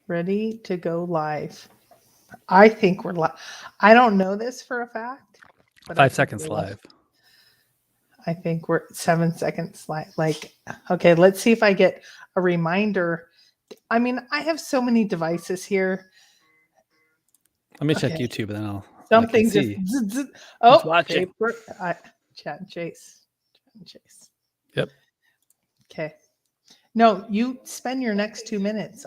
Ready to go live. I think we're live. I don't know this for a fact, but 5 seconds live. I think we're 7 seconds live. Like, okay, let's see if I get a reminder. I mean, I have so many devices here. Let me check YouTube and then I Something can just. see. Oh, watching. paper. Chat and Chase. Yep. Okay. No, you spend your next 2 minutes.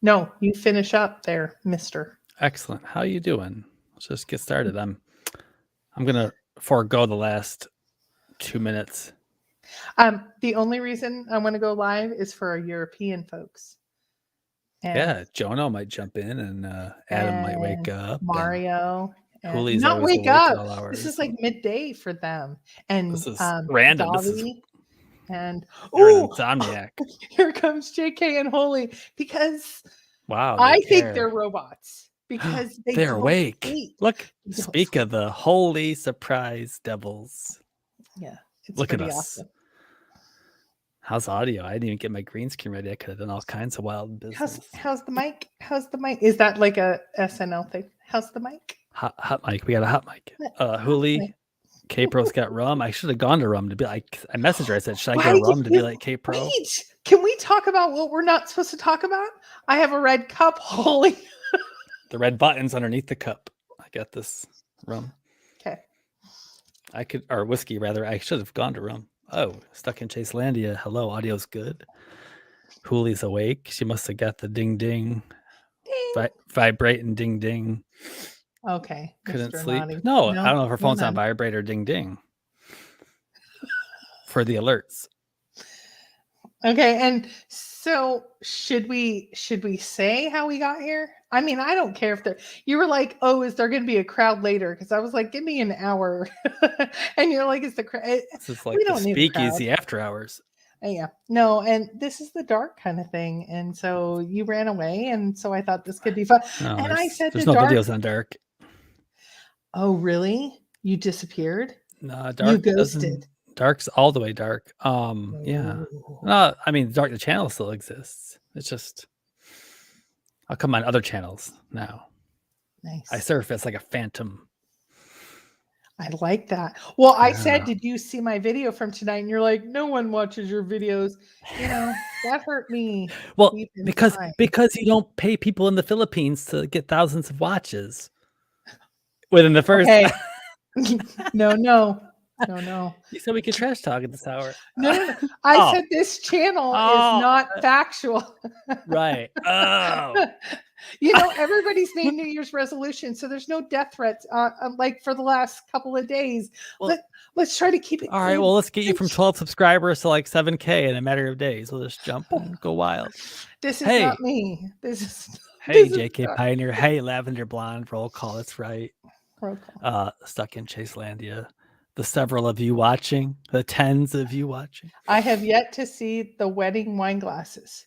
No, you finish up there, mister. Excellent. How you doing? Let's just get started. I'm gonna forego the last 2 minutes. The only reason I want to go live is for our European folks. And, yeah, Jonah might jump in and Adam might wake up. Mario. Julie's not always wake up. All hours. This is like midday for them. And this is random. Dobby, this is and insomniac. Here comes JK and Holy because wow, I think they're robots because they're awake. Sleep. Look, speak of the holy surprise devils. Yeah, it's look at us. Awesome. How's audio? I didn't even get my green screen ready. I could have done all kinds of wild business. How's the mic? How's the mic? Is that like a SNL thing? How's the mic? Hot mic. We got a hot mic. Huli, K-Pro's got rum. I should have gone to rum to be like, I messaged her. I said, should I go rum to be like K-Pro? Wait, can we talk about what we're not supposed to talk about? I have a red cup, Holy. The red buttons underneath the cup. I got this rum. Okay. Or whiskey rather. I should have gone to rum. Oh, stuck in Chaselandia. Hello, audio's good. Huli's awake. She must have got the ding ding. Vibrating ding ding. Okay. Couldn't sleep. No, I don't know if her phone's on vibrate or ding ding. For the alerts. Okay, and so should we say how we got here? I mean, I don't care if you were like, oh, is there going to be a crowd later? Because I was like, give me an hour, and you're like, is the crowd? This is like the speakeasy after hours. Yeah, no, and this is the dark kind of thing, and so you ran away, and so I thought this could be fun. No, and I said, there's no videos on dark. Oh, really? You disappeared? No, dark. You ghosted. Dark's all the way dark. Yeah. No, I mean, dark. The channel still exists. It's just I'll come on other channels now. Nice. I surf as like a phantom. I like that. Well, I said, did you see my video from tonight? And you're like, no one watches your videos. You know, that hurt me. Well, because you don't pay people in the Philippines to get thousands of watches within the first. Okay. No. You said we could trash talk at this hour. No. I said this channel is not factual. Right. Oh. You know, everybody's made New Year's resolutions, so there's no death threats like for the last couple of days. Well, let's try to keep it. All right, well, let's get you from 12 subscribers to like 7K in a matter of days. We'll just jump and go wild. This is not me. Hey, JK Pioneer. Hey, Lavender Blonde. Roll call. That's right. Roll call. Stuck in Chaselandia. The several of you watching, the tens of you watching. I have yet to see the wedding wine glasses.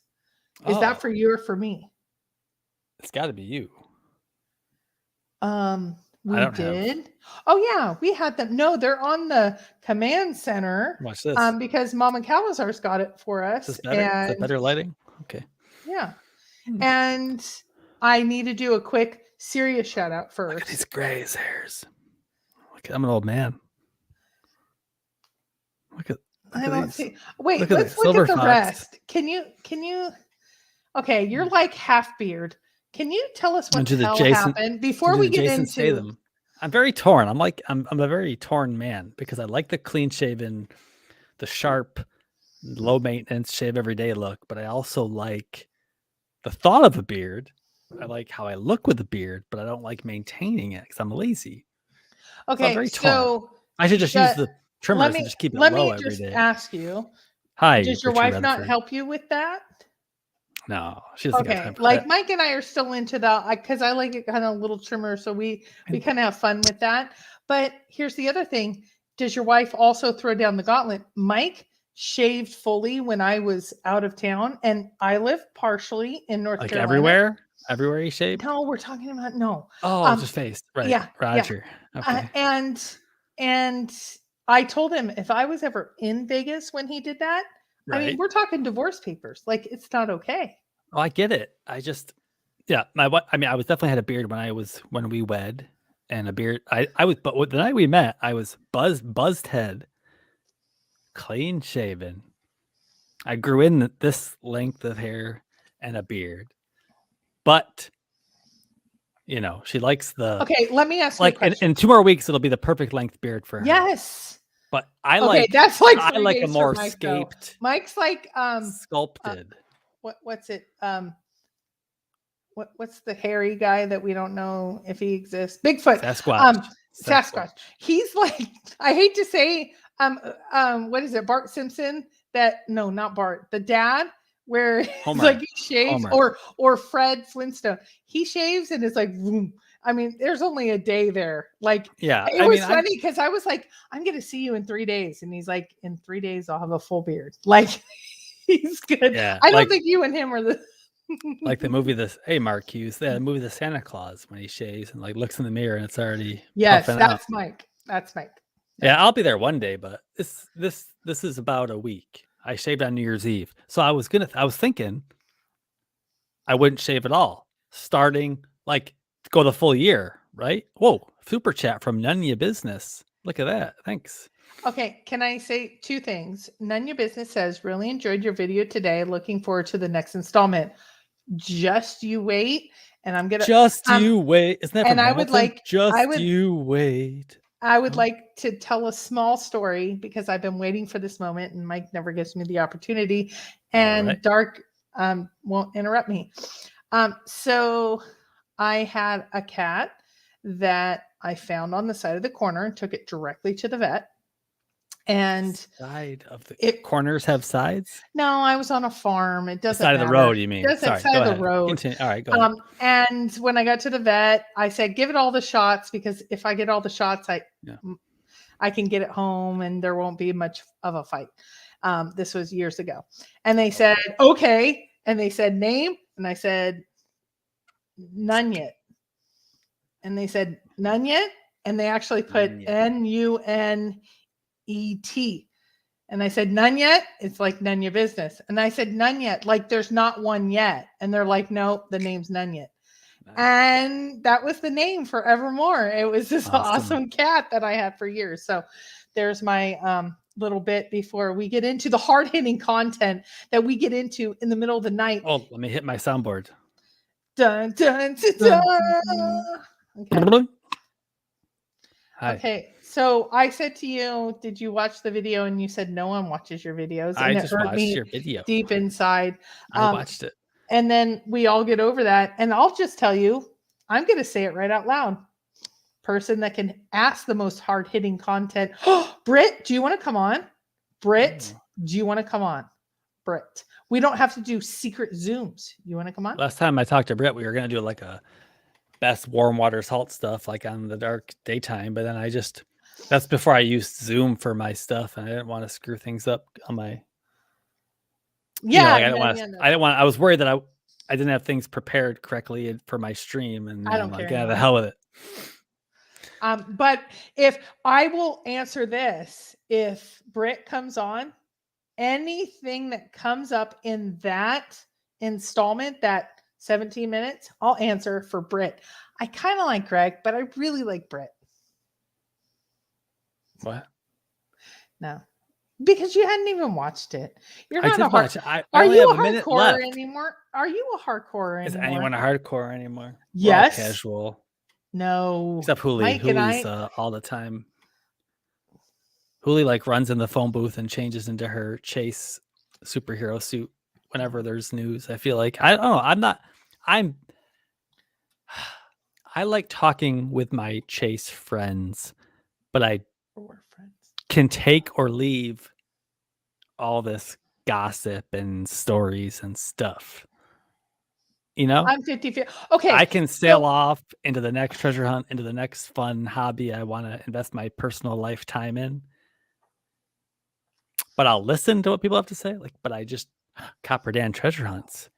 Is that for you or for me? It's got to be you. We did. Oh yeah, we had them. No, they're on the command center. Watch this. Because Mama Calazar's got it for us. Is that better lighting? Okay. Yeah. And I need to do a quick serious shout out first. Look at these gray hairs. I'm an old man. I don't see. Wait, let's look at the rest. Can you? Okay, you're like half beard. Can you tell us what the hell happened before we get into them? I'm very torn. I'm a very torn man because I like the clean shaven, the sharp, low maintenance shave every day look, but I also like the thought of a beard. I like how I look with a beard, but I don't like maintaining it because I'm lazy. Okay, so I'm very torn. I should just use the trimmers and just keep it low every day. Let me just ask you. Hi. Does your wife not help you with that? No, she doesn't got time for like that. Mike and I are still into that because I like it kind of a little trimmer, so we kind of have fun with that. But here's the other thing: does your wife also throw down the gauntlet? Mike shaved fully when I was out of town, and I live partially in North Carolina. Everywhere he shaved. No, we're talking about no. Just face, right? Yeah, Roger. Yeah. Okay. And I told him if I was ever in Vegas when he did that. Right. I mean, we're talking divorce papers. Like, it's not okay. Oh, I get it. I just, yeah, I mean, I was definitely had a beard when we wed, and a beard. I was, but the night we met, I was buzzed head, clean shaven. I grew in this length of hair and a beard, but she likes the Okay, let me ask you a like question. in 2 more weeks it'll be the perfect length beard for her. Yes. But I Okay, like that's like I 3 like a days more for Mike, though. scaped, Mike's like, sculpted. what's it? What's the hairy guy that we don't know if he exists? Bigfoot. Sasquatch. Sasquatch. He's like, I hate to say, what is it? Bart Simpson? No, not Bart. The dad, where it's Homer. like he shaves, Homer. or Fred Flintstone. He shaves and it's like, boom. I mean, there's only a day there. Like, Yeah, it was funny because I was like, I'm gonna see you in 3 days, and he's like, in 3 days I'll have a full beard. Like, he's good. Yeah, I don't think you and him are the. Like the movie, Mark Hughes, the movie The Santa Claus, when he shaves and like looks in the mirror and it's already puffing That's out. Mike. That's Mike. Yeah, I'll be there one day, but this is about a week. I shaved on New Year's Eve, so I was thinking I wouldn't shave at all, starting like go the full year, right? Whoa, super chat from None Ya Business. Look at that, thanks. Okay, can I say 2 things? None Your Business says, really enjoyed your video today. Looking forward to the next installment. Just you wait, and I'm gonna you wait. Isn't that and from I would Hamilton? like You wait. I would like to tell a small story because I've been waiting for this moment, and Mike never gives me the opportunity. And right. Dark won't interrupt me. So I had a cat that I found on the side of the corner and took it directly to the vet. And side of the corners have sides? No, I was on a farm. It doesn't side matter. of the road, you mean? Sorry, side of the road. Continue. All right, go ahead. And when I got to the vet, I said, give it all the shots, because if I get all the shots, I can get it home and there won't be much of a fight. This was years ago. And they said, okay. And they said, name. And I said, none yet. And they said, none yet. And they actually put NUNET. And I said, none yet? It's like none your business. And I said, none yet, like there's not one yet. And they're like, no, the name's none yet. And that was the name forevermore. It was this awesome cat that I had for years. So there's my little bit before we get into the hard-hitting content that we get into in the middle of the night. Oh, let me hit my soundboard. Dun, dun, dun, dun. Okay. Hi. Okay, so I said to you, did you watch the video? And you said no one watches your videos. And I it just hurt watched me your video deep inside. I watched it. And then we all get over that. And I'll just tell you, I'm going to say it right out loud. Person that can ask the most hard-hitting content. Britt, do you want to come on? Britt, do you want to come on? Britt. We don't have to do secret Zooms. You want to come on? Last time I talked to Britt, we were going to do like a best warm water salt stuff, like on the dark daytime. But then that's before I used Zoom for my stuff. And I didn't want to screw things up on my. I was worried that I didn't have things prepared correctly for my stream, and I don't care. Get the hell with it. But if I will answer this, if Britt comes on, anything that comes up in that installment, that 17 minutes, I'll answer for Britt. I kind of like Greg, but I really like Britt. What? No. Because you hadn't even watched it. You're not a watch. Are you a hardcore anymore? Are you a hardcore anymore? Is anyone a hardcore anymore? Yes. Casual. No. Except Huli. Huli's all the time. Huli like runs in the phone booth and changes into her Chase superhero suit whenever there's news. I feel like I don't know. I like talking with my Chase friends, but I can take or leave all this gossip and stories and stuff. You know, I'm 50-50. Okay. I can sail off into the next treasure hunt, into the next fun hobby I want to invest my personal lifetime in. But I'll listen to what people have to say. But I just Copper Dan treasure hunts.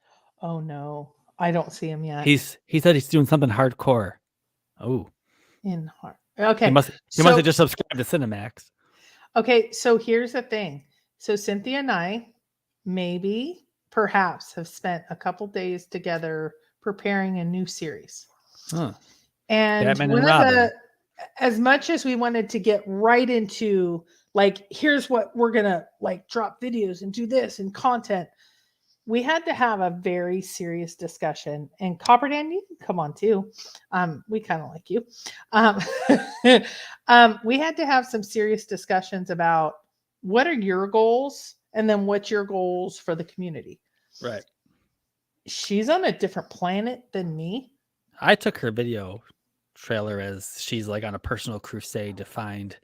Oh no, I don't see him yet. He said he's doing something hardcore. Oh, okay. He must have just subscribed to Cinemax. Okay, so here's the thing. So Cynthia and I, maybe perhaps have spent a couple days together preparing a new series. Huh. And Batman one and of Robin. as much as we wanted to get right into like, here's what we're gonna like drop videos and do this and content, we had to have a very serious discussion. And Copperdan, you can come on too. We kind of like you. Um, we had to have some serious discussions about what are your goals and then what's your goals for the community. Right. She's on a different planet than me. I took her video trailer as she's like on a personal crusade to find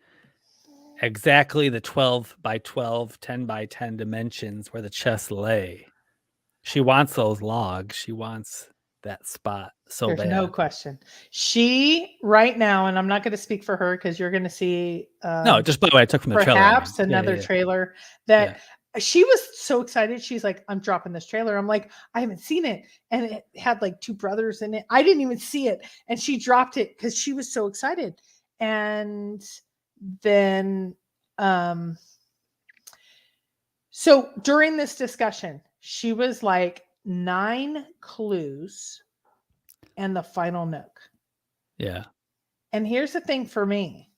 exactly the 12 by 12, 10 by 10 dimensions where the chests lay. She wants those logs. She wants that spot so There's bad. no question. She right now, and I'm not going to speak for her because you're going to see. No, just by the way, I took from the trailer. Perhaps another trailer that she was so excited. She's like, I'm dropping this trailer. I'm like, I haven't seen it. And it had like two brothers in it. I didn't even see it. And she dropped it because she was so excited. And then, so during this discussion, she was like 9 clues and the final nook. Yeah. And here's the thing for me.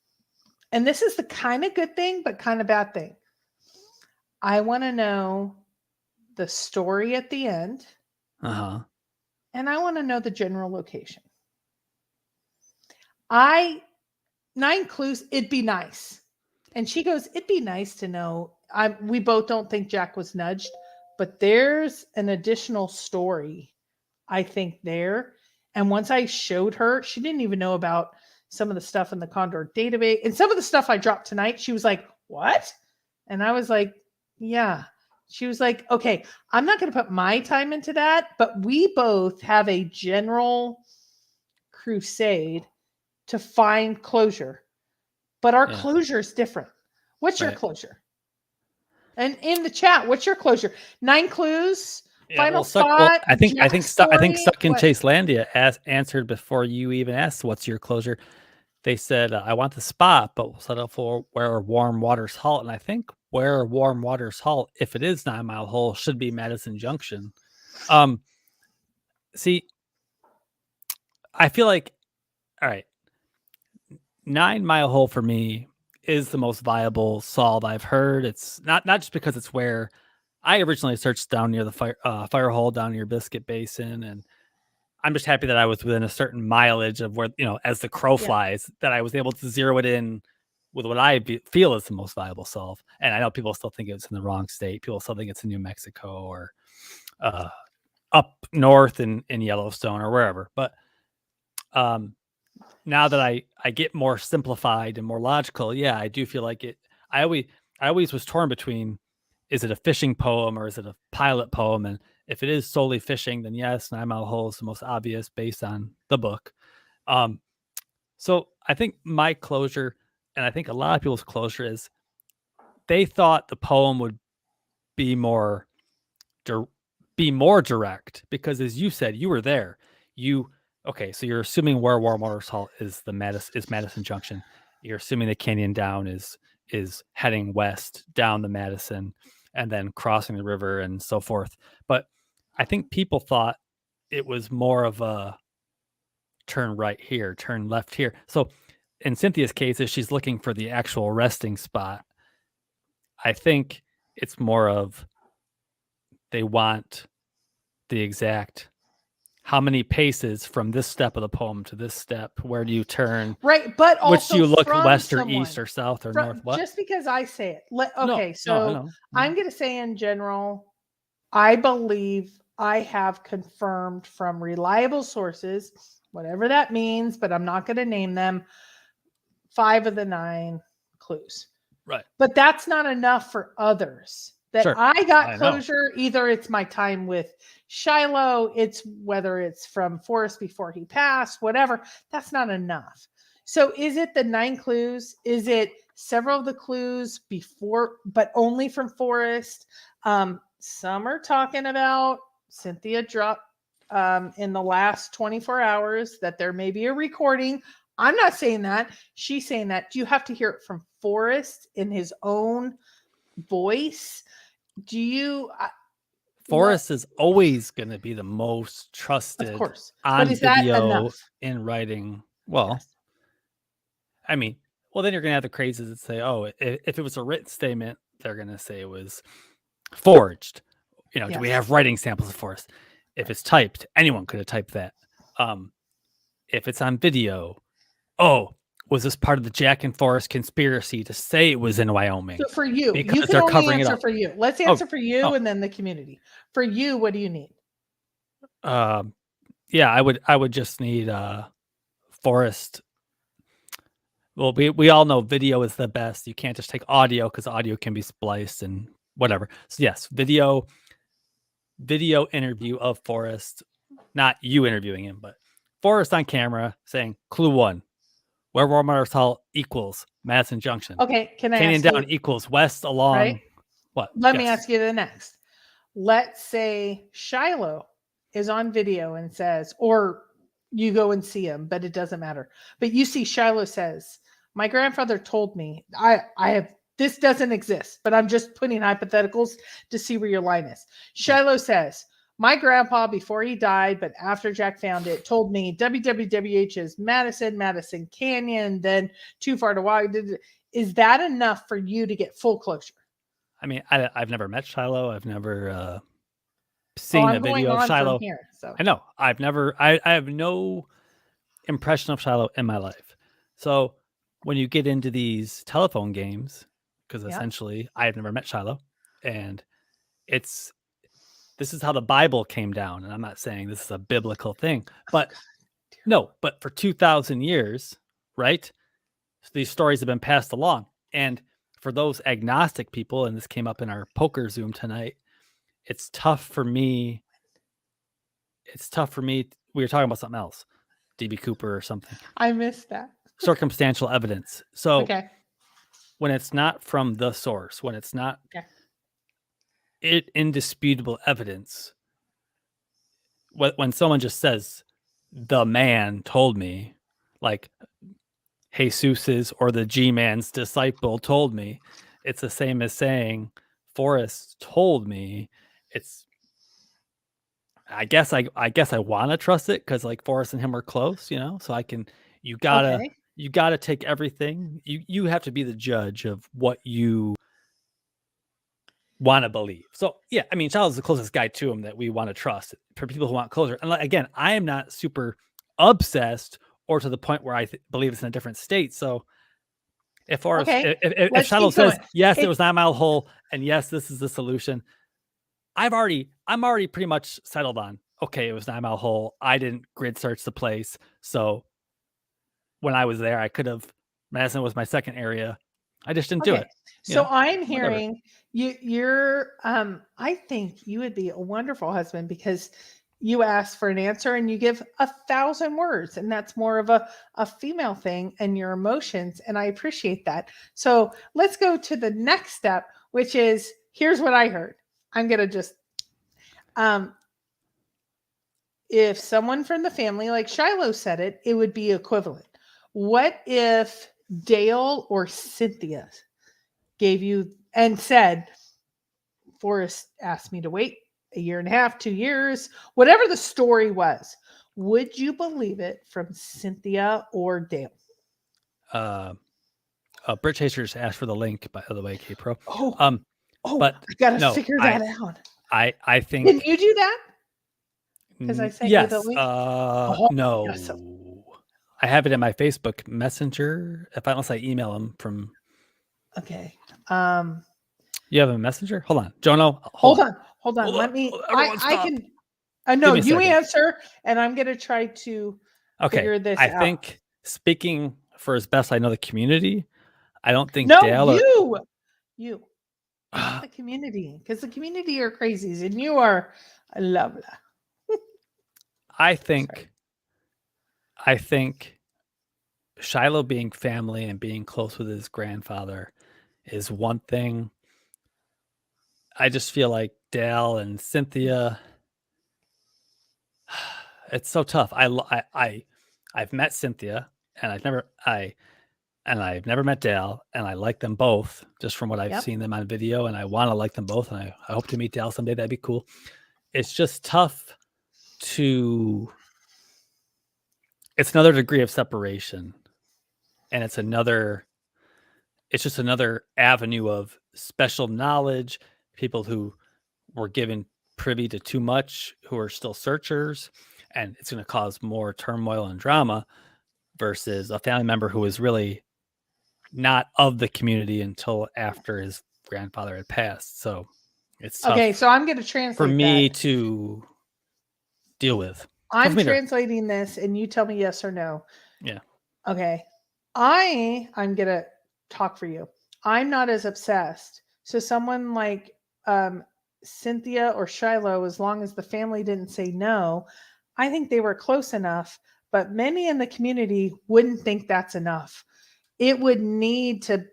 And this is the kind of good thing, but kind of bad thing. I want to know the story at the end. Uh-huh. And I want to know the general location. 9 clues, it'd be nice. And she goes, it'd be nice to know. We both don't think Jack was nudged, but there's an additional story, I think, there. And once I showed her, she didn't even know about some of the stuff in the Condor database. And some of the stuff I dropped tonight, she was like, what? And I was like, yeah. She was like, okay, I'm not going to put my time into that, but we both have a general crusade to find closure. But our closure is different. What's your closure? And in the chat, what's your closure? 9 clues. Final thought. I think Stuck in Chaselandia answered before you even asked what's your closure. They said, I want the spot, but we'll settle for where warm waters halt. And I think where warm waters halt, if it is 9 Mile Hole, should be Madison Junction. See, I feel like, all right, 9 Mile Hole for me is the most viable solve I've heard. It's not just because it's where I originally searched down near the fire hole down near Biscuit Basin, and I'm just happy that I was within a certain mileage of where, as the crow flies, that I was able to zero it in with what I feel is the most viable solve. And I know people still think it's in the wrong state. People still think it's in New Mexico or up north in Yellowstone or wherever. But now that I get more simplified and more logical, I do feel like it. I always was torn between, is it a fishing poem or is it a pilot poem? And if it is solely fishing, then yes, 9 Mile Hole is the most obvious based on the book. So I think my closure, and I think a lot of people's closure, is they thought the poem would be more direct because, as you said, you were there. So you're assuming where Warm Waters Halt is Madison Junction. You're assuming the canyon down is heading west down the Madison and then crossing the river and so forth. But I think people thought it was more of a turn right here, turn left here. So in Cynthia's case, if she's looking for the actual resting spot, I think it's more of they want the exact how many paces from this step of the poem to this step, where do you turn? Right, but also which do you look west or someone, east or south or north? What? Just because I say it. No, I'm going to say in general, I believe I have confirmed from reliable sources, whatever that means, but I'm not going to name them, 5 of the 9 clues. Right. But that's not enough for others. That sure. I got closure. Either it's my time with Shiloh, it's whether it's from Forrest before he passed, whatever. That's not enough. So is it the 9 clues? Is it several of the clues before, but only from Forrest? Some are talking about Cynthia dropped in the last 24 hours that there may be a recording. I'm not saying that. She's saying that. Do you have to hear it from Forrest in his own voice? Do you Forrest is always going to be the most trusted Of course. on But is that video, enough? in writing. Well, Yes. I mean, well, then you're going to have the crazies that say, oh, if it was a written statement, they're going to say it was forged. Do we Yes. have writing samples of Forrest? If it's typed, anyone could have typed that. If it's on video, oh, was this part of the Jack and Forrest conspiracy to say it was in Wyoming? So for you, Because you can they're only covering it answer up. for you. Let's answer for you oh. and then the community. For you, what do you need? Yeah, I would just need Forrest. Well, we all know video is the best. You can't just take audio because audio can be spliced and whatever. So yes, video interview of Forrest, not you interviewing him, but Forrest on camera saying, clue 1, where Walmart Hall equals Madison Junction. Okay, can I Canyon ask Down you, equals west along right? what? Let me Yes. ask you the next. Let's say Shiloh is on video and says, or you go and see him, but it doesn't matter. But you see Shiloh says, my grandfather told me I have this doesn't exist, but I'm just putting hypotheticals to see where your line is. Shiloh says, my grandpa, before he died, but after Jack found it, told me WWWH is Madison Canyon, then too far to walk. Is that enough for you to get full closure? I mean, I've never met Shiloh. I've never seen I'm a going video of on Shiloh. from here. So I know. I have no impression of Shiloh in my life. So when you get into these telephone games, because essentially I have never met Shiloh, and this is how the Bible came down. And I'm not saying this is a biblical thing, but no, but for 2,000 years, right? These stories have been passed along. And for those agnostic people, and this came up in our poker Zoom tonight, it's tough for me. We were talking about something else, DB Cooper or something. I missed that. Circumstantial evidence. So Okay. when it's not from the source, when it's not indisputable evidence, when someone just says, the man told me, like Jesus's or the G-man's disciple told me, it's the same as saying Forrest told me. I guess I want to trust it because like Forrest and him are close, so you gotta take everything. You have to be the judge of what you want to believe. So yeah, I mean, Charles is the closest guy to him that we want to trust for people who want closure. And again, I am not super obsessed or to the point where I believe it's in a different state. So if Forrest, if Shiloh says yes, it was 9 Mile Hole, and yes, this is the solution, I'm already pretty much settled on, okay, it was 9 Mile Hole. I didn't grid search the place. So when I was there, I could have, Madison was my second area. I just didn't do it. So I'm hearing you're I think you would be a wonderful husband because you ask for an answer and you give 1,000 words, and that's more of a female thing and your emotions. And I appreciate that. So let's go to the next step, which is, here's what I heard. I'm going to just, if someone from the family, like Shiloh said it would be equivalent. What if Dale or Cynthia gave you and said, Forrest asked me to wait 1.5 years, 2 years, whatever the story was, would you believe it from Cynthia or Dale? Brit Chasers asked for the link, by the way, K-Pro. But I gotta figure that out. I think. Can you do that? Because I sent you the link. No. Yes. I have it in my Facebook Messenger. Unless I email them from. Okay. You have a messenger? Hold on, Jono. Hold on. Let me. I can. No, you answer, and I'm gonna try to figure this out. I think, speaking for as best I know the community, I don't think Dale. You, not the community, because the community are crazies, and you are lovely. I think Shiloh being family and being close with his grandfather is one thing. I just feel like Dale and Cynthia, it's so tough. I've met Cynthia, and and I've never met Dale, and I like them both just from what I've Yep. seen them on video, and I want to like them both, and I hope to meet Dale someday. That'd be cool. It's just tough to. It's another degree of separation, and it's just another avenue of special knowledge, people who were given privy to too much, who are still searchers, and it's going to cause more turmoil and drama versus a family member who was really not of the community until after his grandfather had passed. So it's tough Okay, so I'm going to translate for me that. to deal with. I'm translating this, and you tell me yes or no. Yeah. Okay. I'm going to talk for you. I'm not as obsessed. So someone like Cynthia or Shiloh, as long as the family didn't say no, I think they were close enough, but many in the community wouldn't think that's enough. It would need to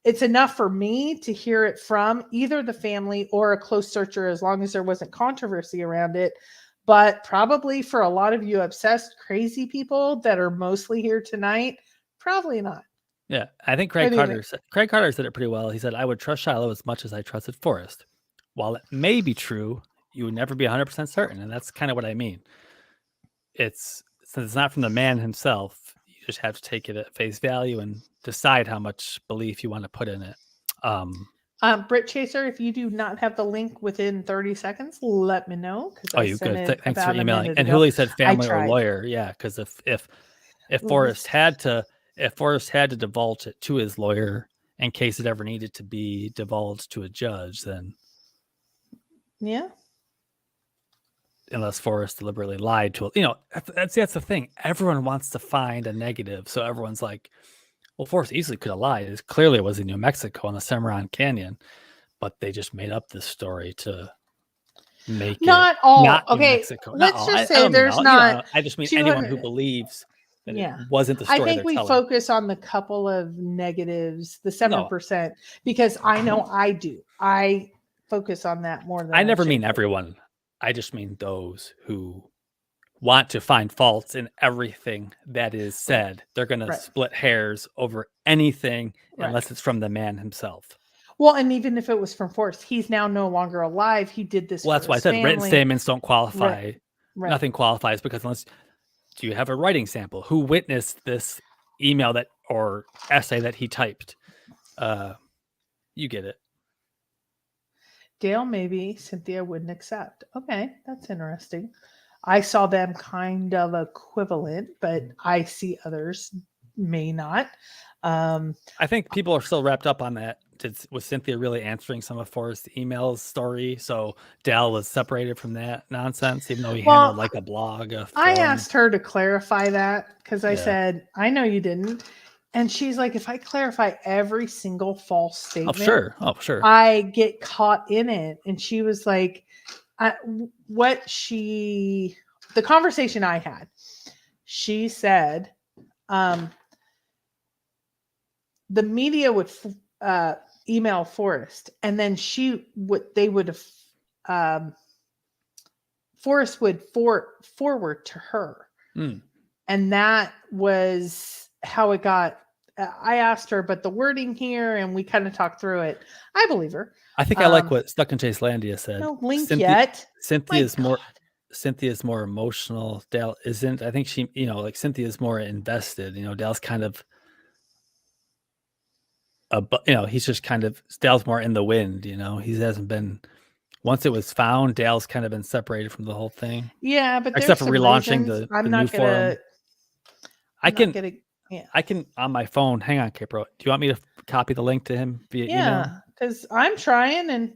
it's enough for me to hear it from either the family or a close searcher, as long as there wasn't controversy around it. But probably for a lot of you obsessed, crazy people that are mostly here tonight, probably not. Yeah, I think Craig Carter said it pretty well. He said, "I would trust Shiloh as much as I trusted Forrest. While it may be true, you would never be 100% certain." And that's kind of what I mean. Since it's not from the man himself, you just have to take it at face value and decide how much belief you want to put in it. Brit Chaser, if you do not have the link within 30 seconds, let me know. Oh, you good. Thanks for emailing. And Huli said family or lawyer. Yeah, because if Forrest had to divulge it to his lawyer in case it ever needed to be divulged to a judge, then yeah. Unless Forrest deliberately lied to it, that's the thing. Everyone wants to find a negative, so everyone's like, "Well, Forrest easily could have lied. Clearly, it was in New Mexico in the Cimarron Canyon, but they just made up this story to make not it all not okay. New Mexico." Let's just say there's not. I just mean anyone who believes that it wasn't the story. I think we focus on the couple of negatives, the 7%, because I know I do. I focus on that more than I never mean everyone. I just mean those who want to find faults in everything that is said. They're going to split hairs over anything unless it's from the man himself. Well, and even if it was from Forrest, he's now no longer alive. He did this. Well, that's why I said written statements don't qualify. Right. Nothing qualifies because do you have a writing sample? Who witnessed this email or essay that he typed? You get it. Dale, maybe Cynthia wouldn't accept. Okay, that's interesting. I saw them kind of equivalent, but I see others may not. I think people are still wrapped up on that. Was Cynthia really answering some of Forrest's emails story? So Dale was separated from that nonsense, even though he handled like a blog. I asked her to clarify that because I said, I know you didn't. And she's like, if I clarify every single false statement, oh, sure. I get caught in it. And she was like, the conversation I had, she said, the media would email Forrest, and then Forrest would forward to her. And that was how it got. I asked her, but the wording here, and we kind of talked through it. I believe her. I think I like what Stuck in Chase Landia said. No link yet. Cynthia's more emotional. Dale isn't. I think she, Cynthia's more invested. Dale's kind of, he's just kind of, Dale's more in the wind. He hasn't been. Once it was found, Dale's kind of been separated from the whole thing. Yeah, but except for relaunching the new forum. I can on my phone. Hang on, Kipro. Do you want me to copy the link to him via email? Yeah, because I'm trying and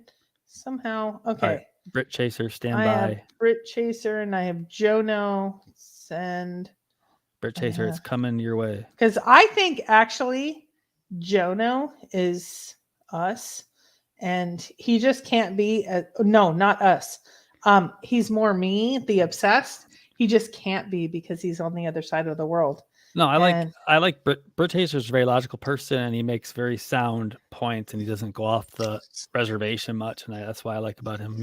somehow okay. Right. Brit Chaser, stand by. Have Brit Chaser and I have Jono. Send. Brit Chaser, it's coming your way. Because I think actually Jono is us, and he just can't be. No, not us. He's more me, the obsessed. He just can't be because he's on the other side of the world. No, I like Brit Chaser's a very logical person, and he makes very sound points, and he doesn't go off the reservation much, and that's why I like about him.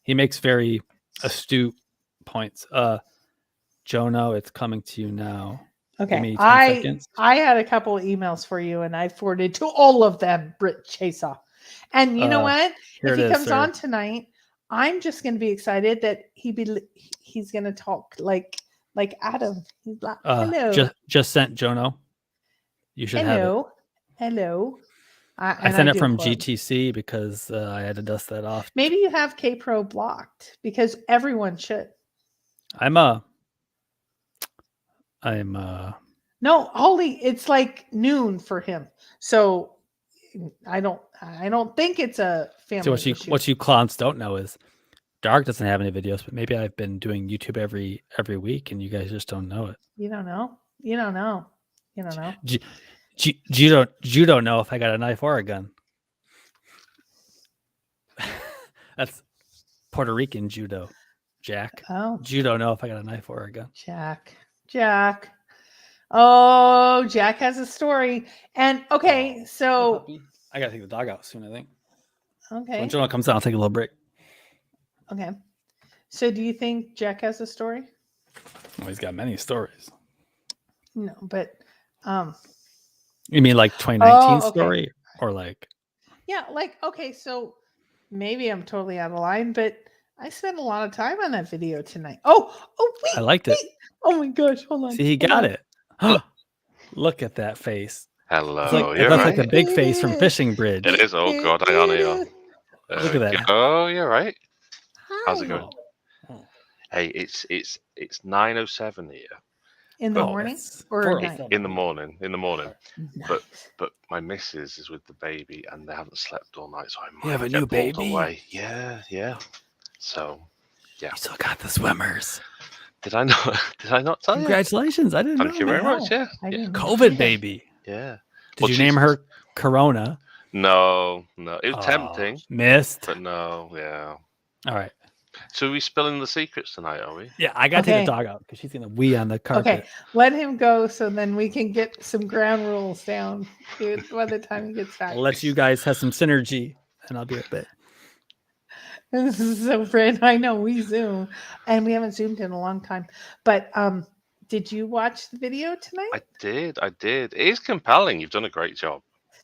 He makes very astute points. Jono, it's coming to you now. Give Okay. me 10 I seconds. had a couple of emails for you and I forwarded to all of them, Britt Chasaw. And you know what? Here If it he is, comes sir. on tonight, I'm just going to be excited that he's going to talk like Adam. He's like, hello, Just sent Jono. You should have it. hello. I And sent I it do from for him. GTC because I had to dust that off. Maybe you have K Pro blocked because everyone should. I'm No, holy, it's like noon for him. So I don't think it's a family so issue. what you clowns don't know is Dark doesn't have any videos, but maybe I've been doing YouTube every week and you guys just don't know it. You don't know. You don't know. You don't know. You don't know if I got a knife or a gun. That's Puerto Rican judo, Jack. Oh, You don't know if I got a knife or a gun. Jack. Oh, Jack has a story. And okay, so I gotta take the dog out soon, I think. okay. When Jonah comes out, I'll take a little break. Okay. So do you think Jack has a story? Well, he's got many stories. No, but You mean like 2019 okay. story or like? Yeah, like okay, so maybe I'm totally out of line, but I spent a lot of time on that video tonight. Oh, wait. I liked it. Oh my gosh, hold on. See, he got it. Look at that face. Hello, It you're looks right. like the big face from Fishing Bridge. It is. Oh God, hang on here. Look at that. Oh, you're right. How's it Hi. going? Hey, it's 9:07 here In the But- morning It's or for at us. night? in the morning. Nice. But my missus is with the baby and they haven't slept all night, so I might You have a get new pulled baby? away. Yeah. So You still got the swimmers. did I not? Did I not tell you? Congratulations! I didn't know. Thank you very man. much. Yeah. I didn't COVID baby. Yeah. Did Well, you name she's- her Corona? No. It was Oh, tempting, Missed. but no. Yeah. All right. So are we spilling the secrets tonight? Are we? Yeah, I gotta take Okay. the dog out because she's gonna wee on the carpet. Okay, let him go so then we can get some ground rules down by the time he gets back. I'll let you guys have some synergy, and I'll be right back. This is so Fred. I know we Zoom and we haven't Zoomed in a long time. But did you watch the video tonight? I did. It is compelling. You've done a great job.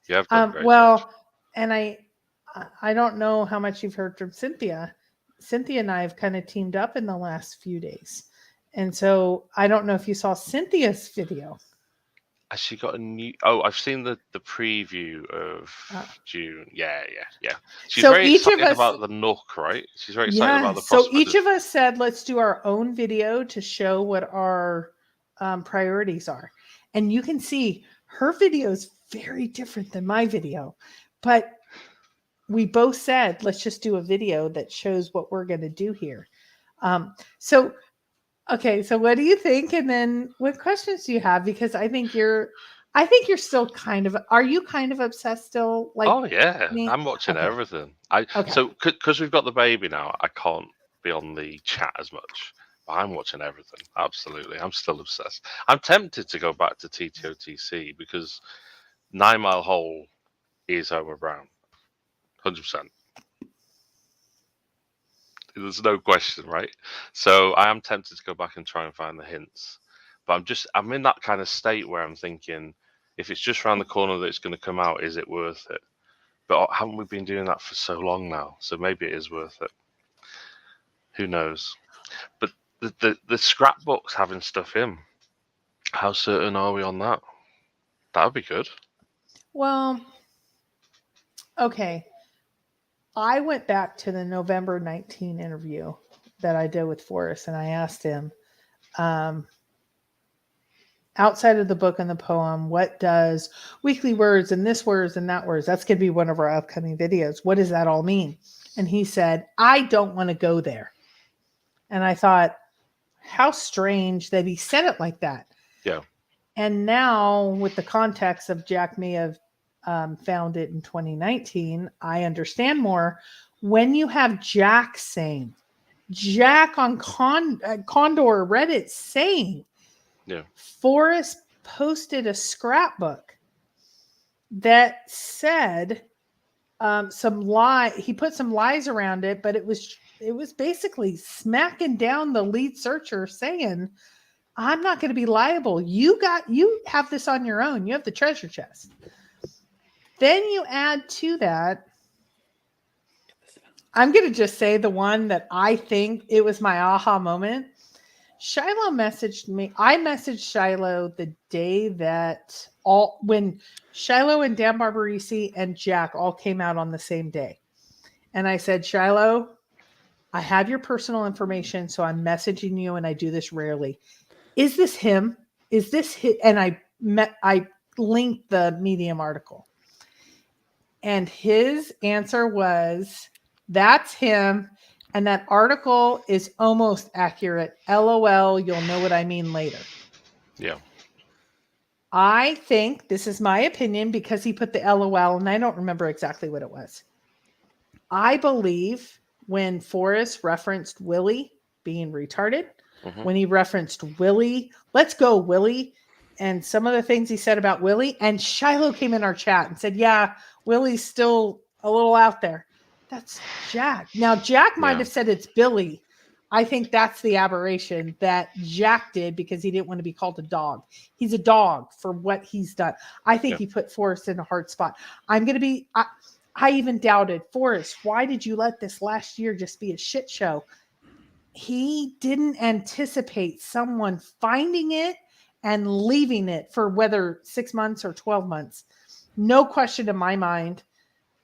You have done a great job. Well, and I don't know how much you've heard from Cynthia. Cynthia and I have kind of teamed up in the last few days. And so I don't know if you saw Cynthia's video. Has she got a new? Oh, I've seen the preview of June. Yeah. She's So very each of excited us- about the Nook, right? She's very excited about the So prospect each of us said, let's do our own video to show what our priorities are. And you can see her video is very different than my video. But we both said, let's just do a video that shows what we're going to do here. Okay, so what do you think? And then what questions do you have? Because I think you're still are you kind of obsessed still? Like, Oh yeah, me? I'm watching Okay. everything. Okay. So because we've got the baby now, I can't be on the chat as much. But I'm watching everything. Absolutely, I'm still obsessed. I'm tempted to go back to TTOTC because 9 Mile Hole is Homer Brown, 100%. There's no question, right? So I am tempted to go back and try and find the hints, but I'm in that kind of state where I'm thinking, if it's just around the corner that it's going to come out, is it worth it? But haven't we been doing that for so long now? So maybe it is worth it. Who knows? But the scrapbooks having stuff in, how certain are we on that? That would be good. Well, okay. I went back to the November 19 interview that I did with Forrest, and I asked him, outside of the book and the poem, what does weekly words and this words and that words, that's going to be one of our upcoming videos. What does that all mean? And he said, I don't want to go there. And I thought, how strange that he said it like that. Yeah. And now with the context of Jack may have found it in 2019, I understand more. When you have Jack saying, Jack on Condor Reddit saying, Yeah. Forrest posted a scrapbook that said some lie. He put some lies around it, but it was basically smacking down the lead searcher saying I'm not going to be liable. You have this on your own. You have the treasure chest. Then you add to that, I'm going to just say the one that I think it was my aha moment. Shiloh messaged me. I messaged Shiloh the day that when Shiloh and Dan Barbarisi and Jack all came out on the same day. And I said, Shiloh, I have your personal information, so I'm messaging you, and I do this rarely. Is this him? Is this him? And I linked the Medium article. And his answer was, that's him. And that article is almost accurate. LOL, you'll know what I mean later. Yeah. I think, this is my opinion, because he put the LOL, and I don't remember exactly what it was. I believe when Forrest referenced Willie being retarded, when he referenced Willie, let's go Willie, and some of the things he said about Willie, and Shiloh came in our chat and said, yeah, Willie's still a little out there. That's Jack. Now, Jack might have said it's Billy. I think that's the aberration that Jack did because he didn't want to be called a dog. He's a dog for what he's done. I think he put Forrest in a hard spot. I even doubted, Forrest, why did you let this last year just be a shit show? He didn't anticipate someone finding it and leaving it for whether 6 months or 12 months. No question in my mind.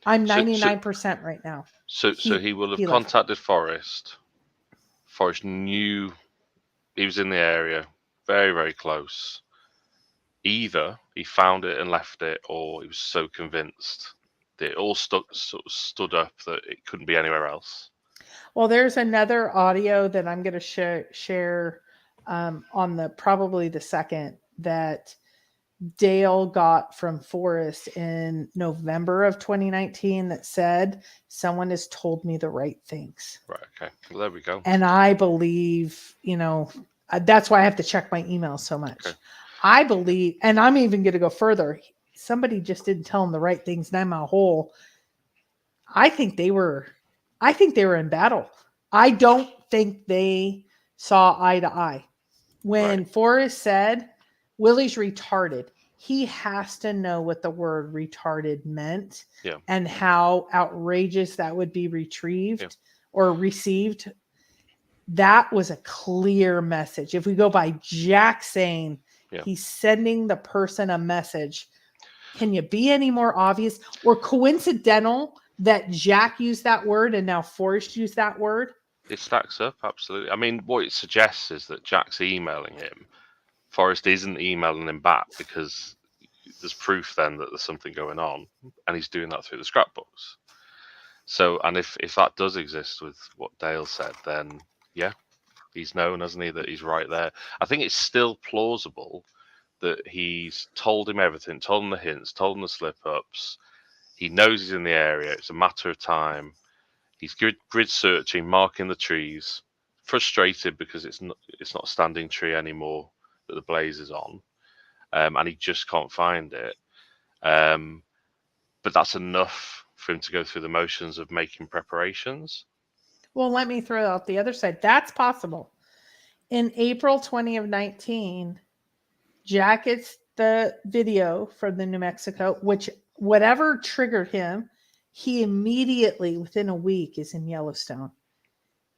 I'm 99% right now. So he will have contacted Forrest. Forrest knew he was in the area, very, very close. Either he found it and left it, or he was so convinced that it all stood up that it couldn't be anywhere else. Well, there's another audio that I'm going to share on probably the second that Dale got from Forrest in November of 2019 that said, someone has told me the right things. Right. Okay. Well, there we go. And I believe, that's why I have to check my emails so much. Okay. I believe, and I'm even going to go further. Somebody just didn't tell him the right things. And I'm a whole. I think they were in battle. I don't think they saw eye to eye. When Forrest said, Willie's retarded, he has to know what the word retarded meant and how outrageous that would be retrieved or received. That was a clear message. If we go by Jack saying he's sending the person a message, can you be any more obvious or coincidental that Jack used that word and now Forrest used that word? It stacks up, absolutely. I mean, what it suggests is that Jack's emailing him. Forrest isn't emailing him back because there's proof then that there's something going on, and he's doing that through the scrapbooks. So, and if that does exist with what Dale said, then he's known, hasn't he, that he's right there. I think it's still plausible that he's told him everything, told him the hints, told him the slip-ups. He knows he's in the area. It's a matter of time. He's grid searching, marking the trees, frustrated because it's not a standing tree anymore that the blaze is on, and he just can't find it. But that's enough for him to go through the motions of making preparations. Well, let me throw out the other side. That's possible. In April 2019, Jack gets the video from the New Mexico, which whatever triggered him, he immediately, within a week, is in Yellowstone.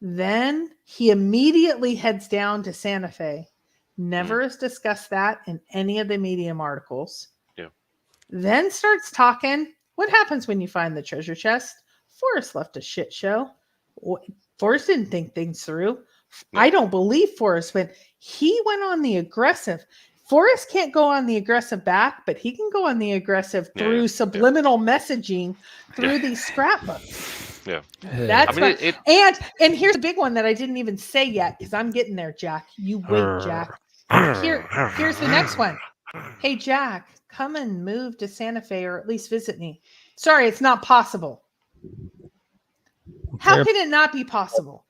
Then he immediately heads down to Santa Fe. Never has discussed that in any of the Medium articles. Yeah. Then starts talking. What happens when you find the treasure chest? Forrest left a shit show. Forrest didn't think things through. No. I don't believe Forrest went. He went on the aggressive. Forrest can't go on the aggressive back, but he can go on the aggressive through subliminal messaging through these scrapbooks. Yeah. That's and here's a big one that I didn't even say yet because I'm getting there, Jack. You wait, Jack. Here's the next one. Hey, Jack, come and move to Santa Fe or at least visit me. Sorry, it's not possible. How can it not be possible?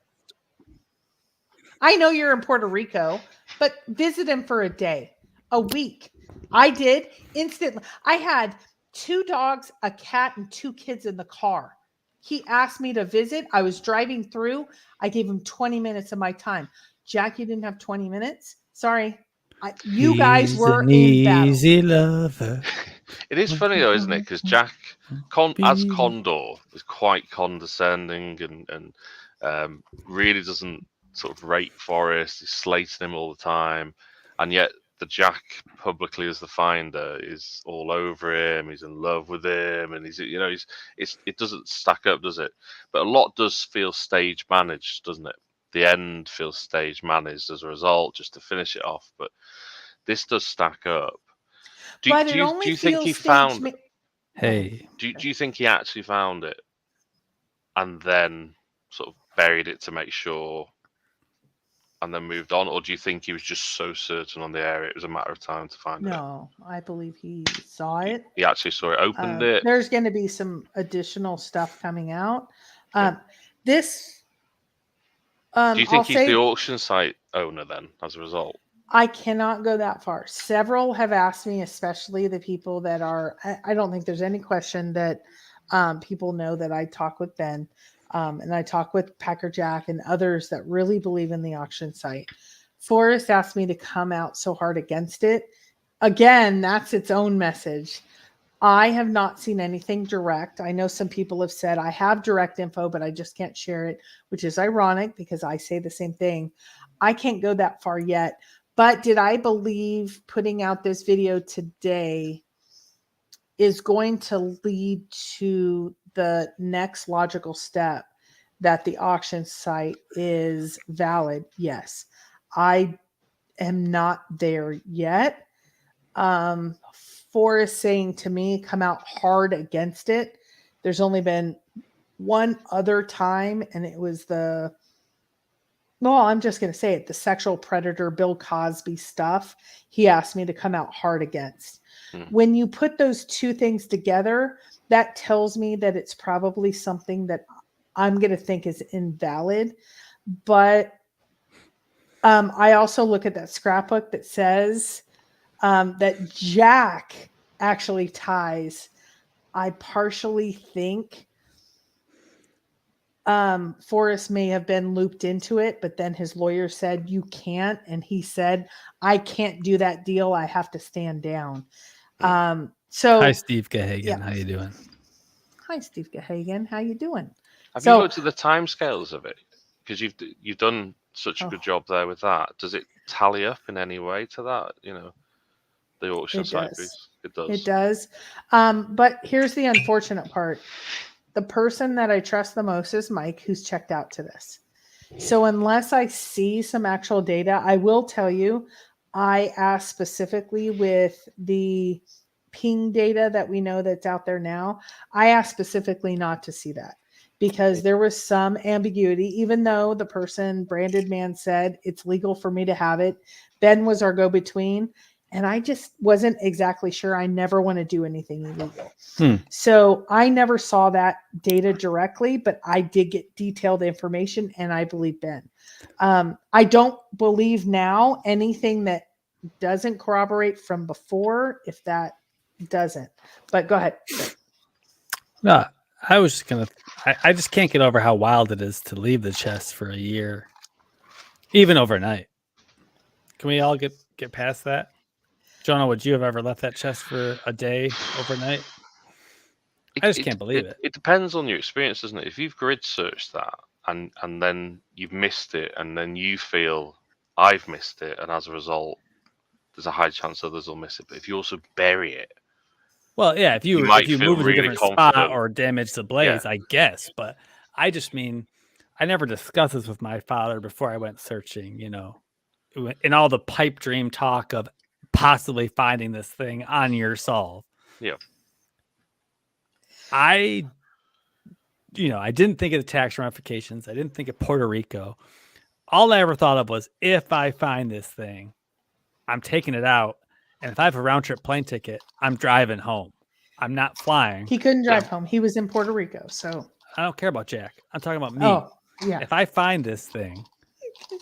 I know you're in Puerto Rico, but visit him for a day, a week. I did instantly. I had 2 dogs, a cat, and 2 kids in the car. He asked me to visit. I was driving through. I gave him 20 minutes of my time. Jack, you didn't have 20 minutes. Sorry. You guys He's were an in battle. easy lover. It is funny though, isn't it? Because Jack, as Condor, is quite condescending and really doesn't sort of rate Forrest. He's slating him all the time, and yet the Jack publicly as the finder is all over him. He's in love with him, and it doesn't stack up, does it? But a lot does feel stage managed, doesn't it? The end feels stage managed as a result, just to finish it off. But this does stack up. Do you think he found? Hey, Do you think he actually found it, and then sort of buried it to make sure, and then moved on, or do you think he was just so certain on the area it was a matter of time to find it? No, I believe he saw it. He actually saw it, opened it. There's going to be some additional stuff coming out. Okay. This. Do you think he's the auction site owner then, as a result? I cannot go that far. Several have asked me, especially the people that are, I don't think there's any question that people know that I talk with Ben and I talk with Packer Jack and others that really believe in the auction site. Forrest asked me to come out so hard against it. Again, that's its own message. I have not seen anything direct. I know some people have said I have direct info, but I just can't share it, which is ironic because I say the same thing. I can't go that far yet. But did I believe putting out this video today is going to lead to the next logical step that the auction site is valid? Yes. I am not there yet. Forrest saying to me, come out hard against it. There's only been one other time, and it was I'm just going to say it, the sexual predator Bill Cosby stuff. He asked me to come out hard against. When you put those two things together, that tells me that it's probably something that I'm going to think is invalid. But I also look at that scrapbook that says that Jack actually ties. I partially think Forrest may have been looped into it, but then his lawyer said you can't, and he said I can't do that deal. I have to stand down. So hi, Steve Gahagan. Yeah. How you doing? Hi, Steve Gahagan. How you doing? Have you looked at the timescales of it? Because you've done such a good job there with that. Does it tally up in any way to that? The auction site piece. It does. It does. But here's the unfortunate part. The person that I trust the most is Mike, who's checked out to this. So unless I see some actual data, I will tell you, I asked specifically with the ping data that we know that's out there now. I asked specifically not to see that because there was some ambiguity, even though the person, Branded Man, said it's legal for me to have it. Ben was our go-between. And I just wasn't exactly sure. I never want to do anything illegal. So I never saw that data directly, but I did get detailed information, and I believe Ben. I don't believe now anything that doesn't corroborate from before, if that doesn't. But go ahead. No, I was just going to... I just can't get over how wild it is to leave the chest for a year, even overnight. Can we all get past that? Jonah, would you have ever left that chest for a day overnight? I just can't believe it. It depends on your experience, doesn't it? If you've grid searched that and then you've missed it, and then you feel I've missed it, and as a result, there's a high chance others will miss it. But if you also bury it, well, yeah, if you move to a different spot or damage the blaze, yeah. I guess. But I just mean, I never discussed this with my father before I went searching. In all the pipe dream talk of possibly finding this thing on your solve. Yeah. I didn't think of the tax ramifications. I didn't think of Puerto Rico. All I ever thought of was, if I find this thing, I'm taking it out. And if I have a round trip plane ticket, I'm driving home. I'm not flying. He couldn't drive home. He was in Puerto Rico. So I don't care about Jack. I'm talking about me. Oh, yeah. If I find this thing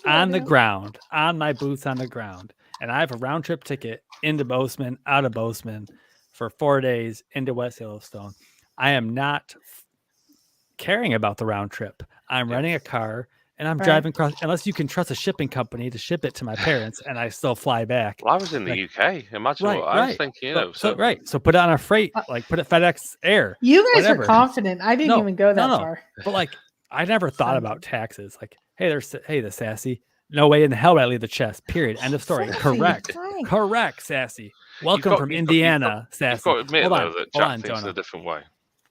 on the ground, on my boots on the ground, and I have a round trip ticket into Bozeman, out of Bozeman for 4 days into West Yellowstone, I am not caring about the round trip. I'm renting a car and I'm Right. driving across. Unless you can trust a shipping company to ship it to my parents, and I still fly back. Well, I was in the UK. Imagine what I was thinking. So put it on a freight, like put it FedEx Air. You guys whatever. are confident. I didn't even go that far. But like, I never thought about taxes. Like, hey, the sassy. No way in hell would I leave the chest. Period. End of story. Sassy, Correct. hi. Correct, sassy. Welcome from Indiana, sassy. You've got to admit, Hold though, on, that hold Jack on, thinks in Jonah. a different way.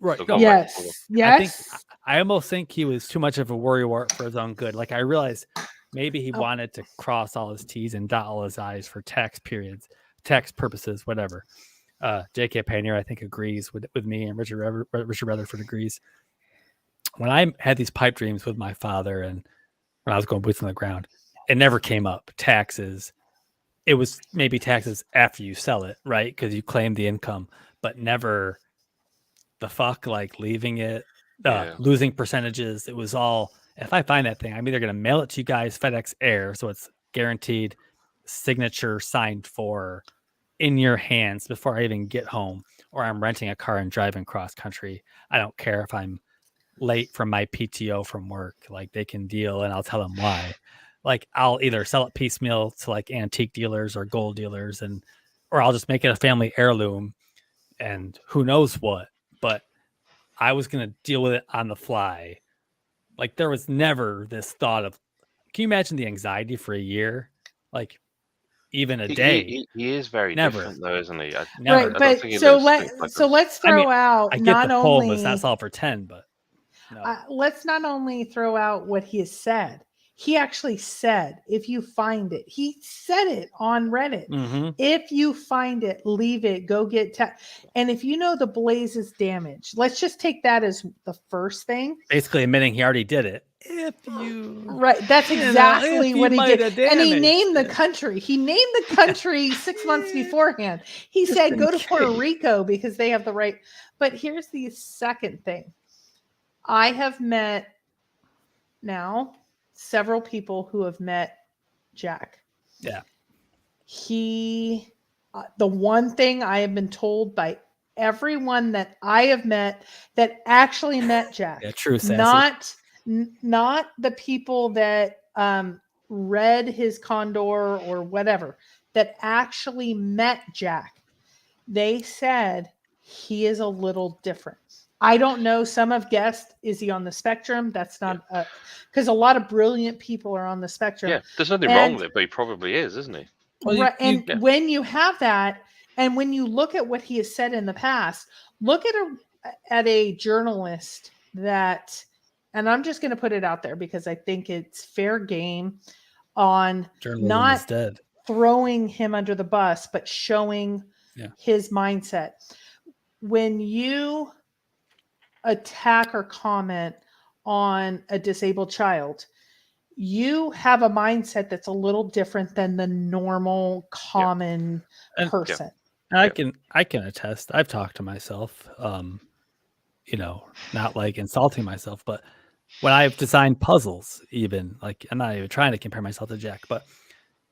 Right. So No, go back. Yes. I almost think he was too much of a worrywart for his own good. Like, I realized maybe he wanted to cross all his T's and dot all his I's for tax periods, tax purposes, whatever. J.K. Pioneer, I think, agrees with me, and Richard Rutherford agrees. When I had these pipe dreams with my father, and when I was going boots on the ground, it never came up. Taxes. It was maybe taxes after you sell it, right? Because you claim the income, but never the fuck, like leaving it, losing percentages. It was all, if I find that thing, I'm either going to mail it to you guys FedEx Air, so it's guaranteed, signature signed for, in your hands before I even get home, or I'm renting a car and driving cross country. I don't care if I'm late from my PTO from work. Like, they can deal, and I'll tell them why. Like, I'll either sell it piecemeal to like antique dealers or gold dealers, or I'll just make it a family heirloom, and who knows what. But I was going to deal with it on the fly. Like, there was never this thought of, can you imagine the anxiety for a year? Like, even a day. He is very different, though, isn't he? Right, but so let's throw out. I get not the only poem was not solved for 10, but no. Let's not only throw out what he has said. He actually said, if you find it, he said it on Reddit. Mm-hmm. If you find it, leave it, go get and if you know the blaze is damaged, let's just take that as the first thing. Basically admitting he already did it. If you that's exactly what he did. And he named it. the country. He named the country 6 months beforehand. He said, go to Puerto Rico because they have the right. But here's the second thing. I have met now several people who have met Jack. Yeah. He, the one thing I have been told by everyone that I have met that actually met Jack. Yeah, true, sassy. Not the people that read his Condor or whatever, that actually met Jack. They said he is a little different. I don't know. Some have guessed, is he on the spectrum? That's not because a lot of brilliant people are on the spectrum. Yeah, there's nothing wrong with it, but he probably is, isn't he? Well, when you have that, and when you look at what he has said in the past, look at a journalist that, and I'm just going to put it out there because I think it's fair game on Journalism not is dead. Throwing him under the bus, but showing his mindset. When you attack or comment on a disabled child, you have a mindset that's a little different than the normal common person. I can attest. I've talked to myself, not like insulting myself, but when I've designed puzzles, even, like, I'm not even trying to compare myself to Jack, but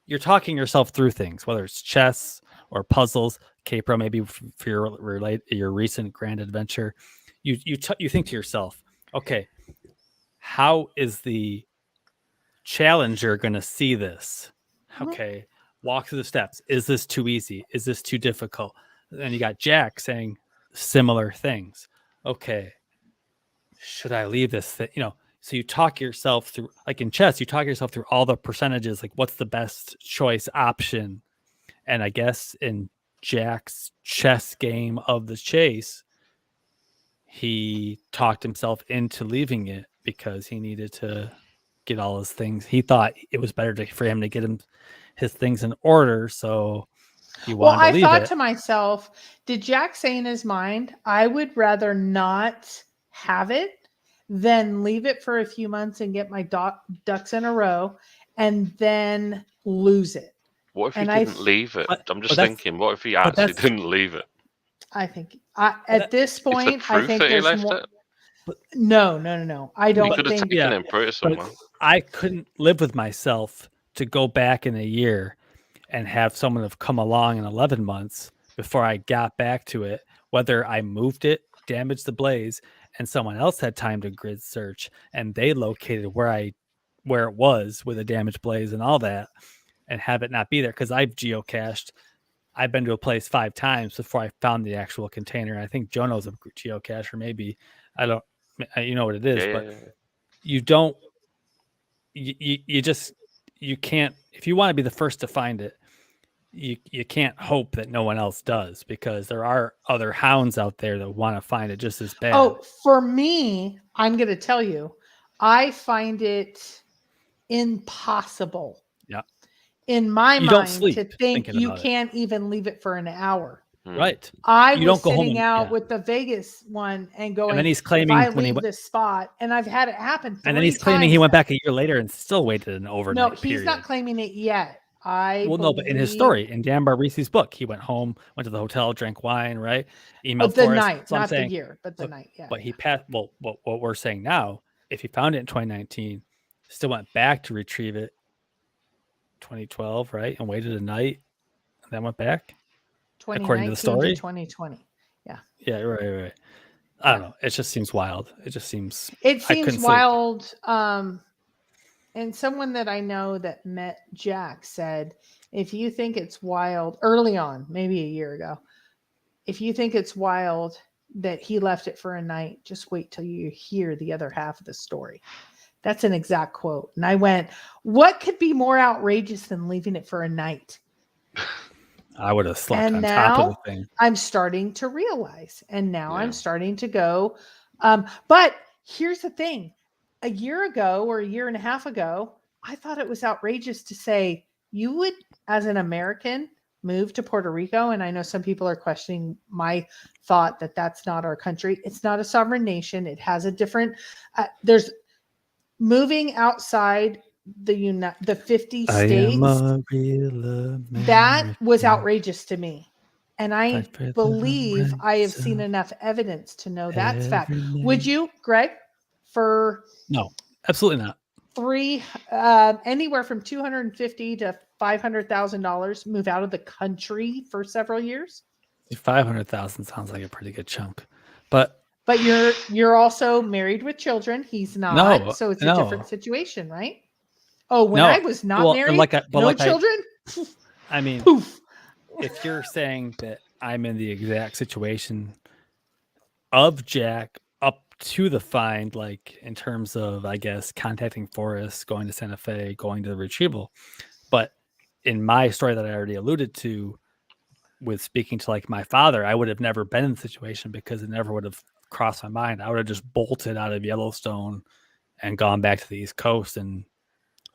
you're talking yourself through things, whether it's chess or puzzles, K-Pro, maybe for your recent grand adventure. You think to yourself, okay, how is the challenger going to see this? Okay, walk through the steps. Is this too easy? Is this too difficult? And you got Jack saying similar things. Okay, should I leave this thing? So you talk yourself through, like in chess, you talk yourself through all the percentages, like what's the best choice option. And I guess in Jack's chess game of the chase, he talked himself into leaving it because he needed to get all his things. He thought it was better for him to get his things in order. So he wanted to leave it. I thought to myself, did Jack say in his mind, I would rather not have it than leave it for a few months and get my ducks in a row and then lose it? What if he didn't leave it? I'm just thinking, what if he actually didn't leave it? I think at this point, I think there's more. But, no. I don't he could have taken him for it somewhere. I couldn't live with myself to go back in a year and have someone have come along in 11 months before I got back to it, whether I moved it, damaged the blaze, and someone else had time to grid search and they located where I where it was with a damaged blaze and all that, and have it not be there. Because I've geocached. I've been to a place 5 times before I found the actual container. I think Joe knows a geocache, or maybe I don't. You know what it is, but you don't. You just you can't. If you want to be the first to find it, you can't hope that no one else does, because there are other hounds out there that want to find it just as bad. Oh, for me, I'm going to tell you, I find it impossible. Yeah. In my You don't mind, sleep to think thinking you about it. can't even leave it for an hour. Right. I You was don't go home sitting and- out yeah. with the Vegas one and going, And then he's if claiming I when he leave went, this spot, and I've had it happen 3 and then he's claiming times he went now. back a year later and still waited an overnight. No, he's period. not claiming it yet. No, but in his story, in Dan Barberisi's book, he went home, went to the hotel, drank wine, right? Emailed the Forrest. night, So I'm not saying, the year, but the night. Yeah. but he passed. Well, what we're saying now, if he found it in 2019, still went back to retrieve it 2012, right? And waited a night and then went back, according to the 2019 story. to 2020. Yeah. Yeah, right. I don't know. It just seems wild. It just seems. It I couldn't seems sleep. wild. And someone that I know that met Jack said, if you think it's wild early on, maybe a year ago, if you think it's wild that he left it for a night, just wait till you hear the other half of the story. That's an exact quote. And I went, what could be more outrageous than leaving it for a night? I would have slept And on top of now the thing. I'm starting to realize, and now Yeah. I'm starting to go. But here's the thing. A year ago or a year and a half ago, I thought it was outrageous to say you would, as an American, move to Puerto Rico. And I know some people are questioning my thought that that's not our country. It's not a sovereign nation. It has a different, there's moving outside the 50 I am states. a real That was American. outrageous to me. And I Fight for the believe I have rights seen of enough evidence to know that's fact. every Would man. you, Greg, for No, absolutely not. anywhere from $250,000 to $500,000 move out of the country for several years? 500,000 sounds like a pretty good chunk, but you're also married with children. He's not, No, so it's a no. different situation, right? Oh, when No, I was not well, married, no like children. I mean, Poof. if you're saying that I'm in the exact situation of Jack up to the find, like in terms of, I guess, contacting Forrest, going to Santa Fe, going to the retrieval, but in my story that I already alluded to, with speaking to like my father, I would have never been in the situation because it never would have crossed my mind. I would have just bolted out of Yellowstone and gone back to the East Coast and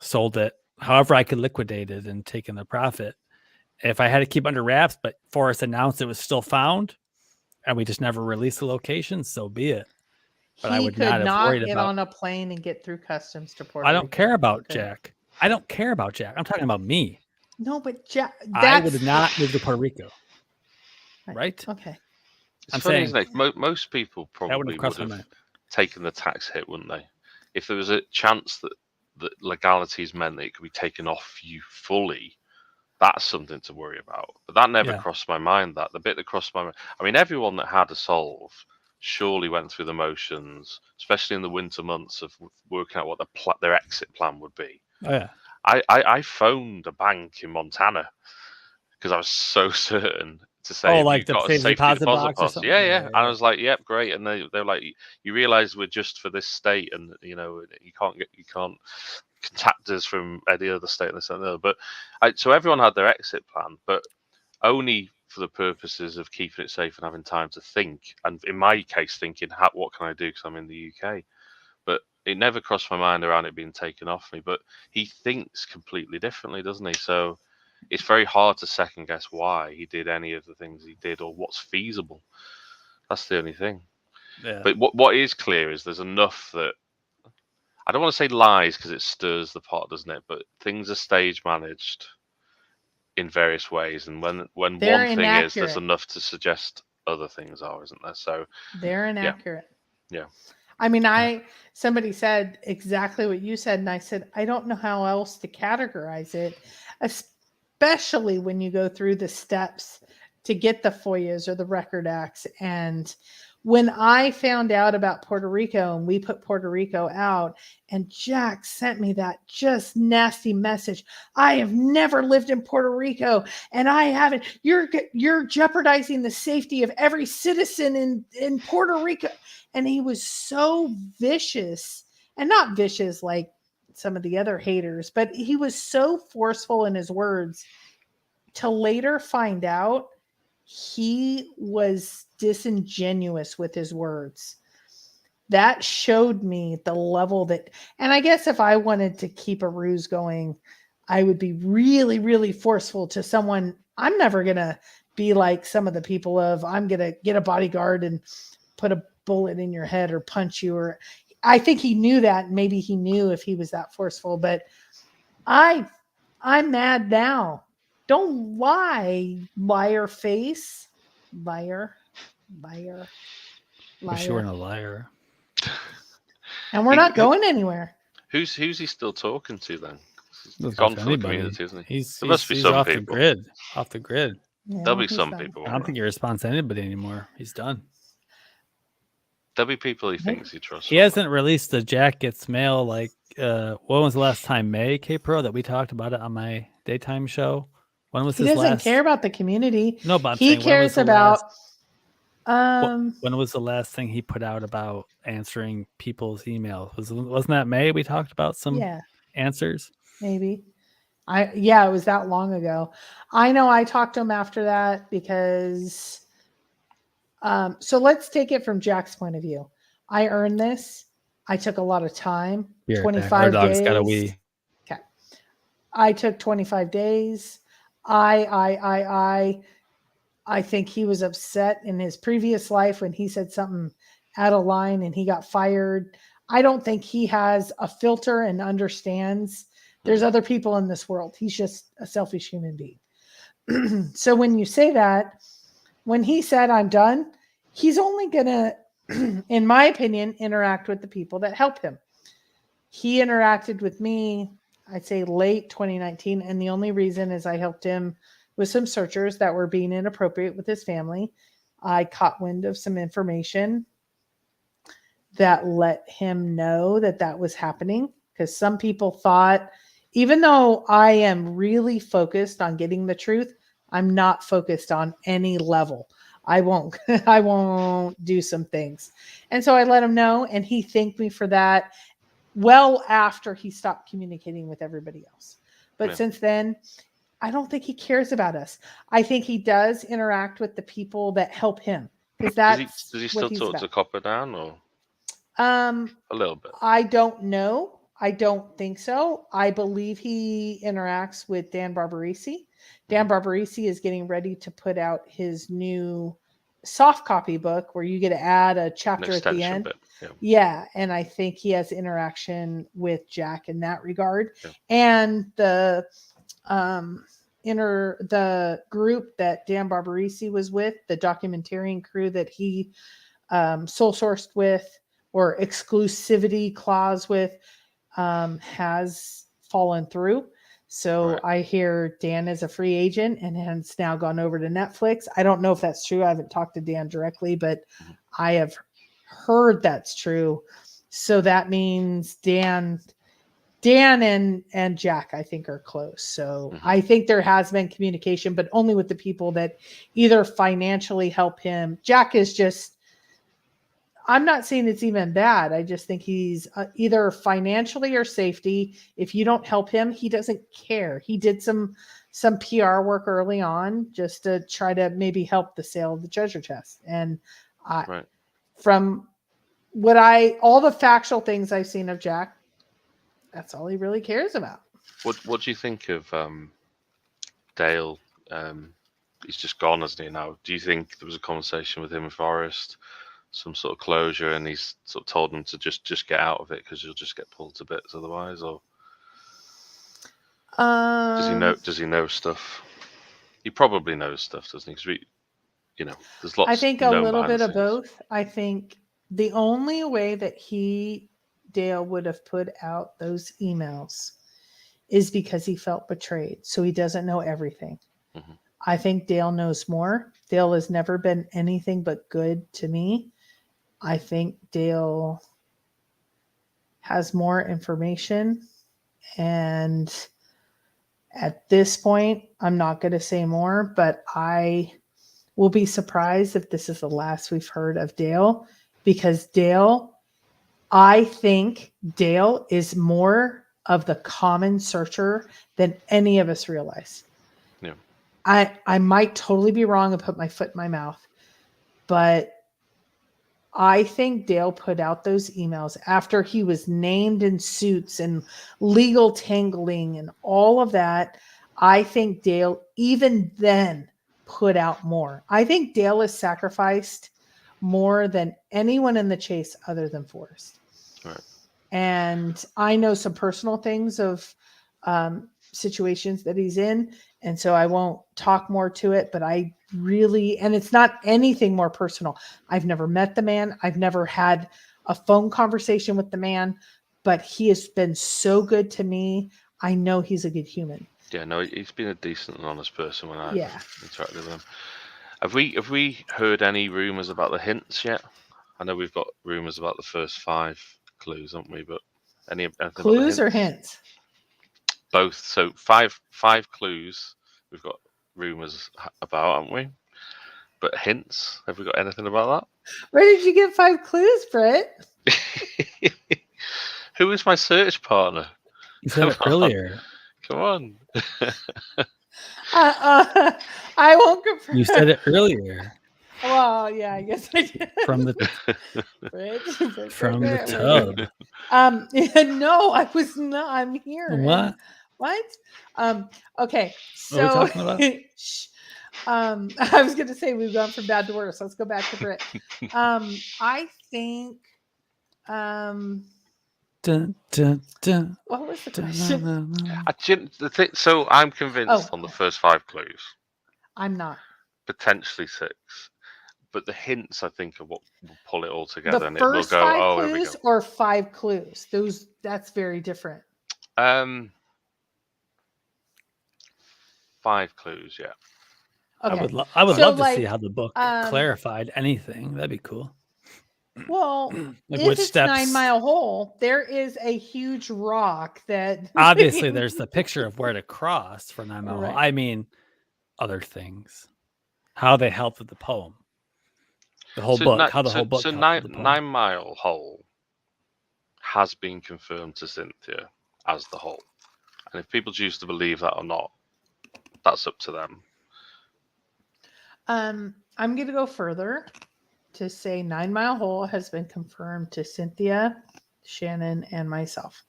sold it however I could liquidate it and taken the profit. If I had to keep under wraps, but Forrest announced it was still found and we just never released the location, so be it. But I He would could not have not worried get about. on a plane and get through customs to Puerto I Rico. don't care about He couldn't. Jack. I don't care about Jack. I'm talking about me. No, but Jack, I would have not moved to Puerto Rico. Right? Okay. It's I'm funny, saying isn't it? Most people that would probably have would crossed my have mind. taken the tax hit, wouldn't they? If there was a chance that legalities meant that it could be taken off you fully, that's something to worry about. But that never Yeah. crossed my mind. That the bit that crossed my mind. I mean, everyone that had a solve surely went through the motions, especially in the winter months, of working out what their exit plan would be. Oh yeah. I phoned a bank in Montana because I was so certain to say, Oh, have like you the got a safety safety deposit deposit box or policy? something? Yeah. Yeah, And I was like, yep, great. And they were like, you realize we're just for this state, and you can't contact us from any other state and this and the other. But so everyone had their exit plan, but only for the purposes of keeping it safe and having time to think. And in my case, thinking, what can I do because I'm in the UK? But it never crossed my mind around it being taken off me. But he thinks completely differently, doesn't he? So it's very hard to second guess why he did any of the things he did or what's feasible. That's the only thing. Yeah. But what is clear is there's enough that I don't want to say lies because it stirs the pot, doesn't it? But things are stage managed in various ways, and when They're one thing is, there's inaccurate. enough to suggest other things are, isn't there? So They're inaccurate. Yeah. I mean, somebody said exactly what you said, and I said, I don't know how else to categorize it, especially when you go through the steps to get the FOIAs or the record acts. And When I found out about Puerto Rico and we put Puerto Rico out, and Jack sent me that just nasty message. I have never lived in Puerto Rico, and I haven't. You're jeopardizing the safety of every citizen in Puerto Rico. And he was so vicious, and not vicious like some of the other haters, but he was so forceful in his words, to later find out he was disingenuous with his words. That showed me the level that, and I guess if I wanted to keep a ruse going, I would be really, really forceful to someone. I'm never going to be like some of the people of, I'm going to get a bodyguard and put a bullet in your head or punch you. Or I think he knew that. Maybe he knew if he was that forceful, but I'm mad now. Don't lie, liar face. Liar. Wish you weren't a liar. And we're not going anywhere. Who's he still talking to then? Doesn't Gone talk to for the anybody. community, isn't he? He's There must be he's some off the people. grid. Off the grid. Yeah, There'll be he's some done. people. I don't think he responds to anybody anymore. He's done. There'll be people he thinks he trusts. He hasn't released the Jack Gets Mail like when was the last time, May, K-Pro, that we talked about it on my daytime show? When was He his doesn't last? care about the community. No, but I'm He saying, when was cares the about when was the last thing he put out about answering people's emails? Wasn't that May? We talked about some answers. Maybe. It was that long ago. I know I talked to him after that because so let's take it from Jack's point of view. I earned this. I took a lot of time. 25 Our dog's days. got a wee. Okay. I took 25 days. I think he was upset in his previous life when he said something out of line and he got fired. I don't think he has a filter and understands there's other people in this world. He's just a selfish human being. So when you say that, when he said, I'm done, he's only going to, in my opinion, interact with the people that help him. He interacted with me, I'd say late 2019. And the only reason is I helped him with some searchers that were being inappropriate with his family. I caught wind of some information that let him know that that was happening, because some people thought, even though I am really focused on getting the truth, I'm not focused on any level. I won't do some things. And so I let him know, and he thanked me for that well after he stopped communicating with everybody else. But since then, I don't think he cares about us. I think he does interact with the people that help him, because that's does he still talk to Copper Dan, or a little bit? I don't know. I don't think so. I believe he interacts with Dan Barbarisi. Dan Barbarisi is getting ready to put out his new soft copy book where you get to add a chapter at the end. Yeah. And I think he has interaction with Jack in that regard. Yeah. And the group that Dan Barbarisi was with, the documentarian crew that he sole sourced with or exclusivity clause with, has fallen through. So I hear Dan is a free agent and has now gone over to Netflix. I don't know if that's true. I haven't talked to Dan directly, but I have heard that's true. So that means Dan and Jack, I think, are close. So I think there has been communication, but only with the people that either financially help him. Jack is just, I'm not saying it's even bad. I just think he's either financially or safety. If you don't help him, he doesn't care. He did some PR work early on just to try to maybe help the sale of the treasure chest. And from what all the factual things I've seen of Jack, that's all he really cares about. What do you think of Dale? He's just gone, hasn't he, now? Do you think there was a conversation with him and Forrest, some sort of closure, and he's sort of told them to just get out of it because you'll just get pulled to bits otherwise? Or does he know stuff? He probably knows stuff, doesn't he? Because there's lots. I think a little bit of both. I think the only way that Dale would have put out those emails is because he felt betrayed. So he doesn't know everything. I think Dale knows more. Dale has never been anything but good to me. I think Dale has more information, and at this point, I'm not going to say more, but I will be surprised if this is the last we've heard of Dale, because I think Dale is more of the common searcher than any of us realize. Yeah. I might totally be wrong and put my foot in my mouth, but I think Dale put out those emails after he was named in suits and legal tangling and all of that. I think Dale even then put out more. I think Dale has sacrificed more than anyone in the chase other than Forrest. Right. And I know some personal things of situations that he's in. And so I won't talk more to it, but I really, and it's not anything more personal. I've never met the man. I've never had a phone conversation with the man, but he has been so good to me. I know he's a good human. Yeah, no, he's been a decent and honest person when I've interacted with him. Have we heard any rumours about the hints yet? I know we've got rumours about the first 5 clues, haven't we? But anything clues about or hints? Both. So five clues we've got rumours about, haven't we? But hints, have we got anything about Where did you get 5 clues, Britt? that? Who is my search partner? You said it earlier. Come on. I won't confirm. You said it earlier. Well, yeah, I guess I did. From the tub. No, I was not. I'm here. What? What? Okay. What are we So, talking about? I was going to say we've gone from bad to worse. Let's go back to Britt. I think. Dun, dun, dun, What was the dun, question? dun, dun, dun. So I'm convinced on the first 5 clues. I'm not. Potentially 6. But the hints, I think, are what will pull it all together, The and it will first go. 5 Oh, clues here we go. or 5 clues. That's very different. 5 clues, yeah. Okay. I would So, love to like, see how the book clarified anything. That'd be cool. Well, Like if which it's steps? 9 Mile Hole, there is a huge rock that Obviously, there's the picture of where to cross for 9 Mile Hole. Right. I mean, other things. How they helped with the poem. The whole book. How the whole book So helped with the poem. 9 Mile Hole has been confirmed to Cynthia as the hole. And if people choose to believe that or not, that's up to them. I'm going to go further to say 9 Mile Hole has been confirmed to Cynthia, Shannon, and myself.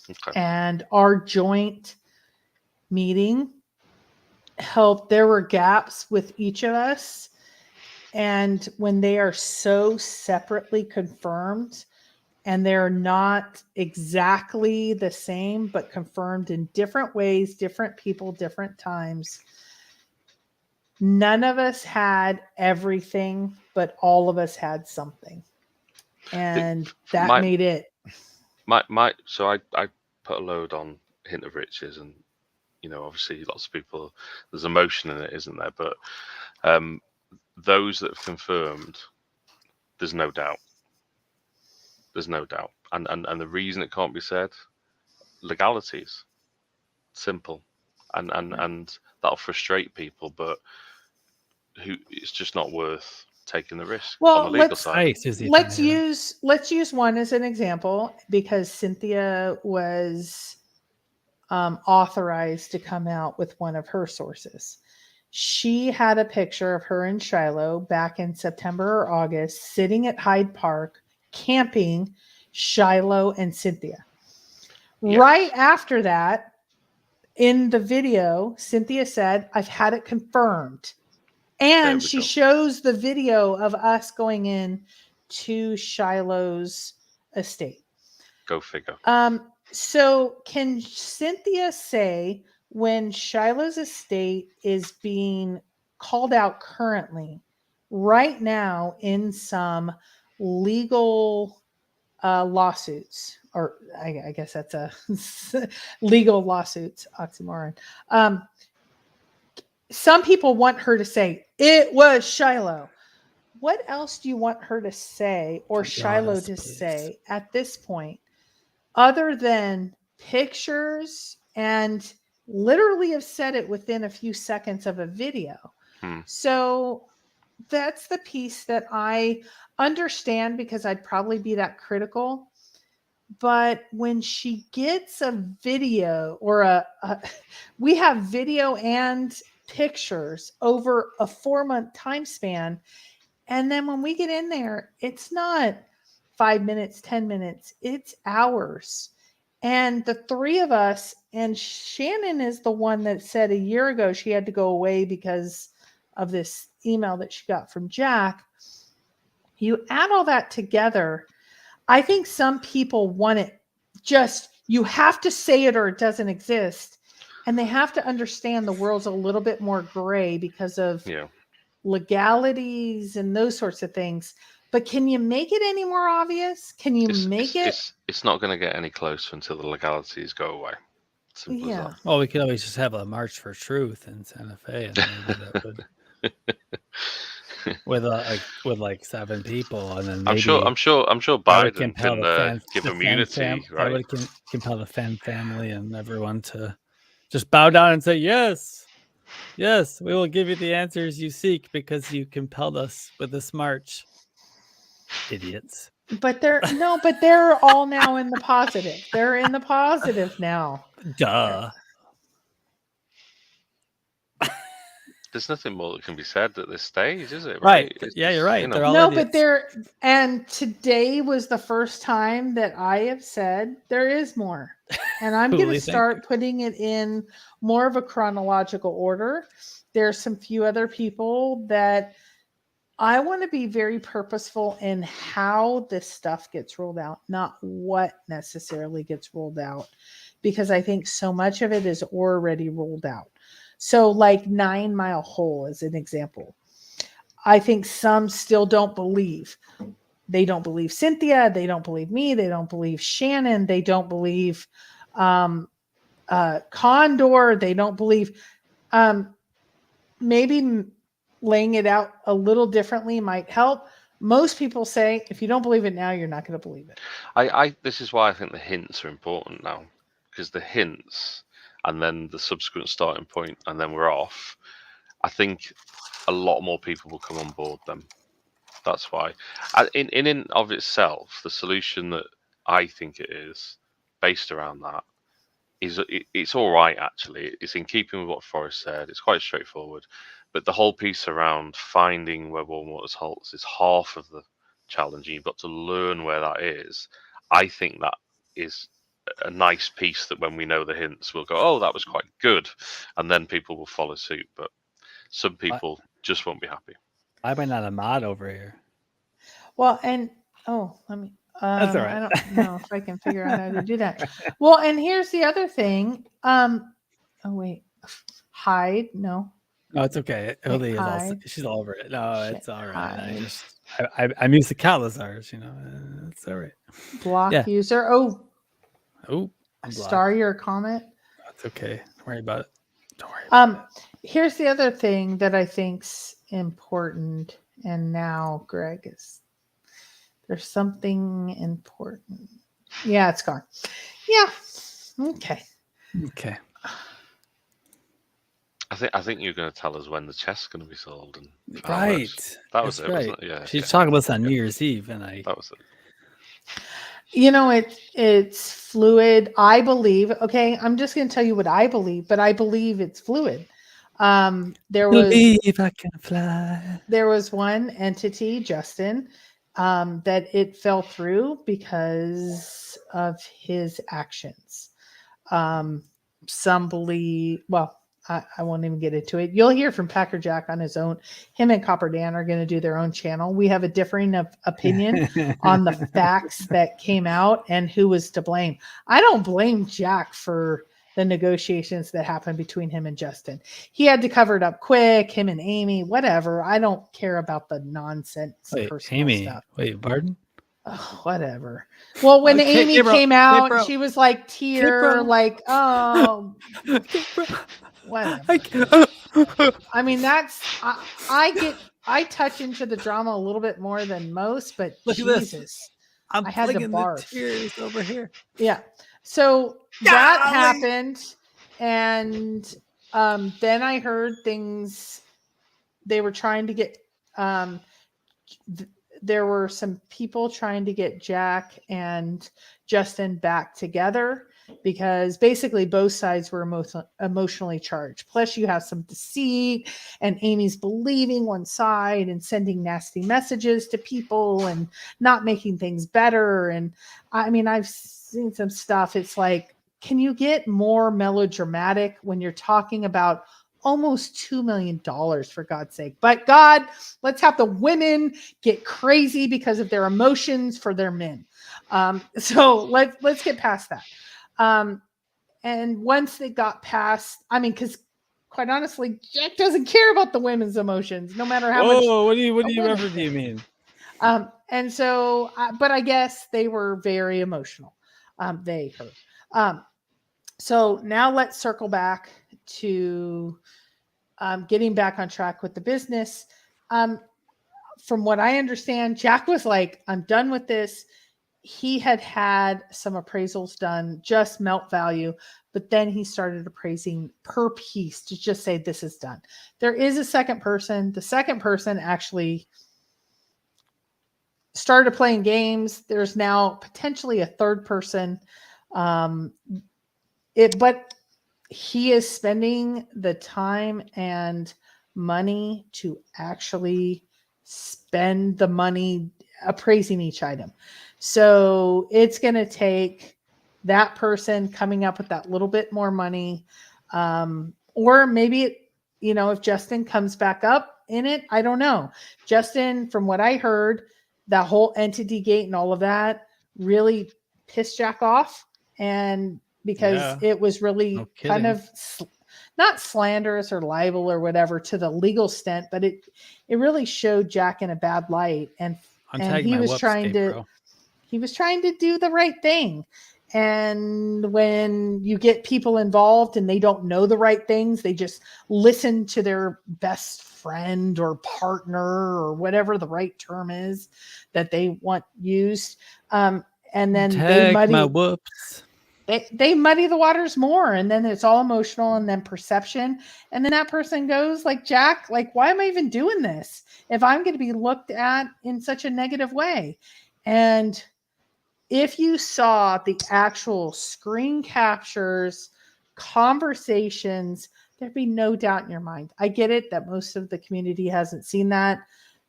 Okay. And our joint meeting helped. There were gaps with each of us. And when they are so separately confirmed and they're not exactly the same, but confirmed in different ways, different people, different times, none of us had everything, but all of us had something. And that made it. So I put a load on Hint of Riches, and obviously lots of people, there's emotion in it, isn't there? But those that have confirmed, there's no doubt. There's no doubt. And the reason it can't be said, legalities. Simple. And that'll frustrate people, but it's just not worth taking the risk on the legal side. Let's use one as an example, because Cynthia was authorized to come out with one of her sources. She had a picture of her and Shiloh back in September or August, sitting at Hyde Park, camping, Shiloh and Cynthia. Yes. Right after that, in the video, Cynthia said, "I've had it confirmed." And she shows the video of us going in to Shiloh's estate. Go figure. So can Cynthia say when Shiloh's estate is being called out currently, right now, in some legal lawsuits, or I guess that's a legal lawsuits, oxymoron. Some people want her to say it was Shiloh, what else do you want her to say or Shiloh Yes, to please. say at this point, other than pictures and literally have said it within a few seconds of a video? So that's the piece that I understand, because I'd probably be that critical. But when she gets a video or we have video and pictures over a 4-month time span. And then when we get in there, it's not 5 minutes, 10 minutes, it's hours. And the three of us, and Shannon is the one that said a year ago she had to go away because of this email that she got from Jack. You add all that together, I think some people want it just, you have to say it or it doesn't exist. And they have to understand the world's a little bit more gray because of legalities and those sorts of things. But can you make it any more obvious? Can you make it? It's not going to get any closer until the legalities go away. Simple as that. Well, we could always just have a March for Truth in Santa Fe, and maybe that would. with like 7 people, and then maybe I'm sure Biden can give immunity, right? That would compel the fan family and everyone to just bow down and say, yes, we will give you the answers you seek because you compelled us with this march. Idiots. But they're all now in the positive. They're in the positive now. Duh. There's nothing more that can be said at this stage, is it? Right. Yeah, you're right. They're all idiots. But and today was the first time that I have said there is more. And I'm going to start putting it in more of a chronological order. There's some few other people that I want to be very purposeful in how this stuff gets rolled out, not what necessarily gets rolled out, because I think so much of it is already rolled out. So like 9 Mile Hole is an example. I think some still don't believe. They don't believe Cynthia. They don't believe me. They don't believe Shannon. They don't believe Condor. They don't believe. Maybe laying it out a little differently might help. Most people say, if you don't believe it now, you're not going to believe it. This is why I think the hints are important now, because the hints and then the subsequent starting point, and then we're off. I think a lot more people will come on board then. That's why. In of itself, the solution that I think it is, based around that, it's all right, actually. It's in keeping with what Forrest said. It's quite straightforward. But the whole piece around finding where Warm Waters halts is half of the challenge, and you've got to learn where that is. I think that is a nice piece that when we know the hints, we'll go, oh, that was quite good. And then people will follow suit. But some people just won't be happy. I might not a mod over here. Well, and let me. That's all right. I don't know if I can figure out how to do that. Well, and here's the other thing. Hide. No, it's okay. Hildy is all, she's all over it. No, it's all right. I'm used to Calazars, it's all right. Block user. Star your comment. That's okay. Don't worry about it. Don't worry about it. Here's the other thing that I think's important, and now Greg there's something important. Yeah, it's gone. Yeah. Okay. I think you're going to tell us when the chest's going to be sold. And right. That was it, right. wasn't it? Yeah. She's talking about this on New Year's Eve, and that was it. It's fluid. I believe. Okay, I'm just going to tell you what I believe, but I believe it's fluid. Believe I can fly. There was one entity, Justin, that it fell through because of his actions. Some believe. Well, I won't even get into it. You'll hear from Packer Jack on his own. Him and Copper Dan are going to do their own channel. We have a differing opinion on the facts that came out and who was to blame. I don't blame Jack for the negotiations that happened between him and Justin. He had to cover it up quick, him and Amy, whatever. I don't care about the nonsense personal stuff. Wait, pardon? Oh, whatever. Well, when Amy came out, she was like like, oh, whatever. I mean, I get I touch into the drama a little bit more than most, but Look at this. Jesus, I'm I had to flinging the barf. tears over here. Yeah. So that Golly. happened. And then I heard things they were trying to get there were some people trying to get Jack and Justin back together because basically both sides were emotionally charged. Plus you have some deceit and Amy's believing one side and sending nasty messages to people and not making things better. And I mean, I've seen some stuff. It's like, can you get more melodramatic when you're talking about almost $2 million, for God's sake? But God, let's have the women get crazy because of their emotions for their men. So let's get past that. And once they got past, I mean, because quite honestly, Jack doesn't care about the women's emotions, no matter how much. What do you women ever do think. you mean? And so, but I guess they were very emotional. They heard. So now let's circle back to getting back on track with the business. From what I understand, Jack was like, I'm done with this. He had some appraisals done, just melt value, but then he started appraising per piece to just say, this is done. There is a second person. The second person actually started playing games. There's now potentially a third person. But he is spending the time and money to actually spend the money appraising each item. So it's going to take that person coming up with that little bit more money. Or maybe, if Justin comes back up in it, I don't know. Justin, from what I heard, that whole entity gate and all of that really pissed Jack off. And because it was really kind of not slanderous or libel or whatever to the legal extent, but it really showed Jack in a bad light. And he was trying to do the right thing. And when you get people involved and they don't know the right things, they just listen to their best friend or partner or whatever the right term is that they want used. And then they muddy the waters more, and then it's all emotional and then perception. And then that person goes like, Jack, like, why am I even doing this if I'm going to be looked at in such a negative way? And if you saw the actual screen captures, conversations, there'd be no doubt in your mind. I get it that most of the community hasn't seen that,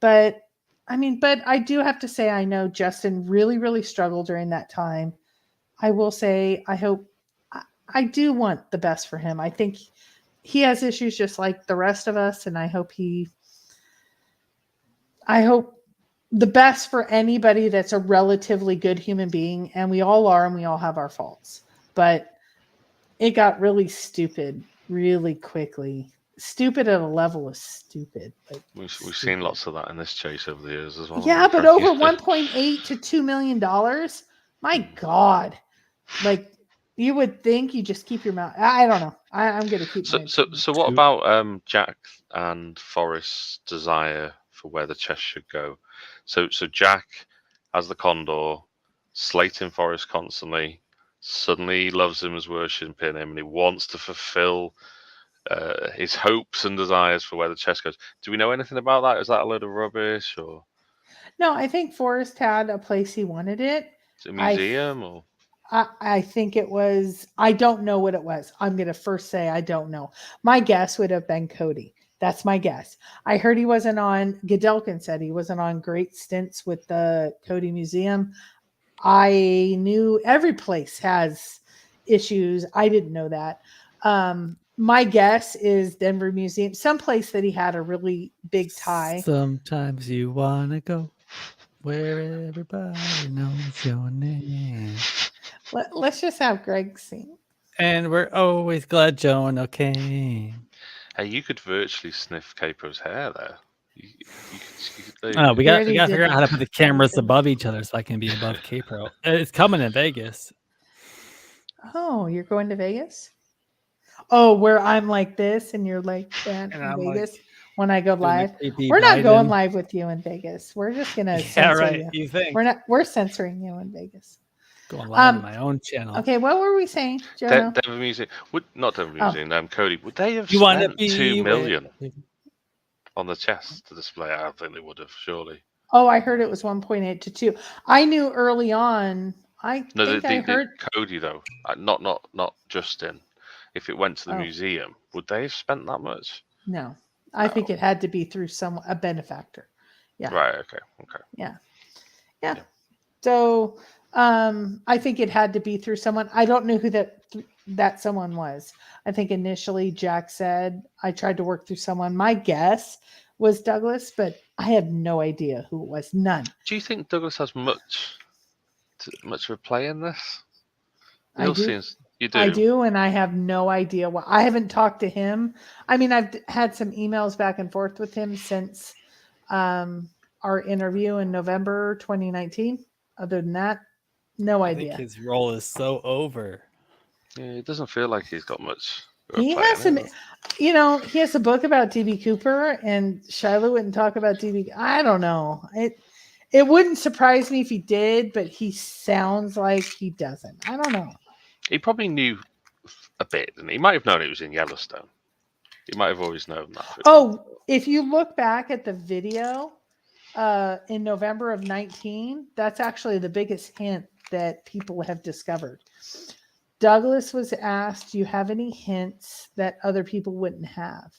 but I do have to say, I know Justin really, really struggled during that time. I will say, I do want the best for him. I think he has issues just like the rest of us. And I hope the best for anybody that's a relatively good human being. And we all are, and we all have our faults, but it got really stupid really quickly. Stupid at a level of stupid. Like we've seen lots of that in this chase over the years as well. Yeah, but over $1.8 to $2 million. My God. Like, you would think you just keep your mouth. I don't know. I'm going to keep my. So what about Jack and Forrest's desire for where the chest should go? So Jack has the condor, slating Forrest constantly. Suddenly he loves him, as worshipping him, and he wants to fulfill his hopes and desires for where the chest goes. Do we know anything about that? Is that a load of rubbish? Or no, I think Forrest had a place he wanted it. Is it a museum or? I think it was. I don't know what it was. I'm going to first say I don't know. My guess would have been Cody. That's my guess. I heard he wasn't on. Gedelkin said he wasn't on great stints with the Cody Museum. I knew every place has issues. I didn't know that. My guess is Denver Museum, someplace that he had a really big tie. Sometimes you want to go where everybody knows your name. Let's just have Greg sing. And we're always glad Jonah came. Hey, you could virtually sniff Capo's hair there. We got to figure out how to put the cameras above each other so I can be above Capo. It's coming in Vegas. Oh, you're going to Vegas? Oh, where I'm like this and you're like that in Vegas? when I go Doing the live. creepy We're not going Biden. live with you in Vegas. We're just gonna Yeah, censor right. you. You think We're censoring you in Vegas. going live on Um, my own channel? okay, what were we saying, Jono? Denver Museum would not Denver Oh. Museum. Cody, would they have You want to spent be 2 with? million on the chest to display? I don't think they would have. Surely. Oh, I heard it was 1.8 to 2. I knew early on. I No, think I heard. Cody though, not Justin. If it went to the Oh. museum, would they have spent that much? No, I No. think it had to be through a benefactor. Yeah. Right. Okay. Yeah. So I think it had to be through someone. I don't know who that someone was. I think initially Jack said I tried to work through someone. My guess was Douglas, but I have no idea who it was. None. Do you think Douglas has much of a play in this? It I all do. seems you do. I do, and I have no idea why. I haven't talked to him. I mean, I've had some emails back and forth with him since our interview in November 2019. Other than that, no I idea. think his role is so over. Yeah, it doesn't feel like he's got much. He has some, he has a book about DB Cooper, and Shiloh wouldn't talk about DB. I don't know. It wouldn't surprise me if he did, but he sounds like he doesn't. I don't know. He probably knew a bit, and he might have known it was in Yellowstone. He might have always known that. Oh, if you look back at the video in November of 19, that's actually the biggest hint that people have discovered. Douglas was asked, do you have any hints that other people wouldn't have?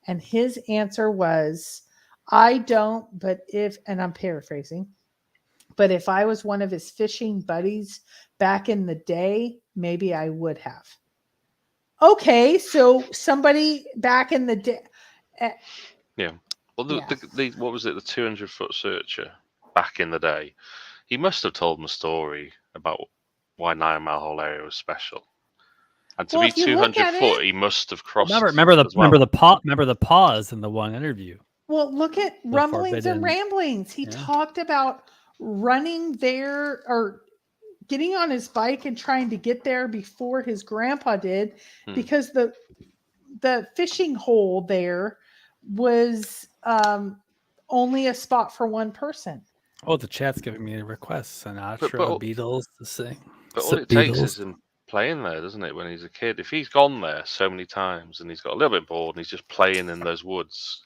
And his answer was, I don't, but if, and I'm paraphrasing, but if I was one of his fishing buddies back in the day, maybe I would have. Okay, so somebody back in the day. Yeah. Well, the what was it? The 200-foot searcher back in the day. He must have told them a story about why 9 Mile Hole area was special. And to be 200 foot, he must have crossed. Remember the pause in the one interview. Well, look at Rumblings and Ramblings. He talked about running there or getting on his bike and trying to get there before his grandpa did, because the fishing hole there was only a spot for one person. Oh, the chat's giving me requests. Sinatra, Beatles to sing. But all it takes is him playing there, doesn't it, when he's a kid? If he's gone there so many times and he's got a little bit bored and he's just playing in those woods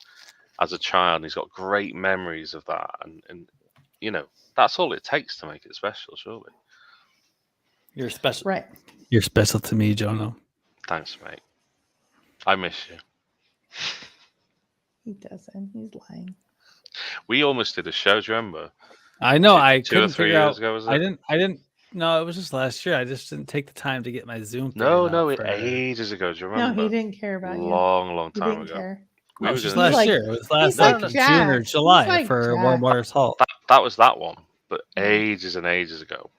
as a child, and he's got great memories of that, and that's all it takes to make it special, surely. You're special. Right. You're special to me, Jono. Thanks, mate. I miss you. He doesn't. He's lying. We almost did a show, do you remember? I know. I two or 3 years ago, was it? I didn't. No, it was just last year. I just didn't take the time to get my Zoom. Ages ago. Do you remember? No, he didn't care about you. Long time ago. Care. It was just last year. It was last June or July for Warm Waters Halt. That was that one, but ages and ages ago.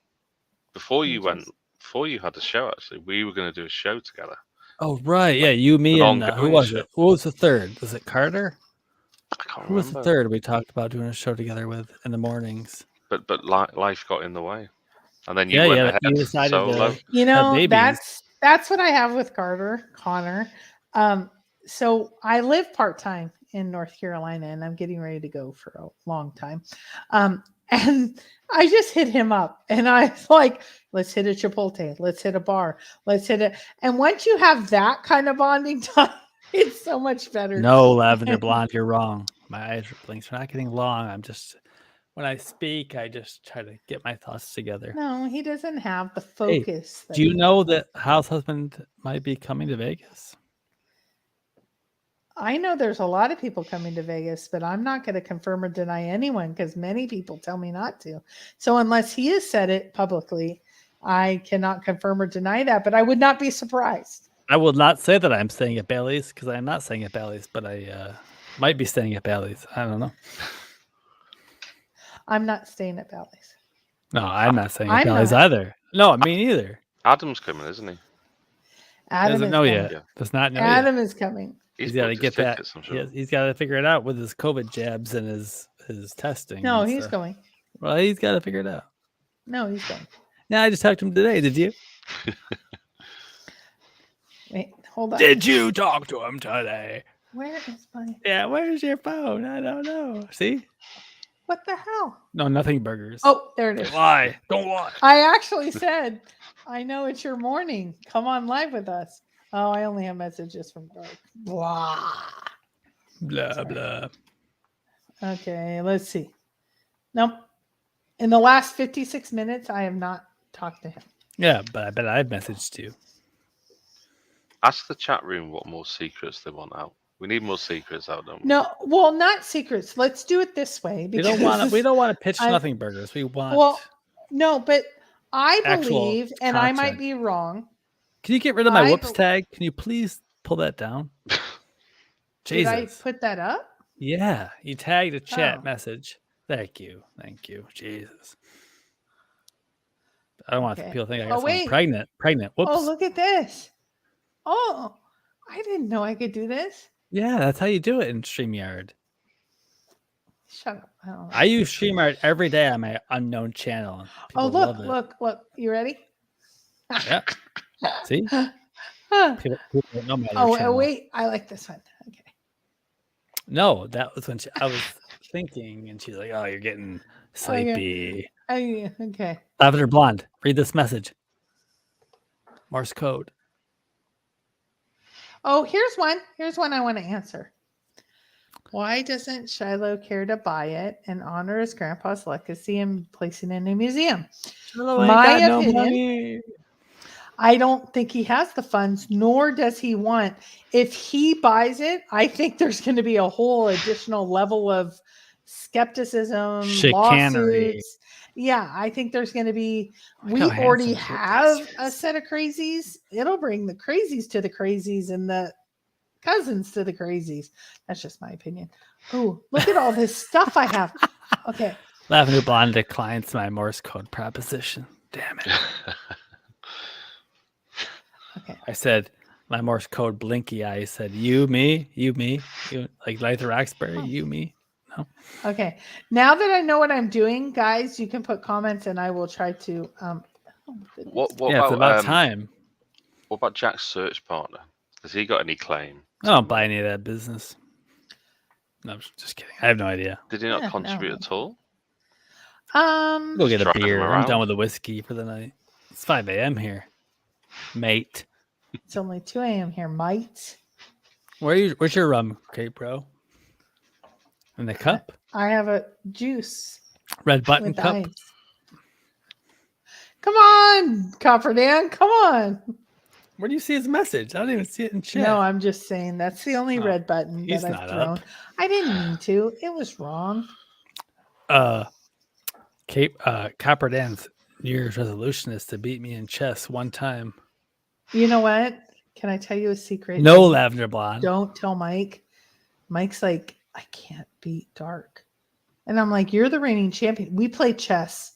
Before you had the show, actually, we were going to do a show together. Oh, right. Yeah, you, me, and who was it? Who was the third? Was it Carter? I can't remember. Who was the third we talked about doing a show together with in the mornings? But life got in the way. And then you went ahead you decided solo. That's what I have with Connor. So I live part-time in North Carolina, and I'm getting ready to go for a long time. And I just hit him up, and I was like, let's hit a Chipotle, let's hit a bar, let's hit it. And once you have that kind of bonding time, it's so much better. No, Lavender Blonde, you're wrong. My eyes are blinking. We're not getting long. I'm just, when I speak, I just try to get my thoughts together. No, he doesn't have the focus. Hey, do you know that House Husband might be coming to Vegas? I know there's a lot of people coming to Vegas, but I'm not going to confirm or deny anyone because many people tell me not to. So unless he has said it publicly, I cannot confirm or deny that, but I would not be surprised. I will not say that I'm staying at Bally's because I'm not staying at Bally's, but I might be staying at Bally's. I don't know. I'm not staying at Bally's. No, I'm not staying at Bally's either. No, me neither. Adam's coming, isn't he? Adam doesn't know yet. Yeah. Does not know Adam yet. is coming. He's got to get that. He's got to figure it out with his COVID jabs and his testing. No, he's going. Well, he's got to figure it out. No, he's going. Yeah, I just talked to him today. Did you? Wait, hold on. Did you talk to him today? Where is my? Yeah, where's your phone? I don't know. See? What the hell? No, nothing burgers. Oh, there it is. Lie. Don't lie. I actually said, I know it's your morning. Come on live with us. Oh, I only have messages from Dark. Blah. Blah, Sorry. blah. Okay, let's see. Nope. In the last 56 minutes, I have not talked to him. Yeah, but I bet I've messaged you. Ask the chat room what more secrets they want out. We need more secrets out, don't we? No, well, not secrets. Let's do it this way. We don't want to pitch I- nothing burgers. We want Well, no, but I actual believe, and I might content. be wrong. Can you get rid of my I whoops bel- tag? Can you please pull that down? Did I Jesus. put that up? Yeah, you tagged a chat Oh. message. Thank you. Thank you. Jesus. I don't want Okay. people to think I Oh, got someone wait. pregnant. Whoops. Oh, look at this. Oh, I didn't know I could do this. Yeah, that's how you do it in StreamYard. Shut up. I don't know. I use StreamYard every day on my unknown channel. and Oh, people look, love it. look. You ready? Yeah. See? Huh. People don't know my other Oh, channel. wait. I like this one. Okay. No, that was when I was thinking, and she's like, "Oh, you're getting sleepy." Okay. Lavender Blonde, read this message. Morse code. Oh, here's one. Here's one I want to answer. Why doesn't Shiloh care to buy it and honor his grandpa's legacy and place it in a museum? My opinion, I don't think he has the funds, nor does he want. If he buys it, I think there's going to be a whole additional level of skepticism, Chicanery. lawsuits. Yeah, I think there's going to be. Look We how already handsome your have picture a is. set of crazies. It'll bring the crazies to the crazies and the cousins to the crazies. That's just my opinion. Oh, look at all this stuff I have. Okay. Lavender Blonde declines my Morse code proposition. Damn it. Okay. I said my Morse code blinky eye said you, me, you, me. You, like Lyther Roxbury, you, me. No. Okay. Now that I know what I'm doing, guys, you can put comments and I will try to What Yeah, it's about about time. What about Jack's search partner? Has he got any claim? I don't buy any of that business. No, I'm just kidding. I have no idea. Did he not Yeah, contribute no. at all? Go get a drive him beer. I'm around. done with the whiskey for the night. It's 5 a.m. here, mate. it's only 2 a.m. here, mate. Where's your rum, okay, bro? In the cup? I have a juice Red button with cup? ice. Come on, Copper Dan. Come on. Where do you see his message? I don't even see it in chat. No, I'm just saying that's the only Oh, red button he's that not I've thrown. up. I didn't mean to. It was wrong. Copper Dan's New Year's resolution is to beat me in chess one time. You know what? Can I tell you a secret? No Lavender Blonde. Don't tell Mike. Mike's like, I can't beat Dark. And I'm like, you're the reigning champion. We play chess.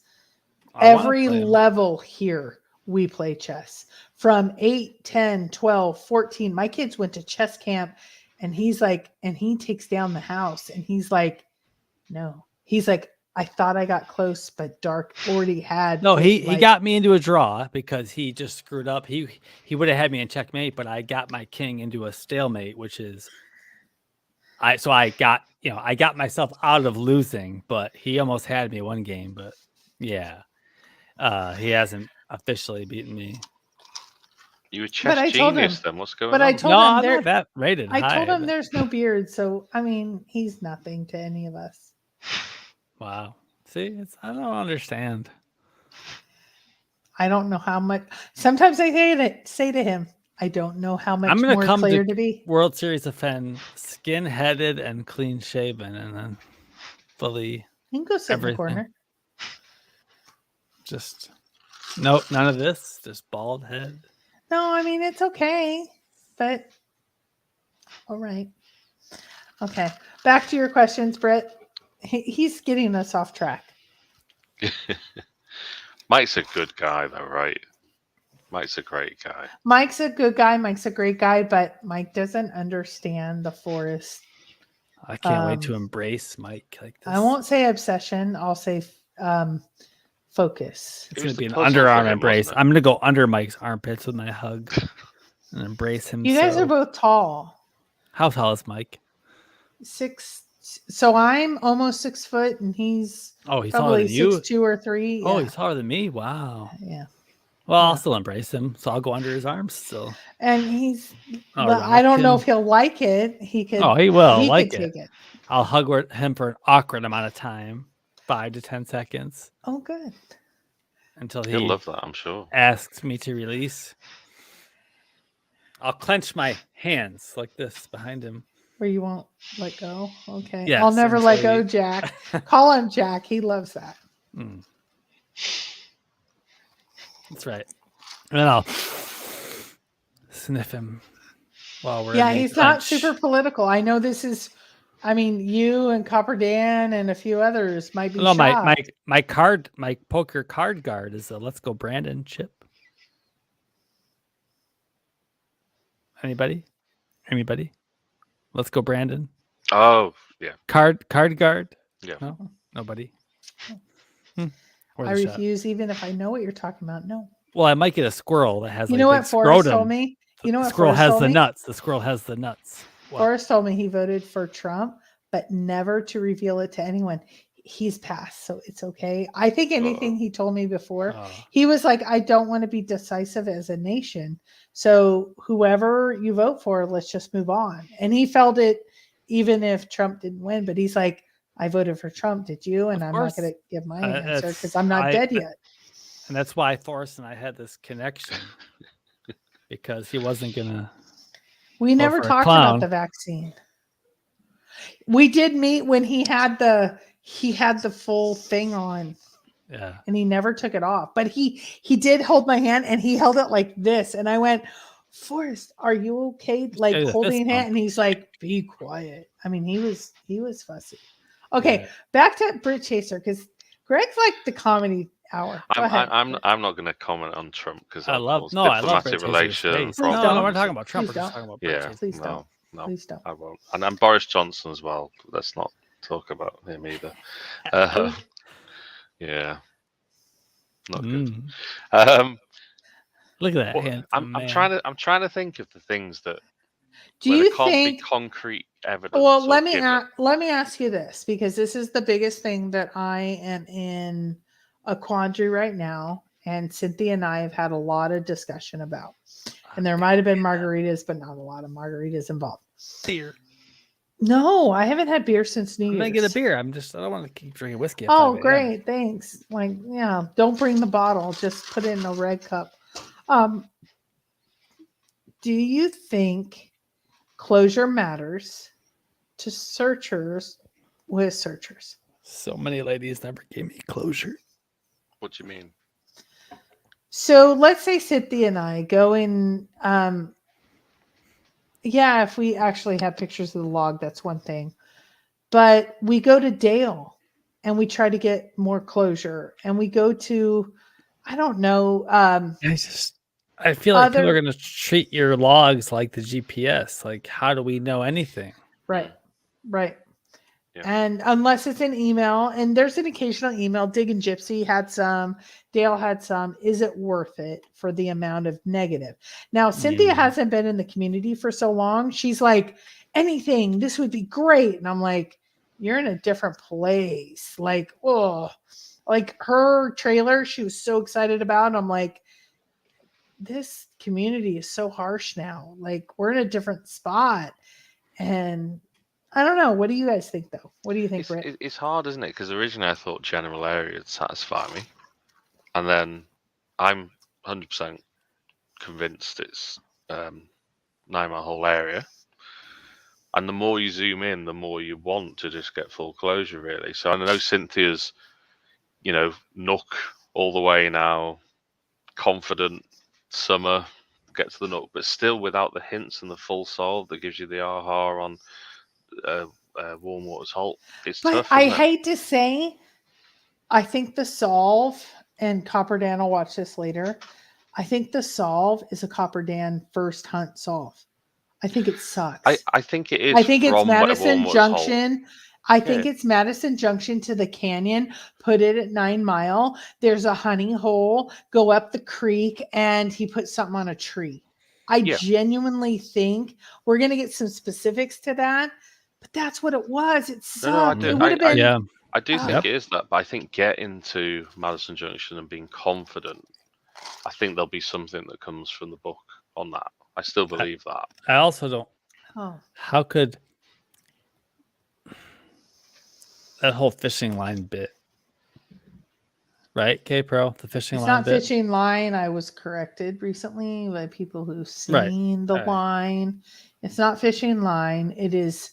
I wanna Every play him. level here, we play chess. From 8, 10, 12, 14. My kids went to chess camp and he's like, and he takes down the house and he's like, no. He's like, I thought I got close, but Dark already had. No, he like- got me into a draw because he just screwed up. He would have had me in checkmate, but I got my king into a stalemate, which is I got myself out of losing, but he almost had me one game. But yeah, he hasn't officially beaten me. You a But I chess told genius him- then? What's going but on? I told No, him I'm there. not that rated I high. told him there's no beard, so I mean, he's nothing to any of us. Wow. See, I don't understand. I don't know how much. Sometimes I say to him, I don't know how much I'm gonna more come to- clear to be. World Series of Fen, skin-headed and clean-shaven, and then fully You can go sit in the everything. corner. just nope, none of this. Just bald head. No, I mean it's okay, but all right. Okay, back to your questions, Britt. He's getting us off track. Mike's a good guy, though, right? Mike's a great guy. Mike's a good guy. Mike's a great guy, but Mike doesn't understand the Forrest. I can't wait to embrace Mike like this. I won't say obsession. I'll say focus. It's It gonna was be the an puzzle for underarm him, embrace. wasn't it? I'm gonna go under Mike's armpits with my hug and embrace him. You guys so. are both tall. How tall is Mike? 6. So I'm almost 6 foot, and he's Oh, he's taller probably than you. 6'2" or 3. Oh, Yeah, he's taller than me. Wow. yeah. Well, Yeah. I'll still embrace him, so I'll go under his arms still. And he's. I'll But I rock don't know him. if he'll like it. He could. Oh, he will He like could it. take it. I'll hug him for an awkward amount of time, 5 to 10 seconds, Oh, good. until He'll he love that, I'm sure. asks me to release. I'll clench my hands like this behind him. Where you won't let go. Okay. Yes, I'll never until let go, he- Jack. Call him Jack. He loves that. Mm. That's right. And then I'll sniff him while we're Yeah, in the he's not clench. super political. I know this is. I mean, you and Copper Dan and a few others might be No, shocked. my poker card guard is a Let's Go Brandon chip. Anybody? Let's Go Brandon. Oh, yeah. Card guard. Yeah. No, nobody. I Where's the shot? refuse, even if I know what you're talking about. No. Well, I might get a squirrel that has. You like know big what Forrest scrotum. told me? You know The what squirrel Forrest has told the me? nuts. The squirrel has the nuts. What? Forrest told me he voted for Trump, but never to reveal it to anyone. He's passed, so it's okay. I think anything he told me before, Oh. he was like, I don't want to be decisive as a nation. So whoever you vote for, let's just move on. And he felt it even if Trump didn't win, but he's like, I voted for Trump. Did you? And Of I'm course. not going to give my answer That's- because I'm not dead yet. And that's why Forrest and I had this connection, because he wasn't gonna. We never for a talked clown. about the vaccine. We did meet when he had the full thing on, Yeah. and he never took it off. But he did hold my hand, and he held it like this, and I went, Forrest, are you okay? Like do the holding fist hand, bump. and he's like, be quiet. I mean, he was fussy. Okay, Yeah. back to Brit Chaser, because Greg's like the comedy hour. Go ahead. I'm not going to comment on Trump because I love Brit diplomatic Chaser's relation face. Please No, don't. we're not talking about Trump. Please We're just don't. talking about Brit Yeah, Chaser. Please don't. no, Please don't. I won't. And Boris Johnson as well. Let's not talk about him either. Yeah, not good. Mm. Look at that Well, handsome I'm man. trying to think of the things that Do where you there can't think? be concrete evidence. Well, or let me given. let me ask you this, because this is the biggest thing that I am in a quandary right now, and Cynthia and I have had a lot of discussion about. And there might have been margaritas, but not a lot of margaritas involved. Beer. No, I haven't had beer since New I'm gonna Year's. get a beer. I don't want to keep drinking whiskey. At Oh, 5 a.m. great, thanks. Like, yeah, don't bring the bottle. Just put it in a red cup. Do you think closure matters to searchers with searchers? So many ladies never gave me closure. What do you mean? So let's say Cynthia and I go in. Yeah, if we actually have pictures of the log, that's one thing. But we go to Dale and we try to get more closure. And we go to, I don't know. I feel like people are going to treat your logs like the GPS. Like, how do we know anything? Right. Yeah. And unless it's an email, and there's an occasional email, Dig and Gypsy had some, Dale had some. Is it worth it for the amount of negative? Now, Cynthia hasn't been in the community for so long. She's like, anything, this would be great. And I'm like, you're in a different place. Like, oh, like her trailer, she was so excited about. And I'm like, this community is so harsh now. Like, we're in a different spot. And I don't know. What do you guys think, though? What do you think, Britt? It's hard, isn't it? Because originally I thought general area would satisfy me. And then I'm 100% convinced it's 9 mile whole area. And the more you zoom in, the more you want to just get full closure, really. So I know Cynthia's, nook all the way now, confident, summer, get to the nook, but still without the hints and the full solve that gives you the aha on Warm Waters Halt. It's tough. I hate to say, I think the solve, and Copper Dan will watch this later, I think the solve is a Copper Dan first hunt solve. I think it sucks. I think it is. I think it's Madison Junction. I think Yeah. it's Madison Junction to the canyon. Put it at 9 Mile. There's a honey hole. Go up the creek, and he put something on a tree. I Yeah. genuinely think we're going to get some specifics to that, but that's what it was. It No, I sucked. do. It would have been. Yeah. I do Ah. think it is that, but I think getting to Madison Junction and being confident, I think there'll be something that comes from the book on that. I still believe that. I also don't. Oh. How could that whole fishing line bit, right? K-Pro, the fishing It's line not bit. fishing line. I was corrected recently by people who've Right. seen the Right. line. It's not fishing line. It's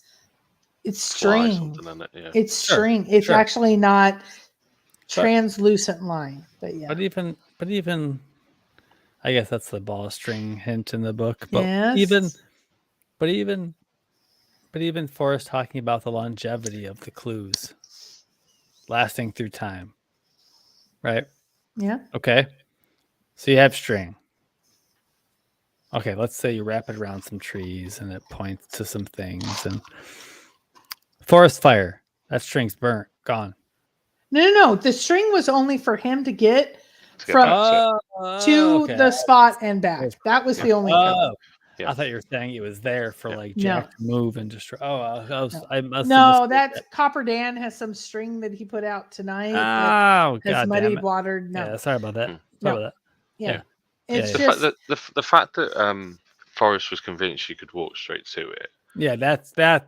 Fly string. something in it. Yeah. It's Sure, string. It's sure. actually not translucent line. But yeah. But even, I guess that's the ball string hint in the book. But Yes. even Forrest talking about the longevity of the clues lasting through time. Right? Yeah. Okay. So you have string. Okay, let's say you wrap it around some trees and it points to some things and forest fire. That string's burnt, gone. No. The string was only for him to get from back to okay. the spot and back. That was the only cover. Yeah. I thought you were saying it was there for like No. Jack to move and just. I must have No, mistaken that's it. Copper Dan has some string that he put out tonight Oh, that has God damn muddied it. watered. No. Yeah, sorry about that. Hmm. Sorry No. about that. Yeah. Yeah. It's Yeah, The just fact that the fact that Forrest was convinced you could walk straight to it Yeah, that's kind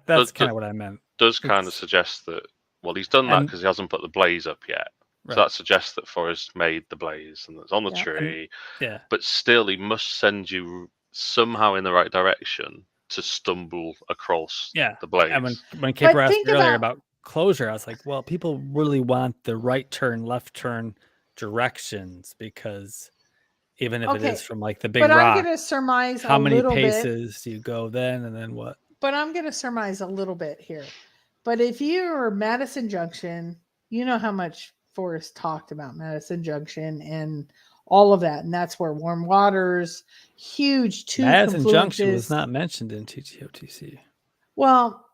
of what I meant. does kind of It's- suggest that. Well, he's done that and- because he hasn't put the blaze up yet. Right. So that suggests that Forrest made the blaze and it's on the Yeah. tree. Yeah. But still, he must send you somehow in the right direction to stumble across Yeah. the blaze. And when Caper asked think me earlier about- about closure, I was like, well, people really want the right turn, left turn directions because even if it Okay, is from like the big but I'm rock, going to surmise how a many little bit. paces do you go then and then what? But I'm going to surmise a little bit here. But if you're Madison Junction, you know how much Forrest talked about Madison Junction and all of that. And that's where Warm Waters, huge two Madison Junction confluences. was not mentioned in TTOTC. Well,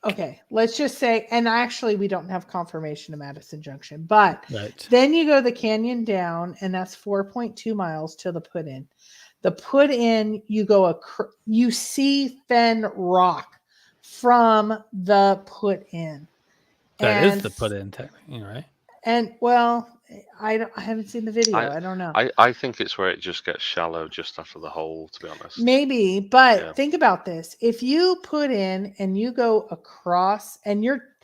okay, let's just say, and actually we don't have confirmation of Madison Junction, but Right. then you go the canyon down, and that's 4.2 miles to the put in. The put in, you see Fen Rock from the put in. That is the put in technically, right? And well, I haven't seen the video. I don't know. I think it's where it just gets shallow just after the hole, to be honest. Maybe, but Yeah. think about this. If you put in and you go across and you're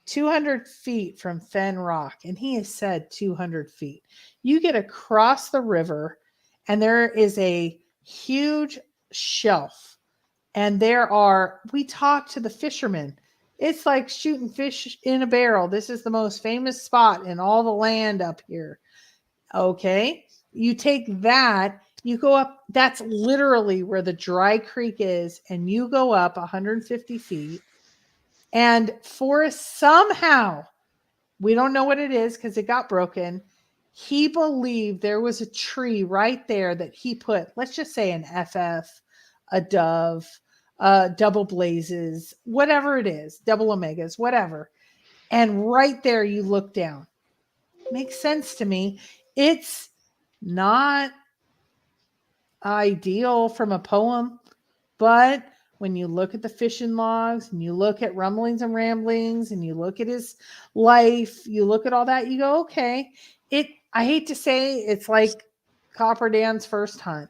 200 feet from Fen Rock, and he has said 200 feet, you get across the river and there is a huge shelf. And we talked to the fishermen. It's like shooting fish in a barrel. This is the most famous spot in all the land up here. Okay. You take that, you go up, that's literally where the dry creek is, and you go up 150 feet. And Forrest somehow, we don't know what it is because it got broken. He believed there was a tree right there that he put, let's just say an FF, a Dove, double blazes, whatever it is, double omegas, whatever. And right there, you look down. Makes sense to me. It's not ideal from a poem, but when you look at the fishing logs and you look at rumblings and ramblings and you look at his life, you look at all that, you go, okay. I hate to say it's like Copper Dan's first hunt.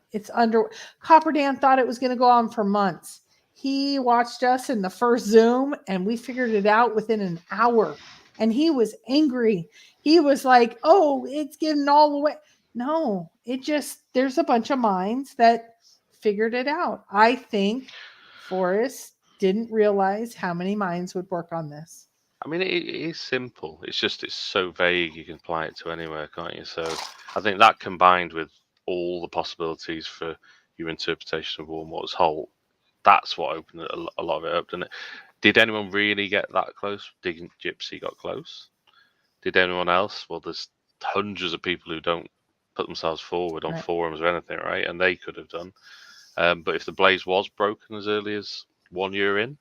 Copper Dan thought it was going to go on for months. He watched us in the first Zoom and we figured it out within an hour. And he was angry. He was like, oh, it's getting all the way. No, there's a bunch of minds that figured it out. I think Forrest didn't realize how many minds would work on this. I mean, it is simple. It's just it's so vague. You can apply it to anywhere, can't you? So I think that combined with all the possibilities for your interpretation of Warm Waters Halt, that's what opened a lot of it up, didn't it? Did anyone really get that close? Did Gypsy got close? Did anyone else? Well, there's hundreds of people who don't put themselves forward on forums or anything, right? And they could have done. But if the blaze was broken as early as 1 year in,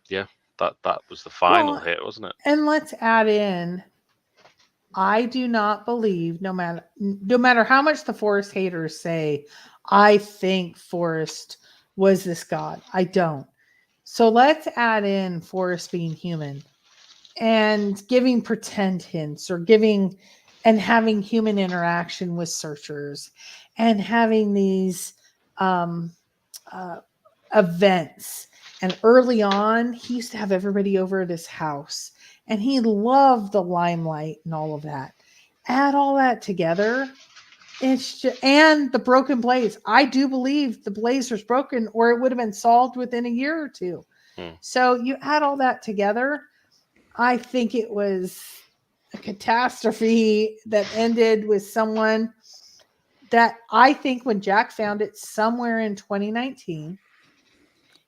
yeah, that was the final hit, wasn't it? And let's add in, I do not believe, no matter how much the Forrest haters say, I think Forrest was this god. I don't. So let's add in Forrest being human and giving pretend hints or giving and having human interaction with searchers and having these um, uh, events. And early on, he used to have everybody over at his house and he loved the limelight and all of that. Add all that together. It's just, and the broken blaze. I do believe the blaze was broken or it would have been solved within a year or two. So you add all that together. I think it was a catastrophe that ended with someone that I think when Jack found it somewhere in 2019,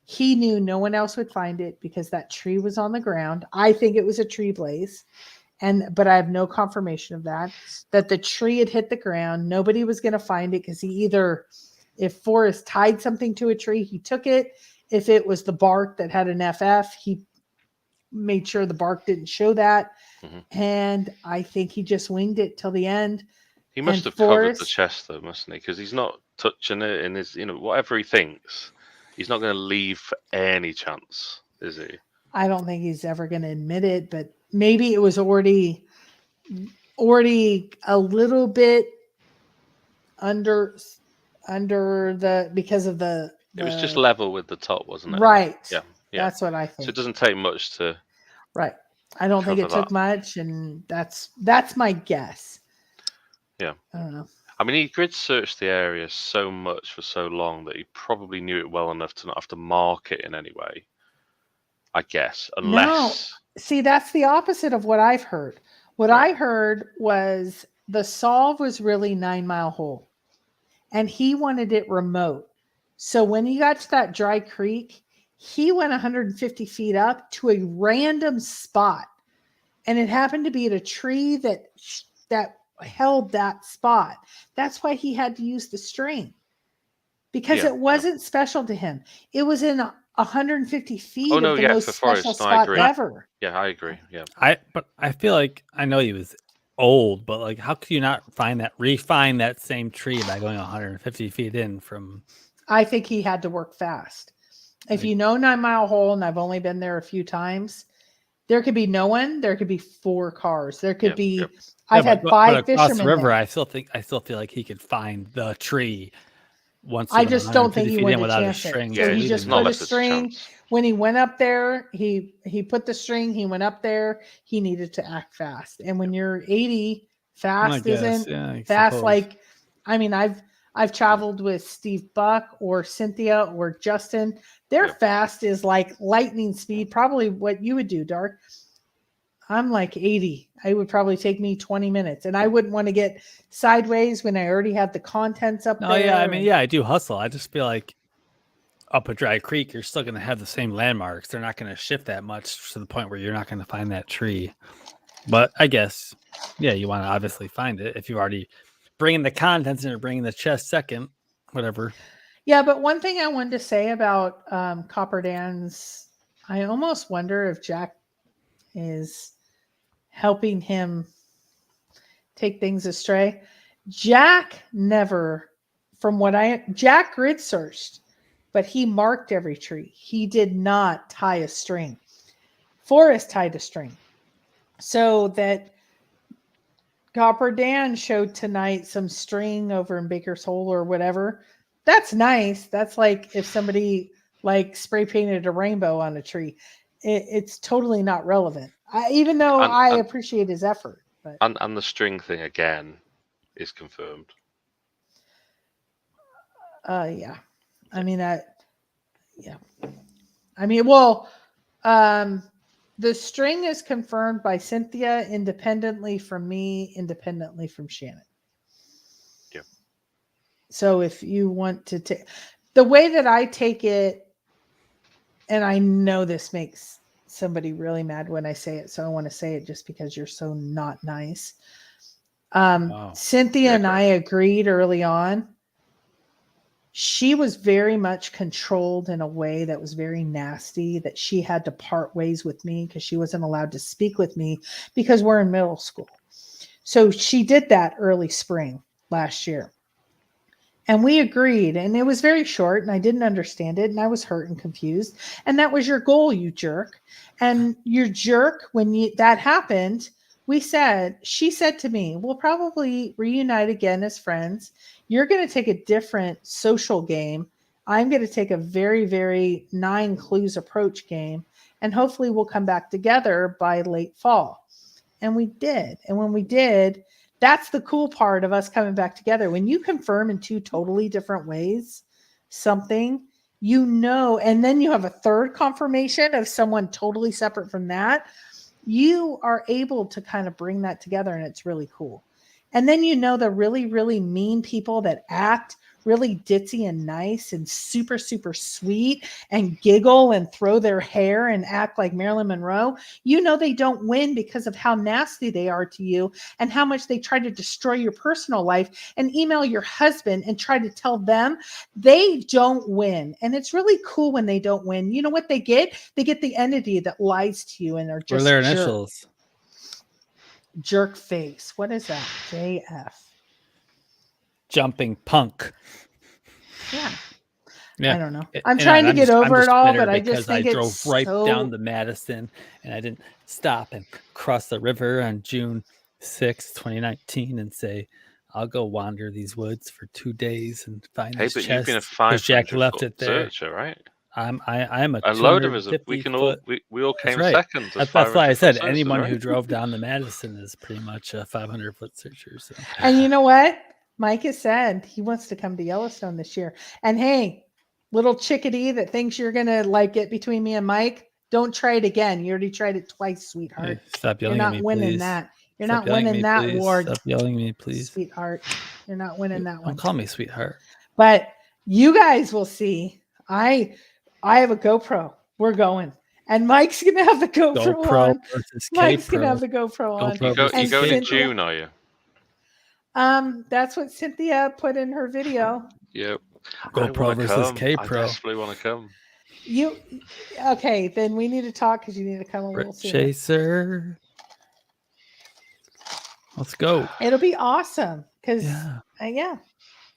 he knew no one else would find it because that tree was on the ground. I think it was a tree blaze. But I have no confirmation of that the tree had hit the ground. Nobody was going to find it because he either, if Forrest tied something to a tree, he took it. If it was the bark that had an FF, he made sure the bark didn't show that. And I think he just winged it till the end. He must have covered the chest though, mustn't he? Because he's not touching it in his, whatever he thinks, he's not going to leave for any chance, is he? I don't think he's ever going to admit it, but maybe it was already a little bit under the because of the it was just level with the top, wasn't it? Right. Yeah. That's what I think. So it doesn't take much to. Right. I don't think it took much, and that's my guess. Yeah. I don't know. I mean, he grid searched the area so much for so long that he probably knew it well enough to not have to mark it in any way. I guess, unless. No. See, that's the opposite of what I've heard. What I heard was the solve was really 9 Mile Hole, and he wanted it remote. So when he got to that dry creek, he went 150 feet up to a random spot, and it happened to be at a tree that held that spot. That's why he had to use the string, because it wasn't special to him. It was in 150 feet of the most special spot ever. Yeah, I agree. Yeah. But I feel like I know he was old, but like, how could you not refine that same tree by going 150 feet in from? I think he had to work fast. If you know 9 Mile Hole, and I've only been there a few times, there could be no one. There could be 4 cars. There could be. I've had 5 fishermen across the river. there. I still feel like he could find the tree. Once I just don't think he went without to a chance string. it. So he just put a string. When he went up there, he put the string. He went up there. He needed to act fast. And when you're 80, fast isn't fast. Like, I mean, I've traveled with Steve Buck or Cynthia or Justin. Their fast is like lightning speed. Probably what you would do, Dark. I'm like 80. It would probably take me 20 minutes, and I wouldn't want to get sideways when I already had the contents up there. Oh yeah, I mean, I do hustle. I just feel like up a dry creek, you're still going to have the same landmarks. They're not going to shift that much to the point where you're not going to find that tree. But I guess, you want to obviously find it if you're already bringing the contents and you're bringing the chest second, whatever. Yeah, but one thing I wanted to say about Copper Dan's, I almost wonder if Jack is helping him take things astray. Jack never, Jack grid searched, but he marked every tree. He did not tie a string. Forrest tied a string. So that Copper Dan showed tonight some string over in Baker's Hole or whatever. That's nice. That's like if somebody like spray painted a rainbow on a tree. It's totally not relevant. Even though I appreciate his effort. But. And the string thing again is confirmed. Yeah. I mean, well, the string is confirmed by Cynthia independently from me, independently from Shannon. Yeah. So if you want to take the way that I take it, and I know this makes somebody really mad when I say it, so I want to say it just because you're so not nice. Cynthia and I agreed early on. She was very much controlled in a way that was very nasty, that she had to part ways with me because she wasn't allowed to speak with me because we're in middle school. So she did that early spring last year. And we agreed, and it was very short, and I didn't understand it, and I was hurt and confused. And that was your goal, you jerk. And your jerk, when that happened, she said to me, we'll probably reunite again as friends. You're going to take a different social game. I'm going to take a very, very 9 clues approach game, and hopefully we'll come back together by late fall. And we did. And when we did, that's the cool part of us coming back together. When you confirm in 2 totally different ways something, and then you have a third confirmation of someone totally separate from that, you are able to kind of bring that together, and it's really cool. And then the really, really mean people that act really ditzy and nice and super, super sweet and giggle and throw their hair and act like Marilyn Monroe, they don't win because of how nasty they are to you and how much they try to destroy your personal life and email your husband and try to tell them they don't win. And it's really cool when they don't win. You know what they get? They get the entity that lies to you and are just Or their initials. Jerk face. What is that? JF. Jumping punk. Yeah. I don't know. I'm trying to get over it all, but I just think I drove right down the Madison and I didn't stop and cross the river on June 6, 2019 and say, I'll go wander these woods for 2 days and find this chest. You've been a 500 Jack left it there. searcher, right? I'm a load of us. We all came second. That's why I said anyone who drove down the Madison is pretty much a 500-foot searcher. So. And you know what? Mike has said he wants to come to Yellowstone this year. And hey, little chickadee that thinks you're gonna get between me and Mike, don't try it again. You already tried it twice, sweetheart. Hey, stop yelling at me, please. You're not winning that. You're not winning that war. Stop yelling at me, please. Sweetheart. You're not winning that one. Don't call me sweetheart. But you guys will see. I have a GoPro. We're going. And Mike's going to have the GoPro on. Mike's going to have the GoPro on. You going in June, are you? That's what Cynthia put in her video. Yep. GoPro versus K-Pro. I desperately want to come. Okay, then we need to talk because you need to come a little sooner. Chaser. Let's go. It'll be awesome because, yeah.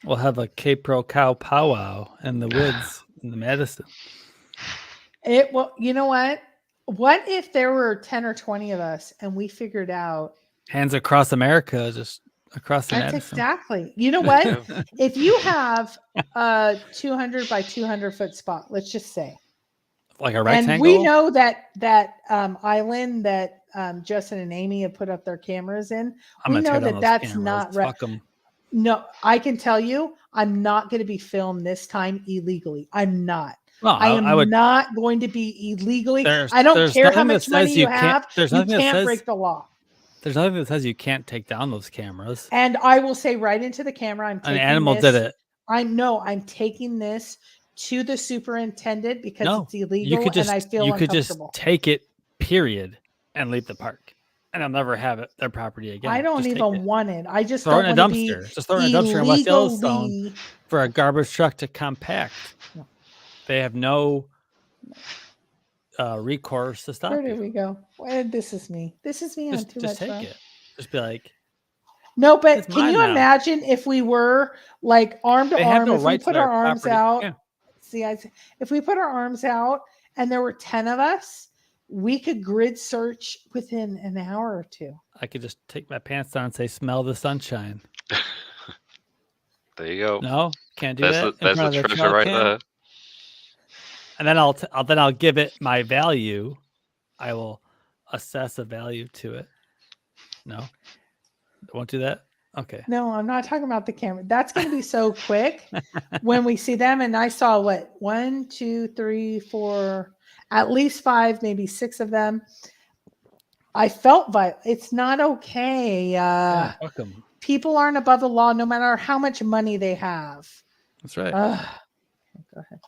We'll have a K-Pro cow powwow in the woods in the Madison. Well, you know what? What if there were 10 or 20 of us and we figured out hands across America, just across the Madison. Exactly. You know what? If you have a 200 by 200 foot spot, let's just say, like a rectangle, and we know that island that Justin and Amy have put up their cameras in. We know that that's not right. No, I can tell you, I'm not going to be filmed this time illegally. I'm not. Well, I am not going to be illegally. I don't care how much money you have. You can't break the law. There's nothing that says you can't take down those cameras. And I will say right into the camera, I'm taking an animal did it. I'm taking this to the superintendent because it's illegal and I feel uncomfortable. You could just take it, period, and leave the park. And I'll never have their property again. I don't even want it. I just throw don't it in a dumpster. Just throw it in a dumpster in West Yellowstone for a garbage truck to compact. No. They have no recourse to stop. Where did we go? This is me. This is me. Just take it. Just be like. No, but can you imagine if we were like arm to arm? If we put our arms out. Yeah. See, if we put our arms out and there were 10 of us, we could grid search within an hour or 2. I could just take my pants down and say, "Smell the sunshine." There you go. No, can't do that. There's the treasure right there. And then I'll give it my value. I will assess a value to it. No, I won't do that. Okay. No, I'm not talking about the camera. That's going to be so quick when we see them. And I saw 1, 2, 3, 4, at least 5, maybe 6 of them. I felt it's not okay. Welcome. People aren't above the law, no matter how much money they have. That's right. Go ahead.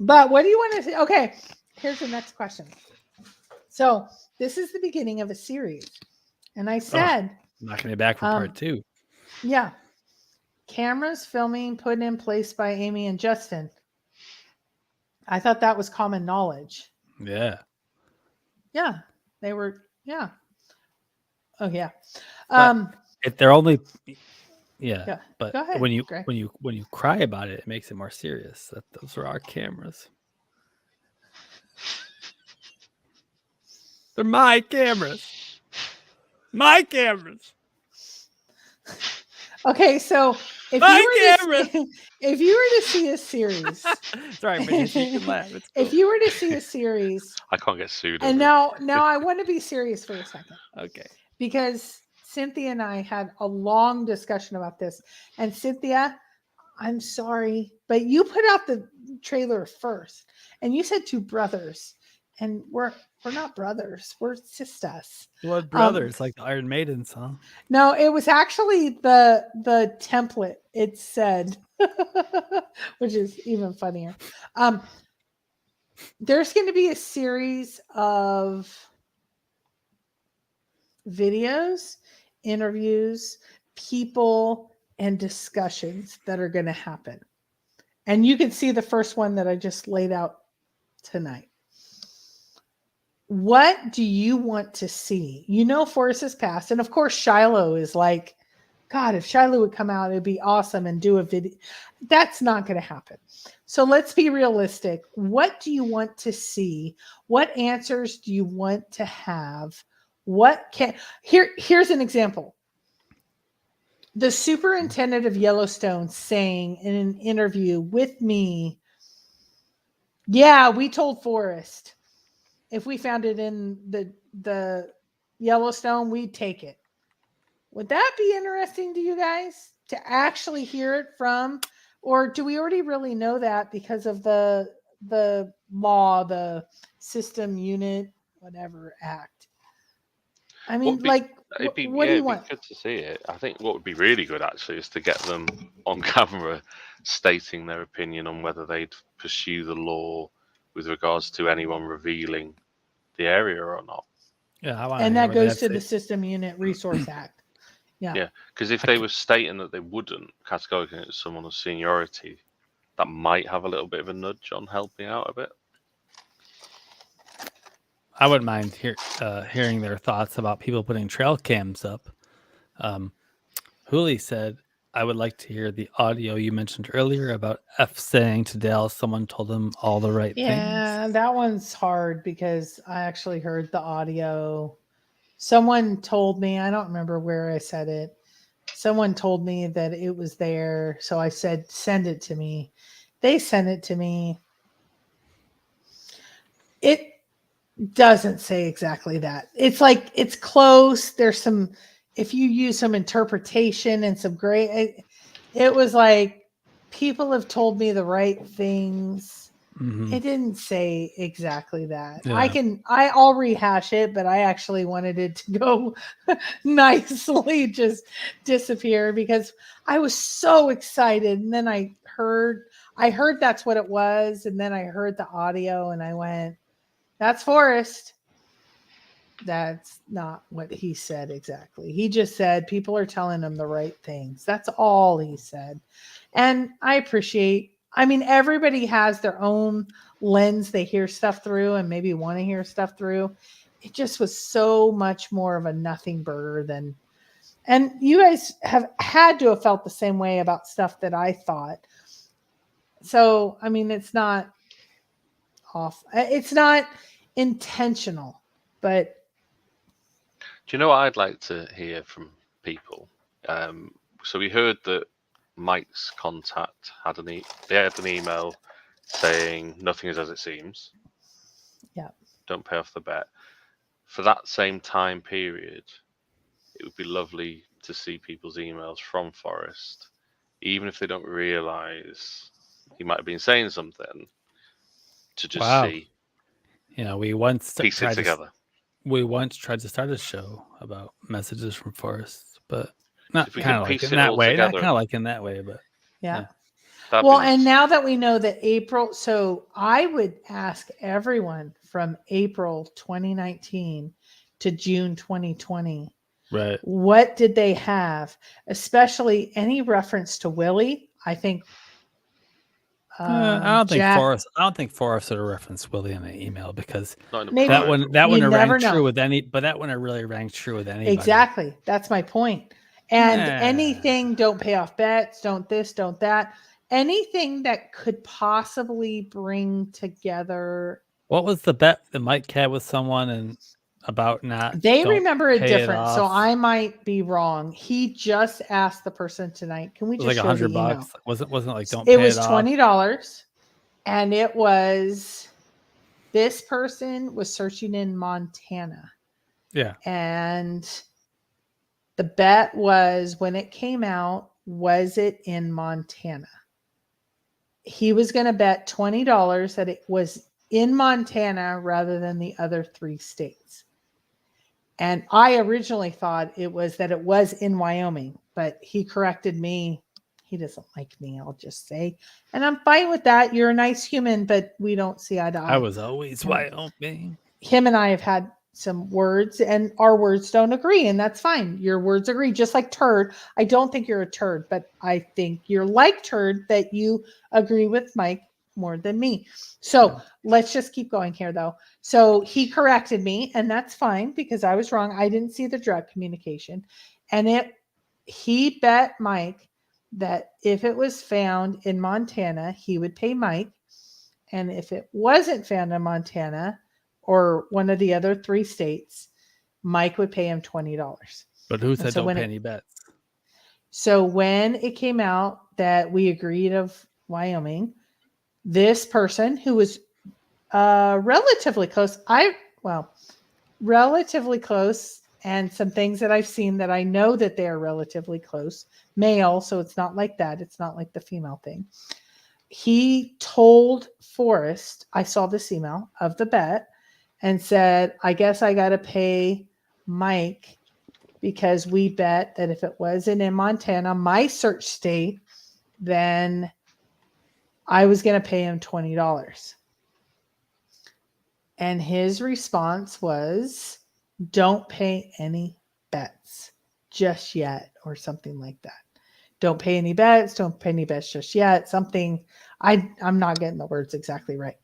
But what do you want to say? Okay, here's the next question. So this is the beginning of a series. And I said... I'm not going to be back for part 2. Yeah. Cameras filming put in place by Amy and Justin. I thought that was common knowledge. Yeah. Yeah. They were... Yeah. Oh, yeah. If they're only... Yeah, Yeah, but go ahead, when you Greg. when you cry about it, it makes it more serious. That those are our cameras. They're my cameras. My cameras. Okay, so if My you were cameras. to if you were to see a series, Sorry, Brittany, you can laugh. It's cool. if you were to see a series, I can't get sued. and over it. now I want to be serious for a second Okay. because Cynthia and I had a long discussion about this, and Cynthia, I'm sorry, but you put out the trailer first, and you said two brothers, and we're not brothers, we're sisters. Blood Brothers, like the Iron Maiden song. No, it was actually the template it said, which is even funnier. There's going to be a series of videos, interviews, people, and discussions that are going to happen. And you can see the first one that I just laid out tonight. What do you want to see? You know, Forrest has passed. And of course, Shiloh is like, God, if Shiloh would come out, it'd be awesome and do a video. That's not going to happen. So let's be realistic. What do you want to see? What answers do you want to have? Here's an example. The superintendent of Yellowstone saying in an interview with me, yeah, we told Forrest if we found it in the Yellowstone, we'd take it. Would that be interesting to you guys to actually hear it from, or do we already really know that because of the law, the System Unit, whatever Act? I mean, what do you want? It'd be good to see it. I think what would be really good actually is to get them on camera stating their opinion on whether they'd pursue the law with regards to anyone revealing the area or not. Yeah, and that goes to the System Unit Resource Act. Yeah, because if they were stating that they wouldn't categorically at someone of seniority, that might have a little bit of a nudge on helping out a bit. I wouldn't mind hearing their thoughts about people putting trail cams up. Hooli said, I would like to hear the audio you mentioned earlier about F saying to Dale someone told him all the right things. Yeah, that one's hard because I actually heard the audio. Someone told me, I don't remember where I said it. Someone told me that it was there. So I said, send it to me. They sent it to me. It doesn't say exactly that. It's like, it's close. There's some, if you use some interpretation and some gray, it was like, people have told me the right things. Mm-hmm. It didn't say exactly that. Yeah. I'll rehash it, but I actually wanted it to go nicely just disappear because I was so excited. And then I heard that's what it was. And then I heard the audio and I went, that's Forrest. That's not what he said exactly. He just said people are telling him the right things. That's all he said. And I appreciate, I mean, everybody has their own lens they hear stuff through and maybe want to hear stuff through. It just was so much more of a nothing burger than, and you guys have had to have felt the same way about stuff that I thought. So, I mean, it's not off. It's not intentional, but. Do you know what I'd like to hear from people? So we heard that Mike's contact had they had an email saying nothing is as it seems. Yeah. Don't pay off the bet. For that same time period, it would be lovely to see people's emails from Forrest, even if they don't realise he might have been saying something, to just see. You know, we once piece it together. We once tried to start a show about messages from Forrest, but not we kind of like in that way. Not kind of like in that way, but yeah. That'd well, be and nice. now that we know that April, so I would ask everyone from April 2019 to June 2020, right? What did they have? Especially any reference to Willie. I think. I don't think Forrest would have referenced Willie in the email because maybe that one you rang never true know. with any, but that one really rang true with anybody. Exactly. That's my point. And Nah. anything, don't pay off bets, don't this, don't that. Anything that could possibly bring together. What was the bet that Mike had with someone and about not? They don't remember it pay different, so off? I might be wrong. He just asked the person tonight, can we It was just like show the email? $100. Wasn't like don't It pay was it off. $20, and it was this person was searching in Montana. Yeah. And the bet was, when it came out, was it in Montana? He was going to bet $20 that it was in Montana rather than the other 3 states. And I originally thought it was in Wyoming, but he corrected me. He doesn't like me, I'll just say. And I'm fine with that. You're a nice human, but we don't see eye to eye. I was always Wyoming. Him and I have had some words, and our words don't agree, and that's fine. Your words agree, just like turd. I don't think you're a turd, but I think you're like turd, that you agree with Mike more than me. So let's just keep going here, though. So he corrected me, and that's fine because I was wrong. I didn't see the direct communication, and he bet Mike that if it was found in Montana, he would pay Mike, and if it wasn't found in Montana or one of the other 3 states, Mike would pay him $20. But who said so don't pay any bets? So when it came out that we agreed of Wyoming, this person who was relatively close, relatively close, and some things that I've seen that I know that they are relatively close, male, so it's not like that. It's not like the female thing. He told Forrest, I saw this email of the bet, and said, I guess I got to pay Mike because we bet that if it wasn't in Montana, my search state, then I was going to pay him $20. And his response was, don't pay any bets just yet, or something like that. Don't pay any bets. Don't pay any bets just yet. Something, I'm not getting the words exactly right.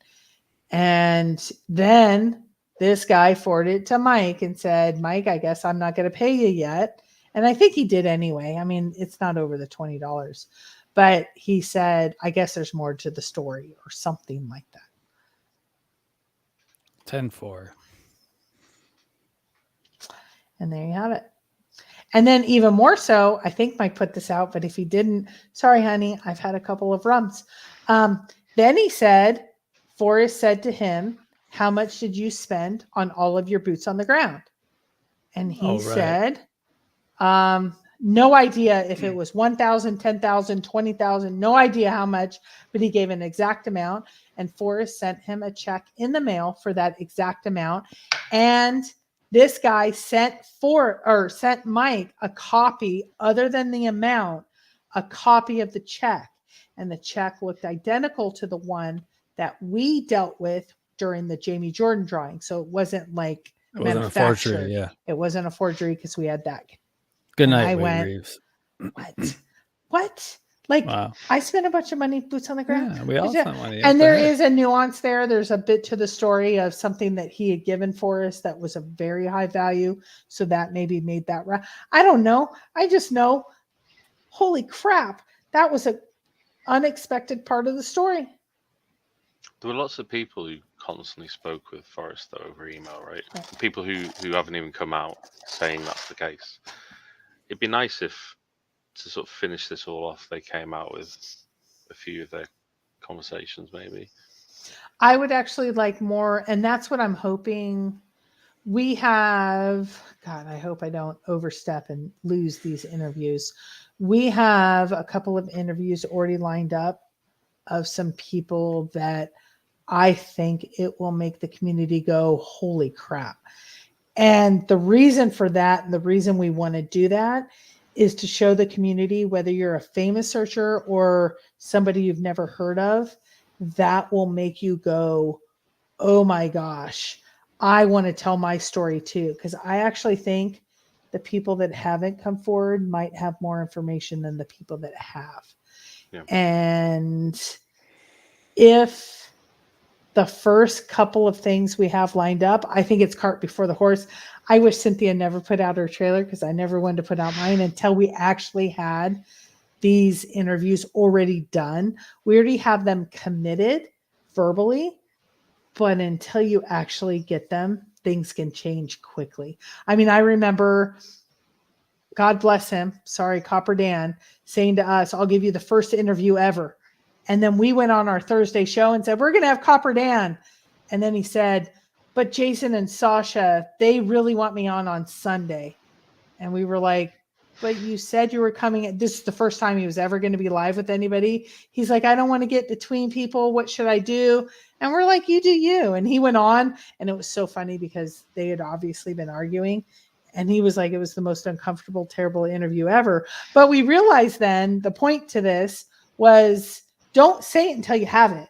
And then this guy forwarded it to Mike and said, Mike, I guess I'm not going to pay you yet. And I think he did anyway. I mean, it's not over the $20. But he said, I guess there's more to the story, or something like that. 10-4. And there you have it. And then even more so, I think Mike put this out, but if he didn't, sorry, honey, I've had a couple of rums. Then he said, Forrest said to him, how much did you spend on all of your boots on the ground? And he said, no idea if it was 1,000, 10,000, 20,000, no idea how much, but he gave an exact amount. And Forrest sent him a check in the mail for that exact amount. And this guy sent Mike a copy, other than the amount, a copy of the check. And the check looked identical to the one that we dealt with during the Jamie Jordan drawing. So it wasn't like manufactured. Forgery, yeah. It wasn't a forgery because we had that. Good And night, I Wade went, Reeves. What? Like, wow. I spent a bunch of money, boots on the ground. Yeah, we all spent money. And there is a nuance there. There's a bit to the story of something that he had given Forrest that was a very high value. So that maybe made that right. I don't know. I just know, holy crap, that was an unexpected part of the story. There were lots of people who constantly spoke with Forrest though over email, right? People who haven't even come out saying that's the case. It'd be nice if, to sort of finish this all off, they came out with a few of their conversations, maybe. I would actually like more, and that's what I'm hoping. We have, God, I hope I don't overstep and lose these interviews. We have a couple of interviews already lined up of some people that I think it will make the community go, holy crap. And the reason for that, and the reason we want to do that, is to show the community, whether you're a famous searcher or somebody you've never heard of, that will make you go, oh my gosh, I want to tell my story too. Because I actually think the people that haven't come forward might have more information than the people that have. Yeah. And if the first couple of things we have lined up, I think it's cart before the horse. I wish Cynthia never put out her trailer because I never wanted to put out mine until we actually had these interviews already done. We already have them committed verbally, but until you actually get them, things can change quickly. I mean, I remember, God bless him, sorry, Copper Dan, saying to us, I'll give you the first interview ever. And then we went on our Thursday show and said, we're going to have Copper Dan. And then he said, but Jason and Sasha, they really want me on Sunday. And we were like, but you said you were coming. This is the first time he was ever going to be live with anybody. He's like, I don't want to get between people. What should I do? And we're like, you do you. And he went on, and it was so funny because they had obviously been arguing. And he was like, it was the most uncomfortable, terrible interview ever. But we realized then the point to this was don't say it until you have it.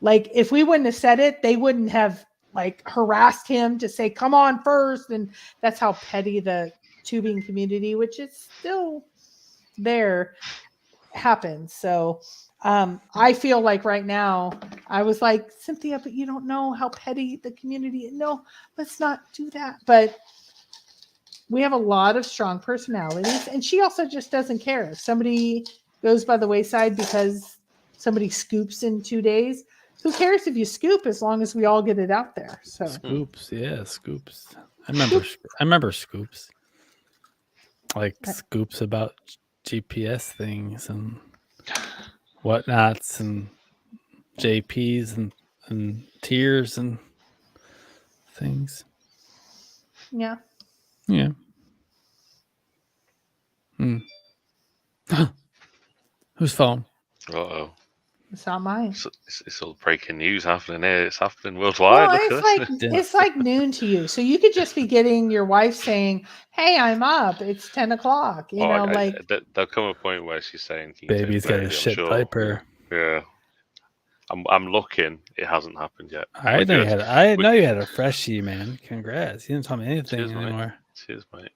Like if we wouldn't have said it, they wouldn't have like harassed him to say, come on first. And that's how petty the tubing community, which is still there, happens. So I feel like right now I was like, Cynthia, but you don't know how petty the community is. No, let's not do that. But we have a lot of strong personalities, and she also just doesn't care if somebody goes by the wayside because somebody scoops in 2 days. Who cares if you scoop as long as we all get it out there? So Scoops, yeah, scoops. I remember scoops. Like scoops about GPS things and whatnots and JPs and tiers and things. yeah. Yeah. Whose phone? Uh-oh. It's not mine. It's all breaking news happening here. It's happening worldwide. Well, it's like noon to you. So you could just be getting your wife saying, hey, I'm up. It's 10 o'clock. You know, there'll come a point where she's saying, baby's got a shit diaper. Yeah. I'm looking. It hasn't happened yet. I know you had a freshie, man. Congrats. You didn't tell me anything anymore. Cheers, mate.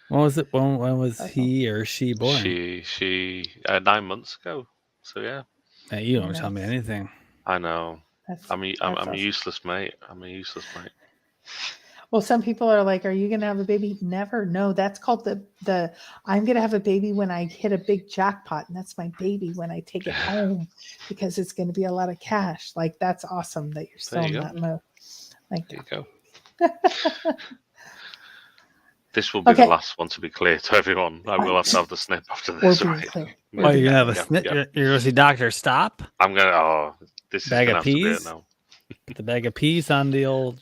When was it? When was he or she born? She 9 months ago. So yeah. Hey, you don't tell me anything. I know. I'm a awesome. useless mate. I'm a useless mate. Well, some people are like, are you going to have a baby? Never. No, that's called the I'm going to have a baby when I hit a big jackpot. And that's my baby when I take it home because it's going to be a lot of cash. Like, that's awesome that you're still in that mode. Like, there you go. This will be the last one, to be clear to everyone. I will have to have the snip after this. Right? Oh, you're going to have a snip? You're going to see Dr. Stop? I'm going to, this bag is of peas? now. The bag of peas on the old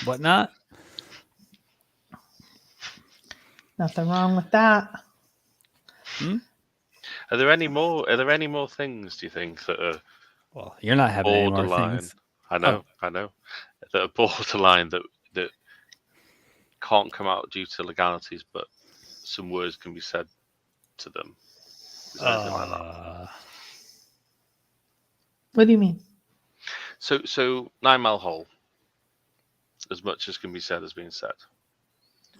whatnot? Nothing wrong with that. Are there any more things, do you think, that are you're not having any more borderline? things. I know. That are borderline that can't come out due to legalities, but some words can be said to them. Is there anything like that? What do you mean? So 9 Mile Hole, as much as can be said has been said.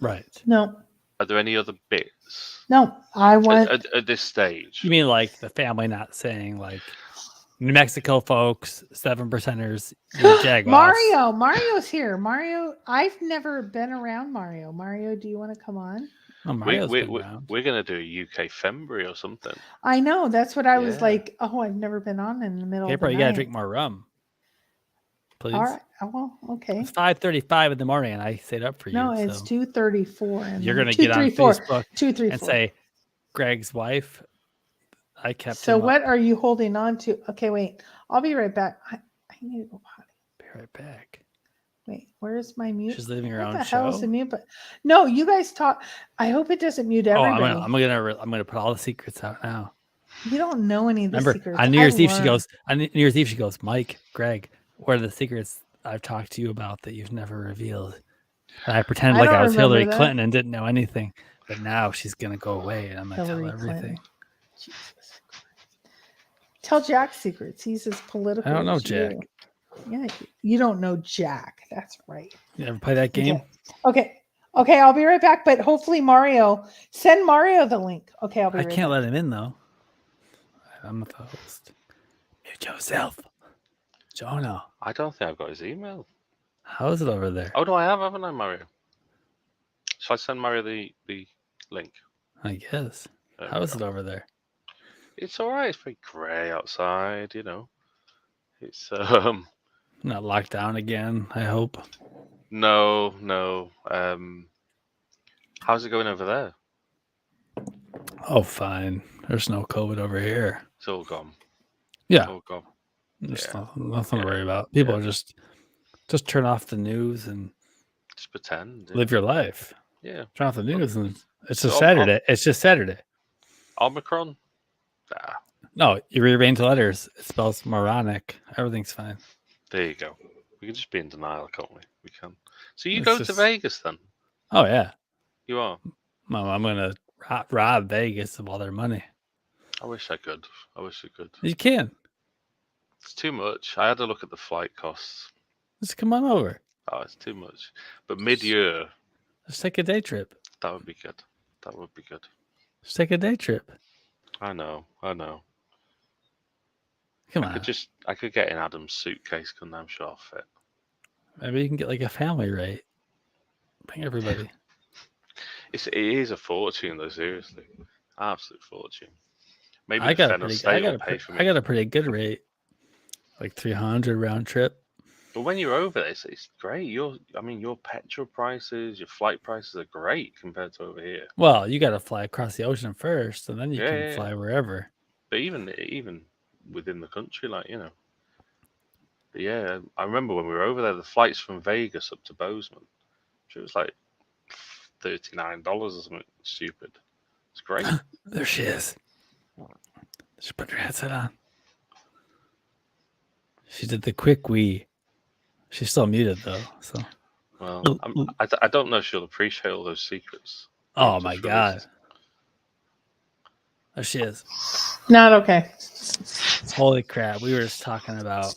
Right. No. Are there any other bits? No, I want at this stage. You mean like the family not saying like New Mexico folks, 7%ers, Jaguars. Mario's here. Mario, I've never been around Mario. Mario, do you want to come on? Oh, we're going to do a UK Fembry or something. I know. That's what I was like. Oh, I've never been on in the middle of the night. You got to drink more rum. Please. All right. Oh, well, okay. It's 5:35 in the morning, and I stayed up for you. No, it's 2:34. You're going to get on Facebook and say, Greg's wife, I kept So what are you holding on to? Okay, wait. I'll be right back. I need to go potty. Be right back. Wait, where's my mute? She's leaving her own show. What the hell is the mute? But no, you guys talk. I hope it doesn't mute everybody. I'm gonna put all the secrets out now. You don't know any of the secrets. On New Year's Eve, she goes, Mike, Greg, what are the secrets I've talked to you about that you've never revealed? And I pretended like I was Hillary Clinton and didn't know anything. But now she's gonna go away, and I'm gonna tell everything. Tell Jack secrets. He's as political. I don't know Jack. Yeah, you don't know Jack. That's right. You ever play that game? Okay. I'll be right back. But hopefully send Mario the link. Okay, I'll be right back. I can't let him in though. I'm the host. Mute yourself. Jonah, I don't think I've got his email. how is it over there? Oh no, I have, haven't I, Mario? Shall I send Mario the link? I guess. There How we is go. it over there? It's all right. It's very grey outside. You know. It's Not locked down again, I hope. no. How's it going over there? Oh, fine. There's no COVID over here. It's all gone. Yeah. All gone. There's Yeah. nothing to Yeah. worry about. People Yeah. are just turn off the news and Just pretend. live your life. Yeah. Turn off the news and it's So just Saturday. It's just Saturday. Omicron. Nah. No, you rearrange the letters. It spells moronic. Everything's fine. There you go. We can just be in denial, can't we? We can. So you It's go just- to Vegas then? Oh yeah, You are. Mom, I'm gonna rob Vegas of all their money. I wish I could. You can It's too much. I had to look at the flight costs. just come on over. Oh, it's too much. But mid-year, Just take a day trip. that would be good. Just take a day trip. I know. Come I on. could get in Adam's suitcase, couldn't I? I'm sure I'll fit. Maybe you can get like a family rate. Bring everybody. It is a fortune though, seriously. Absolute fortune. Maybe I the got Federal State will pay for me. I got a pretty good rate, like 300 round trip. But when you're over there, it's great. Your petrol prices, your flight prices are great compared to over here. Well, you got to fly across the ocean first, and then you can Yeah. fly wherever. But even within the country, like, you know. But yeah, I remember when we were over there, the flights from Vegas up to Bozeman, it was like $39 or something stupid. It's great. There she is. Just put your headset on. She did the quick wee. She's still muted though. So. Well, I don't know if she'll appreciate all those secrets. Oh my god. There she is. Not okay. Holy crap! We were just talking about.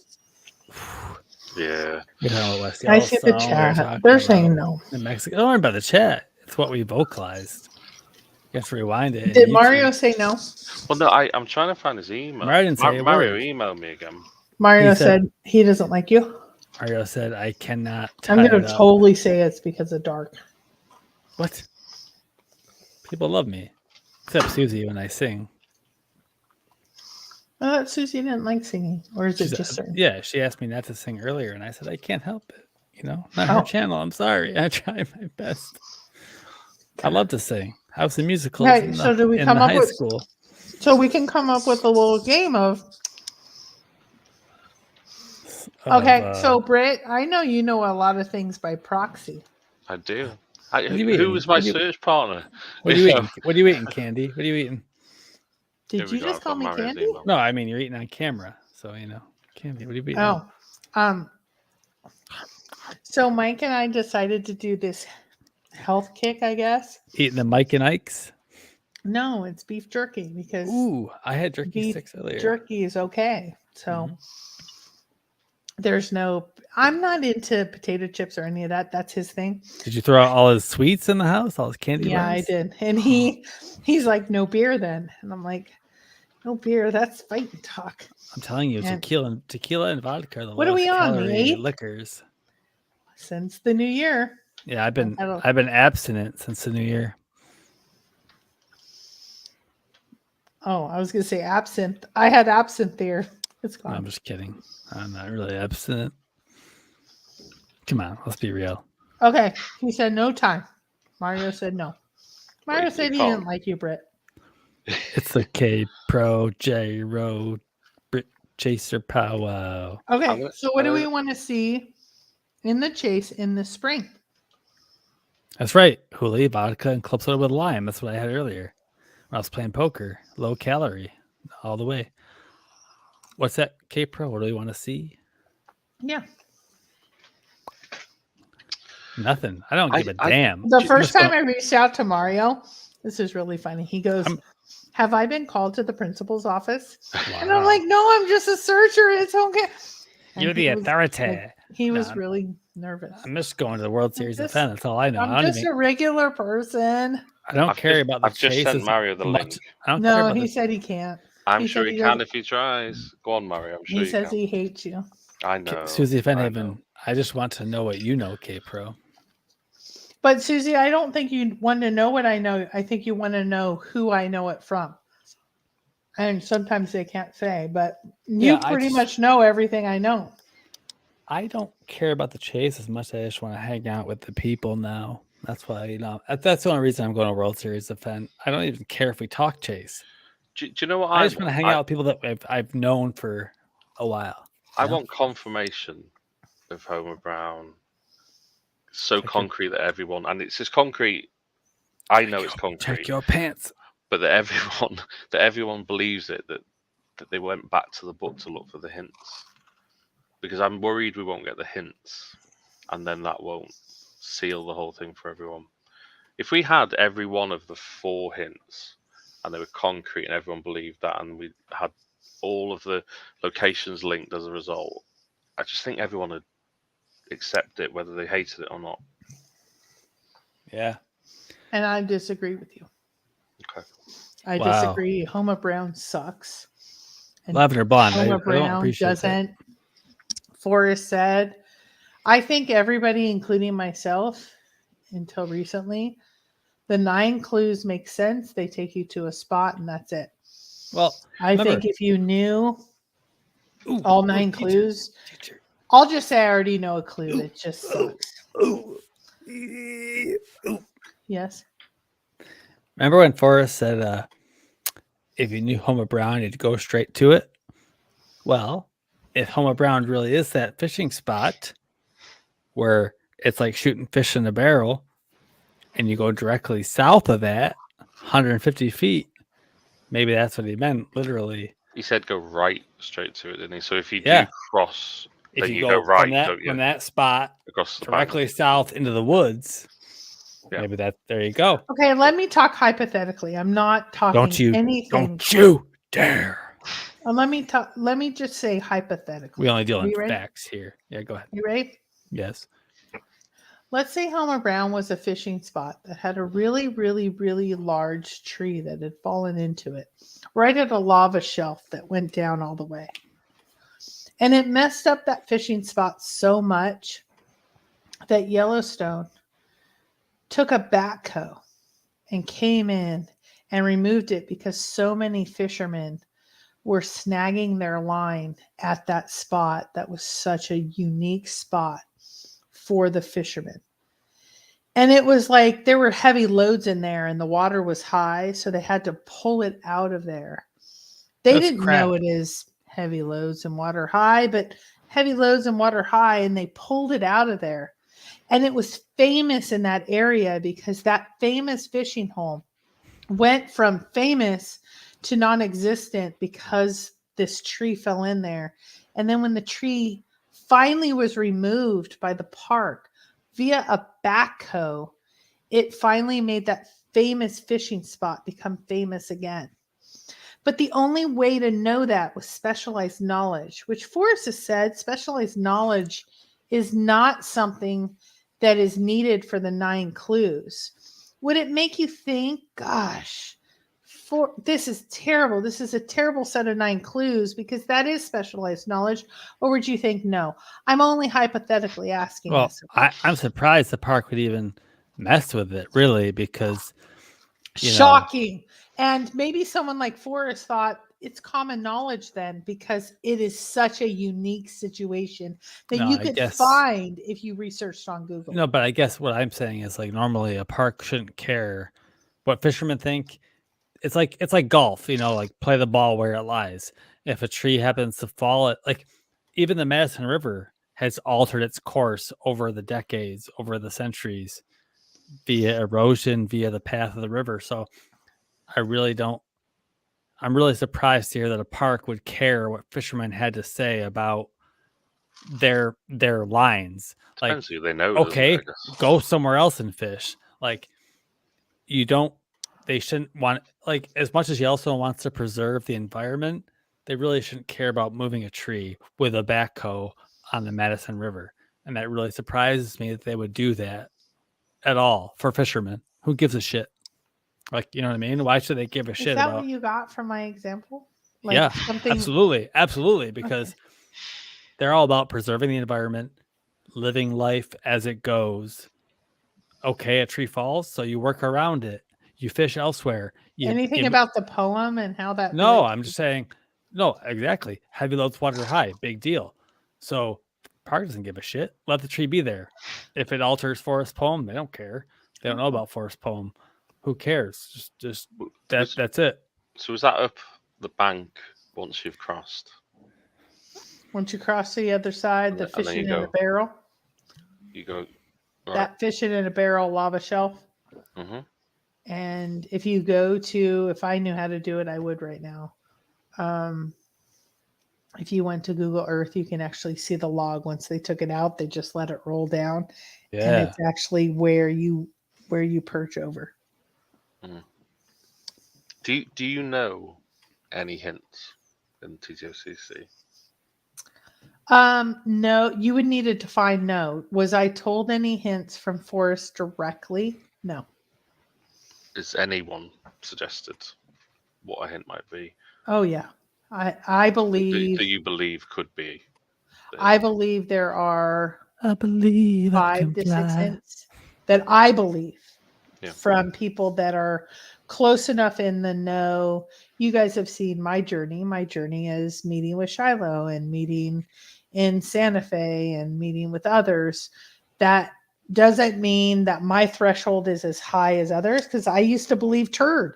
Yeah. We're talking about West I see the Yellowstone, we're chat. talking They're about saying no. in Mexico. Don't worry about the chat. It's what we vocalized. You have to rewind it. Did Mario say no? Well, no, I'm trying to find his email. Mario didn't say a Mario word. emailed me again. Mario He said- said he doesn't like you. Mario said, "I cannot." I'm tie going it to up." totally say it's because of dark. What? People love me, except Susie when I sing. I thought Susie didn't like singing, or is it She just said- certain? yeah, she asked me not to sing earlier, and I said I can't help it. You know, not Oh. her channel. I'm sorry. I try my best. I love to sing. House of Musicals. Right, in the, so do we in come the up high with- school? So we can come up with a little game of. Okay, so Britt, I know you know a lot of things by proxy. I do. do you Who mean? was my What do you- search partner? what are you eating? What are you eating, Candy? What are you eating? Did Here we you go, just I've call got me Mario's Candy? email. No, I mean you're eating on camera, so you know, Candy. What are you eating? Oh, so Mike and I decided to do this health kick, I guess. Eating the Mike and Ike's. No, it's beef jerky because Ooh, I had jerky beef sticks earlier. jerky is okay. So Mhm. there's no. I'm not into potato chips or any of that. That's his thing. Did you throw out all his sweets in the house? All his candy Yeah, bars? I did. And he's like, no beer then. And I'm like, no beer. That's fighting talk. I'm telling you, And- tequila and vodka are the What are we lowest on, the calorie 8th? liquors. Since the new year. Yeah, I've been I don't- abstinent since the new year. Oh, I was gonna say absinthe. I had absinthe there. It's No, gone. I'm just kidding. I'm not really abstinent. Come on, let's be real. Okay. He said no time. Mario said no. Mario Wait, said he you didn't can't. like you, Britt. It's the K Pro J Road Brit Chaser powwow. Okay. I'm gonna- So what do I'm we gonna- want to see in the chase in the spring? That's right. Huli, vodka, and club soda with lime. That's what I had earlier when I was playing poker. Low calorie, all the way. What's that, K Pro? What do we want to see? Yeah. Nothing. I don't give a I- damn. The Ju- first just time go- I reached out to Mario, this is really funny. He goes, I'm- have I been called to the principal's office? And I'm Wow. like, no, I'm just a searcher. It's okay. And You're the he was authority. like- He was No, really nervous. I'm just going to the World Series of just- Fun. That's all I know. I'm I don't, just even, a regular person. I don't I've care just- about the I've just sent chases Mario the much- link. I don't care No, about he the, said he can't. I'm He sure said he he can doesn't- if he tries. Go on, Mario. I'm sure He you says can. he hates you. I know. Susie Van I Haven, know. I just want to know what you know, K-Pro. But Susie, I don't think you want to know what I know. I think you want to know who I know it from. And sometimes they can't say, but you Yeah, pretty much know everything I know. I don't care about the chase as much as I just want to hang out with the people now. That's why, that's the only reason I'm going to World Series event. I don't even care if we talk chase. Do you know what I just want to hang out with people that I've known for a while. I want confirmation of Homer Brown. So concrete that everyone, and it's just concrete. I know it's concrete. Check your pants. But that everyone believes it, that they went back to the book to look for the hints. Because I'm worried we won't get the hints, and then that won't seal the whole thing for everyone. If we had every one of the 4 hints, and they were concrete, and everyone believed that, and we had all of the locations linked as a result, I just think everyone would accept it, whether they hated it or not. Yeah. And I disagree with you. Okay. I disagree. Homer Brown sucks. And Lavender Blonde. Homer Brown doesn't. Forrest said, I think everybody, including myself, until recently, the 9 clues make sense. They take you to a spot, and that's it. Well, I think if you knew all 9 clues, I'll just say I already know a clue. It just sucks. Yes. Remember when Forrest said, if you knew Homer Brown, you'd go straight to it? Well, if Homer Brown really is that fishing spot where it's like shooting fish in a barrel, and you go directly south of that, 150 feet, maybe that's what he meant, literally. He said go right straight to it, didn't he? So if you do cross, then you go right, from that spot across the directly south into the woods. Yeah. Maybe there you go. Okay, let me talk hypothetically. I'm not talking anything. Don't you dare. Let me just say hypothetically. We only deal in facts here. Yeah, go ahead. You ready? Yes. Let's say Homer Brown was a fishing spot that had a really, really, really large tree that had fallen into it, right at a lava shelf that went down all the way. And it messed up that fishing spot so much that Yellowstone took a backhoe and came in and removed it because so many fishermen were snagging their line at that spot that was such a unique spot for the fishermen. And it was like there were heavy loads in there and the water was high, so they had to pull it out of there. They didn't know it is heavy loads and water high, but heavy loads and water high, and they pulled it out of there. And it was famous in that area because that famous fishing hole went from famous to non-existent because this tree fell in there. And then when the tree finally was removed by the park via a backhoe, it finally made that famous fishing spot become famous again. But the only way to know that was specialized knowledge, which Forrest has said specialized knowledge is not something that is needed for the 9 clues. Would it make you think, gosh, this is terrible. This is a terrible set of 9 clues because that is specialized knowledge. Or would you think, no, I'm only hypothetically asking this? I'm surprised the park would even mess with it, really, because shocking. And maybe someone like Forrest thought it's common knowledge then because it is such a unique situation that you could find if you researched on Google. No, but I guess what I'm saying is like normally a park shouldn't care what fishermen think. It's like golf, like play the ball where it lies. If a tree happens to fall at even the Madison River has altered its course over the decades, over the centuries, via erosion, via the path of the river. So I'm really surprised to hear that a park would care what fishermen had to say about their lines. Depends who they know. Okay, go somewhere else and fish. They shouldn't want, as much as Yellowstone wants to preserve the environment, they really shouldn't care about moving a tree with a backhoe on the Madison River. And that really surprises me that they would do that at all for fishermen. Who gives a shit? You know what I mean? Why should they give a shit about? Is that what you got from my example? Yeah, absolutely. Because they're all about preserving the environment, living life as it goes. Okay, a tree falls, so you work around it. You fish elsewhere. Anything about the poem and how that No, relates I'm to- just saying. No, exactly. Heavy loads water high, big deal. So park doesn't give a shit. Let the tree be there. If it alters Forrest poem, they don't care. They don't know about Forrest poem. Who cares? Just that's it. So is that up the bank once you've crossed? Once you cross to the other side, the And then fishing you in a go. barrel, You go. Right. that fishing in a barrel lava shelf. Mm-hmm. And if you go to, if I knew how to do it, I would right now. If you went to Google Earth, you can actually see the log. Once they took it out, they just let it roll down, and it's actually where you perch over. Do you know any hints in TTOCC? No, you would need a defined no. Was I told any hints from Forrest directly? No. Is anyone suggested what a hint might be? Oh yeah. I believe that you believe could be. I believe there are I believe 5 to 6 hints that I believe Yeah. from people that are close enough in the know. You guys have seen my journey. My journey is meeting with Shiloh and meeting in Santa Fe and meeting with others. That doesn't mean that my threshold is as high as others, because I used to believe Turd,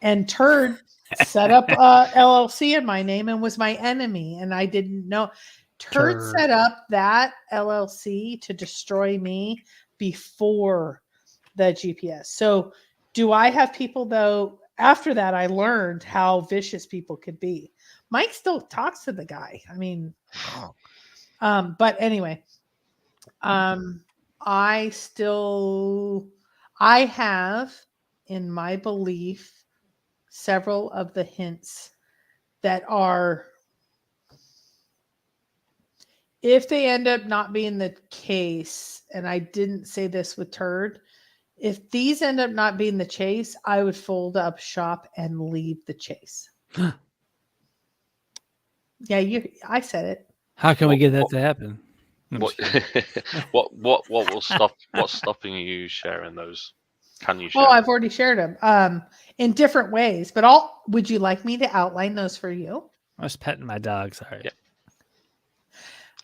and Turd set up a LLC in my name and was my enemy, and I didn't know. Turd set up that LLC to destroy me before the GPS. So do I have people, though? After that, I learned how vicious people could be. Mike still talks to the guy. I mean, but anyway, I have in my belief several of the hints that are, if they end up not being the case, and I didn't say this with Turd, if these end up not being the chase, I would fold up shop and leave the chase. Yeah, I said it. How can we get that to happen? What will stop? What's stopping you sharing those? Can you share? Oh, I've already shared them in different ways, but would you like me to outline those for you? I was petting my dog. Sorry. Yeah.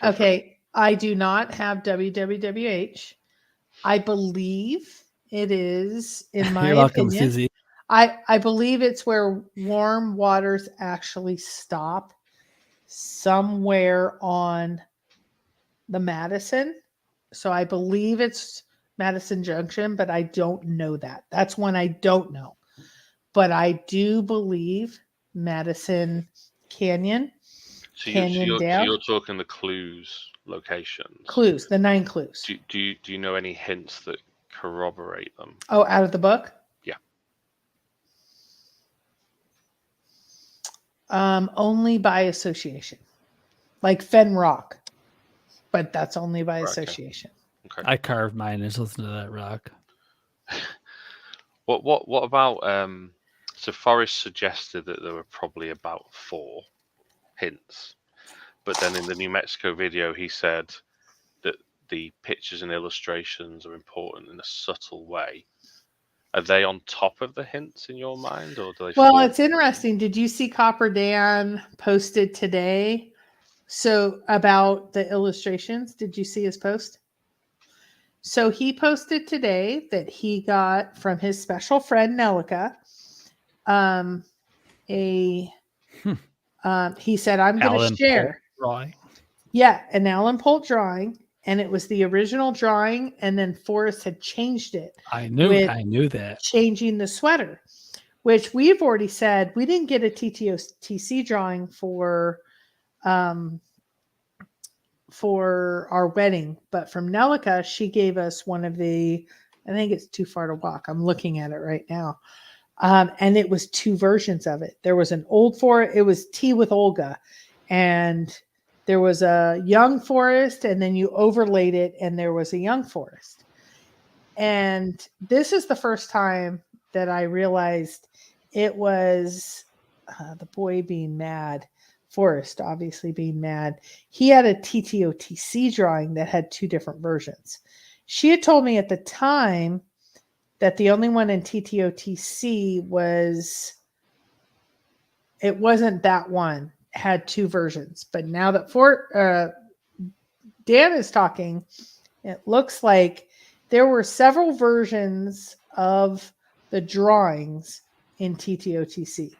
Okay, I do not have WWWH. I believe it is, in my You're welcome, opinion. Susie. I believe it's where warm waters actually stop somewhere on the Madison. So I believe it's Madison Junction, but I don't know that. That's one I don't know. But I do believe Madison Canyon. So Canyondale. you're talking the clues locations. Clues, the 9 clues. Do you know any hints that corroborate them? Oh, out of the book? Yeah. Only by association. Like Fen Rock. But that's only by association. Okay. I carved my initials into that rock. What about so Forrest suggested that there were probably about 4 hints. But then in the New Mexico video he said that the pictures and illustrations are important in a subtle way. Are they on top of the hints in your mind, or do they? Well, it's interesting. Did you see Copper Dan posted today? So about the illustrations, did you see his post? So he posted today that he got from his special friend Nelica, he said, I'm going to share. Drawing. Yeah, an Alan Polt drawing, and it was the original drawing, and then Forrest had changed it. I knew that. Changing the sweater, which we've already said we didn't get a TTOTC drawing for our wedding, but from Nelica, she gave us one of the, I think it's Too Far to Walk. I'm looking at it right now. And it was 2 versions of it. There was an old Forrest, it was Tea with Olga, and there was a young Forrest, and then you overlaid it, and there was a young Forrest. And this is the first time that I realized it was the boy being mad. Forrest obviously being mad. He had a TTOTC drawing that had 2 different versions. She had told me at the time that the only one in TTOTC it wasn't that one, it had 2 versions. But now that Dan is talking, it looks like there were several versions of the drawings in TTOTC.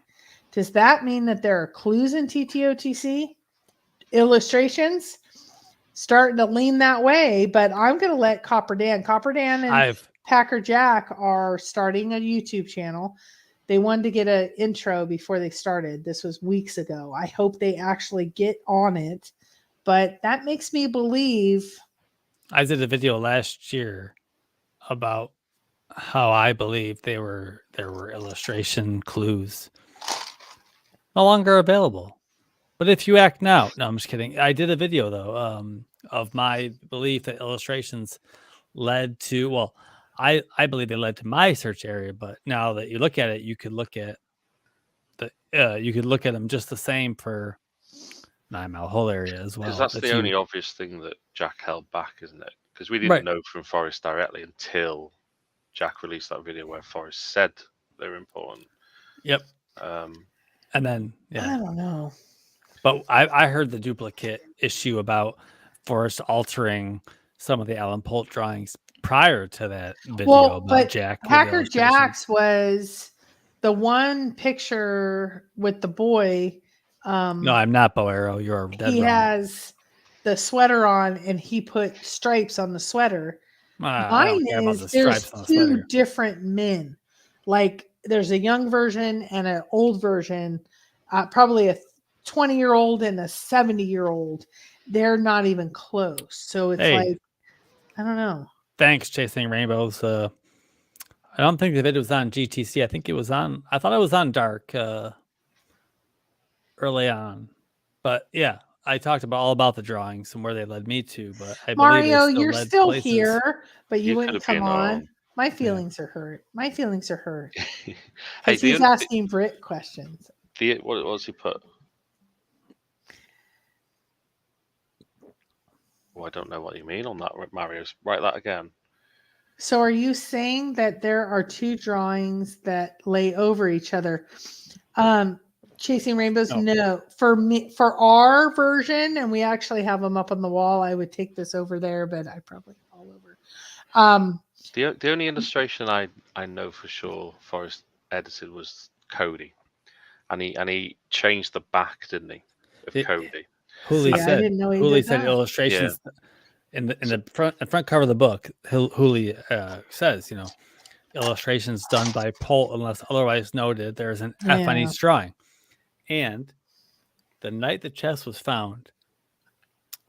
Does that mean that there are clues in TTOTC? Illustrations? Starting to lean that way, but I'm going to let Copper Dan and Packer Jack are starting a YouTube channel. They wanted to get an intro before they started. This was weeks ago. I hope they actually get on it, but that makes me believe. I did a video last year about how I believe there were illustration clues no longer available. But if you act now, no, I'm just kidding. I did a video though of my belief that illustrations led to, well, I believe they led to my search area, but now that you look at it, you could look at them just the same for 9 Mile Hole area as well. Because that's the only obvious thing that Jack held back, isn't it? Because we didn't know from Forrest directly until Jack released that video where Forrest said they were important. Yep. And then, I don't know. But I heard the duplicate issue about Forrest altering some of the Alan Polt drawings prior to that video about Jack. Packer Jack's was the one picture with the boy. No, I'm not Bo Arrow. You're dead he wrong. has the sweater on and he put stripes on the sweater. Mine is there's 2 different men. Like there's a young version and an old version, probably a 20-year-old and a 70-year-old. They're not even close. So it's like, I don't know. Thanks, Chasing Rainbows. I don't think the video was on GTC. I think it was on, I thought it was on Dark early on. But yeah, I talked all about the drawings and where they led me to. But I Mario, believe you're still here, but you wouldn't come on. My feelings are hurt. Because he's asking Brit questions. What was he put? Oh, I don't know what you mean on that, Mario. Write that again. So are you saying that there are 2 drawings that lay over each other? Chasing Rainbows? No. For me, for our version, and we actually have them up on the wall, I would take this over there, but I probably fall over. The only illustration I know for sure Forrest edited was Cody. And he changed the back, didn't he? Of Cody. Hooley said illustrations in the front cover of the book. Hooley says, illustrations done by Polt unless otherwise noted. There's an F on each drawing. And the night the chest was found,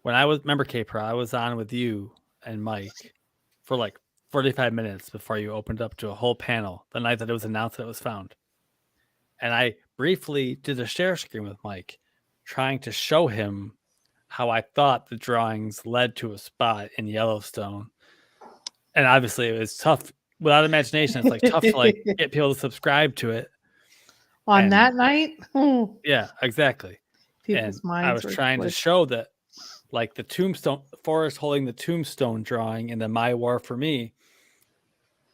when I was K-Pro, I was on with you and Mike for like 45 minutes before you opened up to a whole panel the night that it was announced that it was found. And I briefly did a share screen with Mike, trying to show him how I thought the drawings led to a spot in Yellowstone. And obviously it was tough. Without imagination, it's like tough to get people to subscribe to it. On that night? Yeah, exactly. People's minds I was trying to show that like the tombstone, Forrest holding the tombstone drawing in the My War for Me,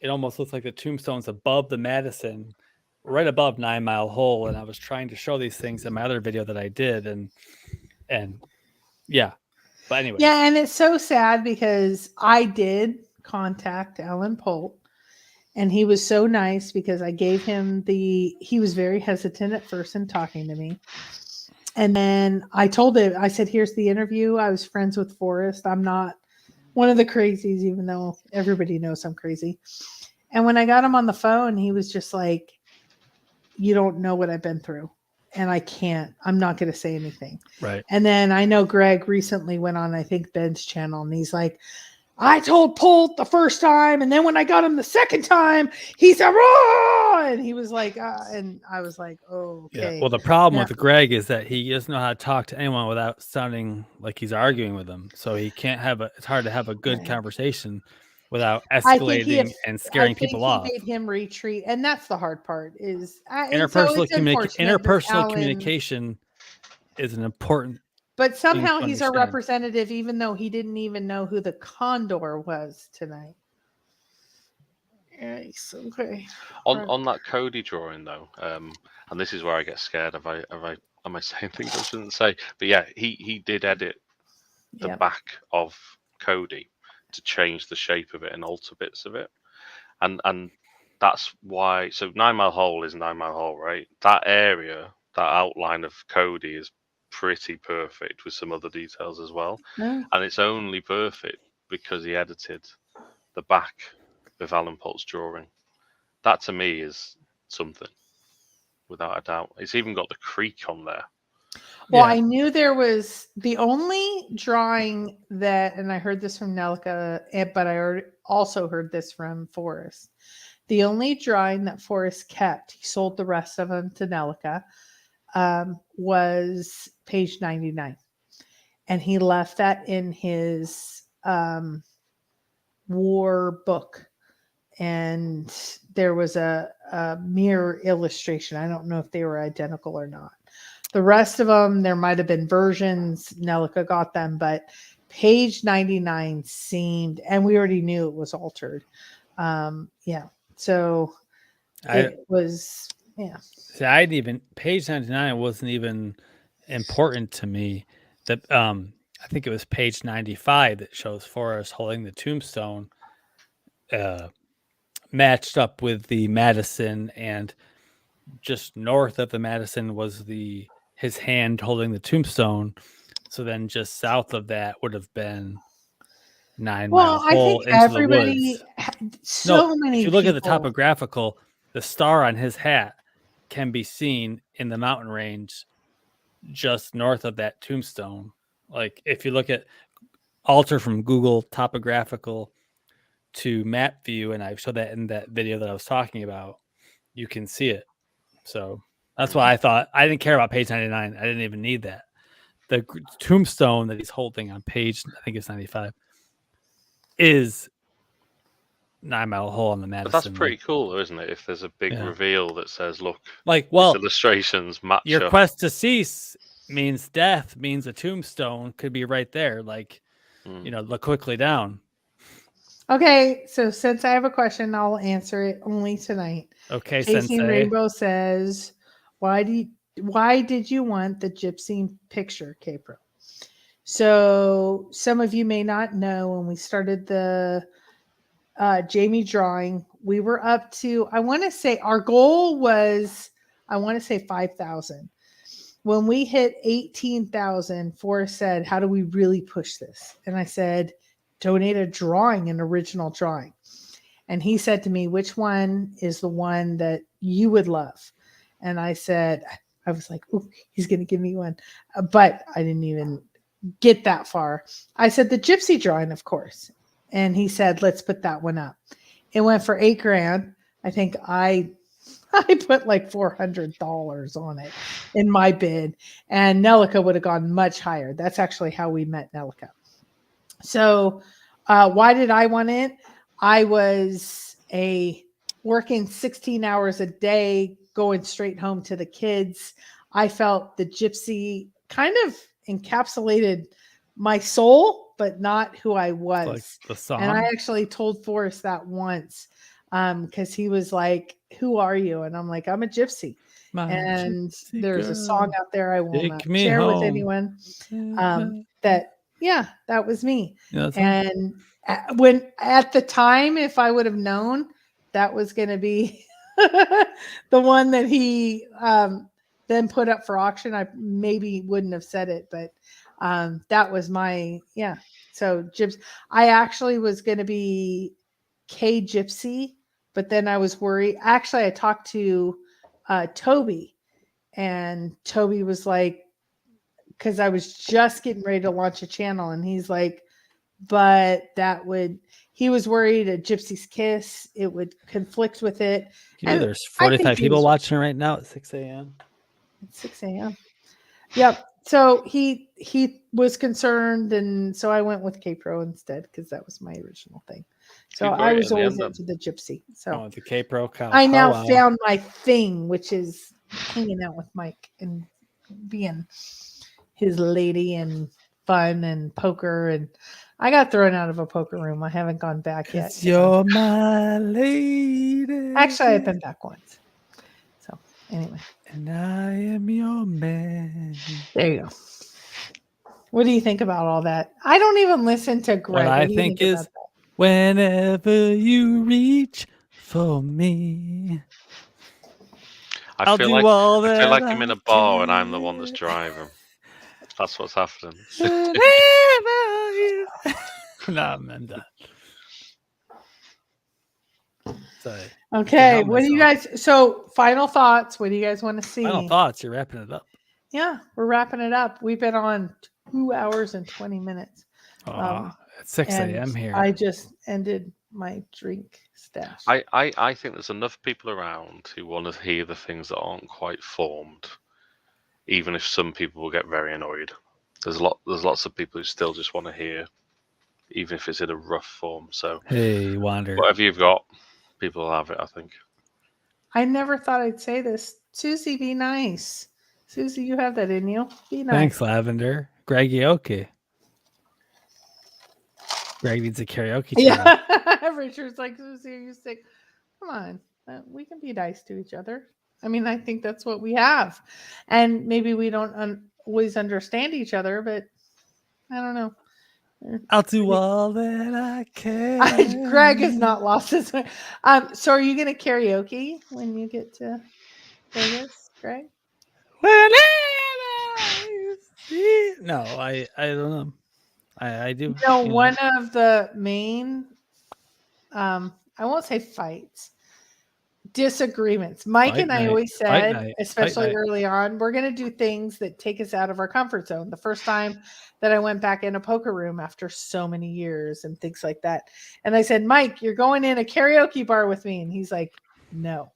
it almost looks like the tombstone's above the Madison, right above 9 Mile Hole. And I was trying to show these things in my other video that I did. And yeah, but anyway. Yeah. And it's so sad because I did contact Alan Polt and he was so nice because I gave him he was very hesitant at first in talking to me. And then I told him, I said, here's the interview. I was friends with Forrest. I'm not one of the crazies, even though everybody knows I'm crazy. And when I got him on the phone, he was just like, you don't know what I've been through. And I'm not going to say anything. Right. And then I know Greg recently went on, I think, Ben's channel, and he's like, I told Polt the first time, and then when I got him the second time, he said, "Raw!" And he was like, and I was like, oh, okay. Yeah. Well, the problem with Greg is that he doesn't know how to talk to anyone without sounding like he's arguing with them. So he can't it's hard to have a good conversation without escalating and scaring people off. He made him retreat, and that's the hard part is interpersonal communication is an important. But somehow to he's our understand. representative, even though he didn't even know who the condor was tonight. Yes, okay. On that Cody drawing though, and this is where I get scared. Am I saying things I shouldn't say? But yeah, he did edit the back of Cody to change the shape of it and alter bits of it, and that's why. So 9 Mile Hole is 9 Mile Hole, right? That area, that outline of Cody is pretty perfect with some other details as well, No. and it's only perfect because he edited the back of Alan Potts' drawing. That to me is something, without a doubt. It's even got the creek on there. Well, I knew there was the only drawing that, and I heard this from Nelica, but I also heard this from Forrest. The only drawing that Forrest kept, he sold the rest of them to Nelica, was page 99. And he left that in his war book. And there was a mirror illustration. I don't know if they were identical or not. The rest of them, there might have been versions. Nelica got them, but page 99 seemed, and we already knew it was altered. So it was, See, I didn't even, page 99 wasn't even important to me. That I think it was page 95 that shows Forrest holding the tombstone, matched up with the Madison, and just north of the Madison was his hand holding the tombstone. So then just south of that would have been 9 Mile Hole into the woods. Many if you look people. at the topographical, the star on his hat can be seen in the mountain range just north of that tombstone. Like if you look at alter from Google topographical to map view, and I showed that in that video that I was talking about, you can see it. So that's why I thought I didn't care about page 99. I didn't even need that. The tombstone that he's holding on page, I think it's 95, is 9 Mile Hole on the Madison. But that's pretty cool, though, isn't it? If there's a big reveal that says, "Look, these illustrations match your up." quest to cease means death, means a tombstone could be right there. Like, look quickly down. Okay, so since I have a question, I'll answer it only tonight. Okay, Chasing Sensei. Rainbow says, why did you want the Gypsy picture, K-Pro? So some of you may not know, when we started the Jamie drawing, we were up to, I want to say our goal was, 5,000. When we hit 18,000, Forrest said, how do we really push this? And I said, donate a drawing, an original drawing. And he said to me, which one is the one that you would love? And I said, I was like, ooh, he's going to give me one. But I didn't even get that far. I said, the Gypsy drawing, of course. And he said, let's put that one up. It went for $8,000. I think I put like $400 on it in my bid. And Nelica would have gone much higher. That's actually how we met Nelica. So why did I want it? I was working 16 hours a day, going straight home to the kids. I felt the Gypsy kind of encapsulated my soul, but not who I was. Like the song. And I actually told Forrest that once because he was like, who are you? And I'm like, I'm a Gypsy. And there's a song out there I will not share with anyone that was me. And when at the time, if I would have known that was going to be the one that he then put up for auction, I maybe wouldn't have said it, but that was my, So Gypsy, I actually was going to be K Gypsy, but then I was worried. Actually, I talked to Toby, and Toby was like, because I was just getting ready to launch a channel, and he's like, but he was worried a Gypsy's Kiss, it would conflict with it. And there's 45 people watching right now at 6 a.m. It's 6 a.m. Yep. So he was concerned, and so I went with K-Pro instead because that was my original thing. So I was always into the Gypsy. So the K-Pro. I now found my thing, which is hanging out with Mike and being his lady and fun and poker. And I got thrown out of a poker room. I haven't gone back yet. 'Cause you're my lady. Actually, I've been back once. So anyway, And I am your man. there you go. What do you think about all that? I don't even listen to Greg. What I do you think about is that? whenever you reach for me, I'll feel do like all I that feel like I'm in a bar and I'm the can. one that's driving. That's what's happening. Whenever you... No, I'm done. Sorry. Okay, help what do you myself. guys? So, final thoughts. What do you guys want to see? Final thoughts. You're wrapping it up. Yeah, we're wrapping it up. We've been on 2 hours and 20 minutes. It's 6 and a.m. here. I just ended my drink stash. I think there's enough people around who want to hear the things that aren't quite formed, even if some people will get very annoyed. There's lots of people who still just want to hear, even if it's in a rough form. So Hey, Wander. whatever you've got, people will have it, I think. I never thought I'd say this. Susie, be nice. Susie, you have that in you. Be nice. Thanks, Lavender. Greggy. Greg needs a karaoke channel. Yeah. Richard's like, Susie, are you sick? Come on. We can be nice to each other. I mean, I think that's what we have. And maybe we don't always understand each other, but I don't know. I'll do all that I can. Greg has not lost his way. So are you going to karaoke when you get to Vegas, Greg? No, I don't know. I do. No, one of the main, I won't say fights, disagreements. Mike Fight and I night, always fight said, night, especially fight night. early on, we're going to do things that take us out of our comfort zone. The first time that I went back in a poker room after so many years and things like that. And I said, Mike, you're going in a karaoke bar with me. And he's like, no.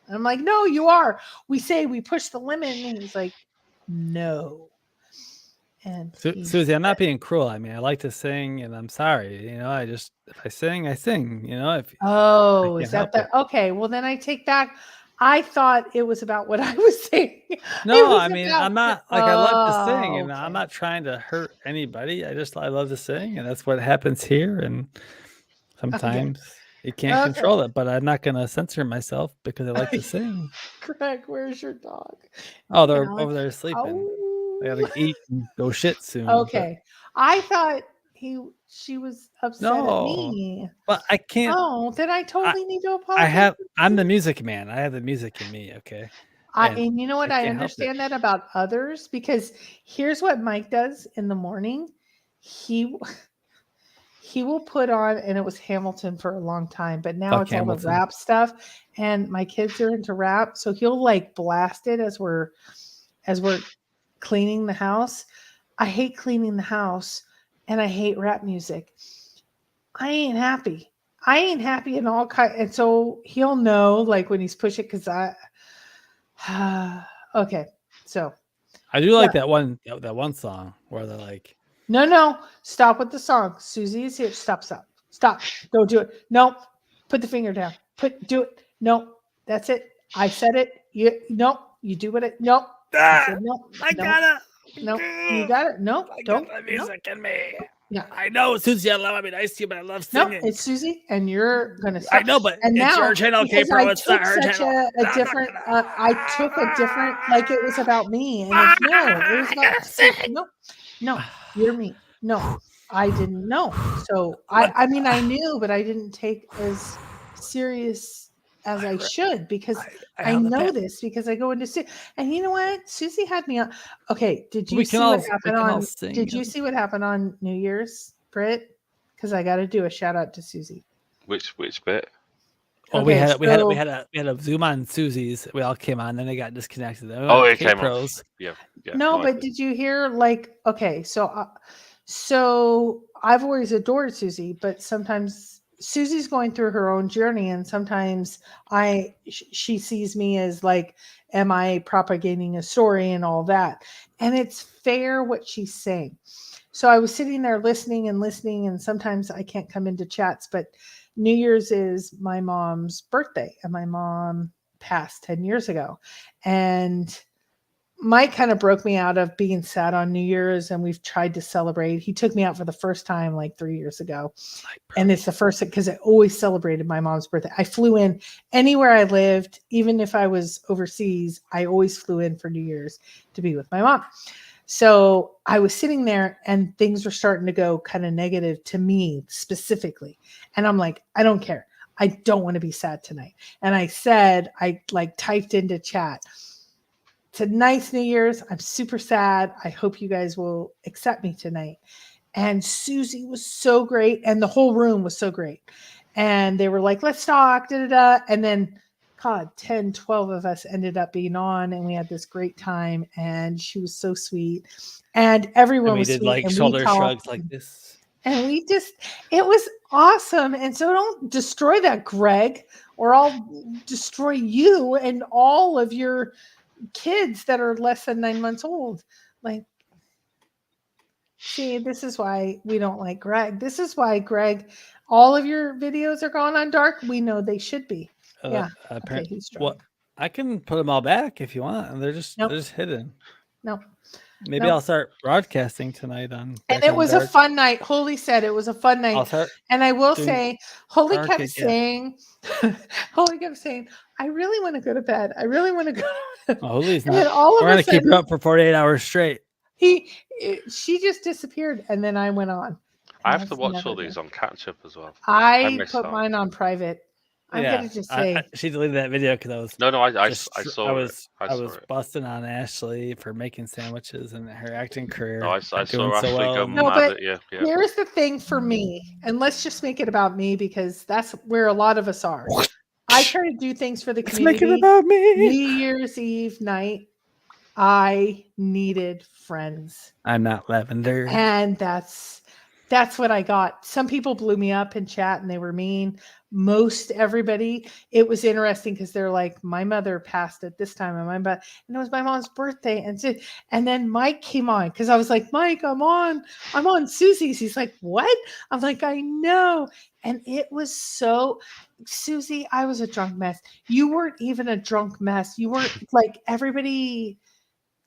And I'm like, no, you are. We say we push the limit. And he's like, no. And Susie, I'm not being cruel. I mean, I like to sing, and I'm sorry. If I sing, I sing. If is that the okay? Well, then I take back. I thought it was about what I was saying. No, I mean, I'm not like I love to sing, and okay. I'm not trying to hurt anybody. I love to sing, and that's what happens here. And sometimes you can't control it, but I'm not going to censor myself because I like to sing. Greg, where's your dog? Oh, they're over there sleeping. Oh. They gotta eat and go shit soon. Okay, I thought she was upset at me. But I can't. Oh, then I totally need to apologize. I'm the music man. I have the music in me. Okay. And you know what? I understand that about others because here's what Mike does in the morning. He will put on, and it was Hamilton for a long time, but now it's Hamilton. All the rap stuff. And my kids are into rap, so he'll like blast it as we're cleaning the house. I hate cleaning the house, and I hate rap music. I ain't happy in all kind. And so he'll know like when he's pushing because okay. So I do like that one song where they're like, no, stop with the song. Susie is here. Stop. Don't do it. No, put the finger down. Do it. No, that's it. I said it. You do it. No. I gotta. No, you got it. No, don't. Got the music in me. Yeah, I know, Susie. I love being nice to you, but I love singing. No, it's Susie, and you're gonna. Stop. I know, but and it's now, your channel, K-Pro. It's not her channel. A different. I took a different, like it was about me, and it's no, it was about. No, you're me. No, I didn't know. So I mean, I knew, but I didn't take as serious as I should because I know this because I go into and you know what? Susie had me on. Okay, did you see what happened on? Did you see what happened on New Year's, Britt? Because I got to do a shout out to Susie. Which bit? Oh, okay, we had a Zoom on Susie's. We all came on, then they got disconnected. It came off. Yeah. No, but did you hear like? Okay, so I've always adored Susie, but sometimes Susie's going through her own journey, and sometimes she sees me as like, am I propagating a story and all that? And it's fair what she's saying. So I was sitting there listening, and sometimes I can't come into chats, but New Year's is my mom's birthday, and my mom passed 10 years ago. And Mike kind of broke me out of being sad on New Year's, and we've tried to celebrate. He took me out for the first time like 3 years ago. And it's the first because I always celebrated my mom's birthday. I flew in anywhere I lived, even if I was overseas, I always flew in for New Year's to be with my mom. So I was sitting there and things were starting to go kind of negative to me specifically. And I'm like, I don't care. I don't want to be sad tonight. And I said, I like typed into chat, tonight's New Year's. I'm super sad. I hope you guys will accept me tonight. And Susie was so great. And the whole room was so great. And they were like, let's talk. Da, da, da. And then, God, 10, 12 of us ended up being on. And we had this great time. And she was so sweet. And everyone And we was did sweet. like and shoulder talked, shrugs like this. and we just, it was awesome. And so don't destroy that, Greg, or I'll destroy you and all of your kids that are less than 9 months old. Like, see, this is why we don't like Greg. This is why, Greg, all of your videos are gone on dark. We know they should be. Yeah. Okay, he's drunk. Well, I can put them all back if you want. They're just hidden. No. Maybe I'll start broadcasting tonight on. And it was a fun night. Holy said it was a fun night. And I will say, Holy kept saying, I really want to go to bed. I really want to go to bed. Oh, Holy's not. We're going to keep her up for 48 hours straight. She just disappeared, and then I went on. I have to watch all these on catch up as well. I put mine on private. I'm gonna just say she deleted that video because I was I saw I was it. busting on Ashley for making sandwiches and her acting career. No, I saw doing Ashley so well. go mad at you. Yeah. Here's the thing for me, and let's just make it about me because that's where a lot of us are. I try to do things for the community. Let's make it about me. New Year's Eve night, I needed friends. I'm not lavender, and that's what I got. Some people blew me up in chat and they were mean. Most everybody, it was interesting because they're like, my mother passed at this time, and it was my mom's birthday, and then Mike came on because I was like, Mike, I'm on Susie's. He's like, what? I'm like, I know, and it was so. Susie, I was a drunk mess. You weren't even a drunk mess. You weren't like everybody.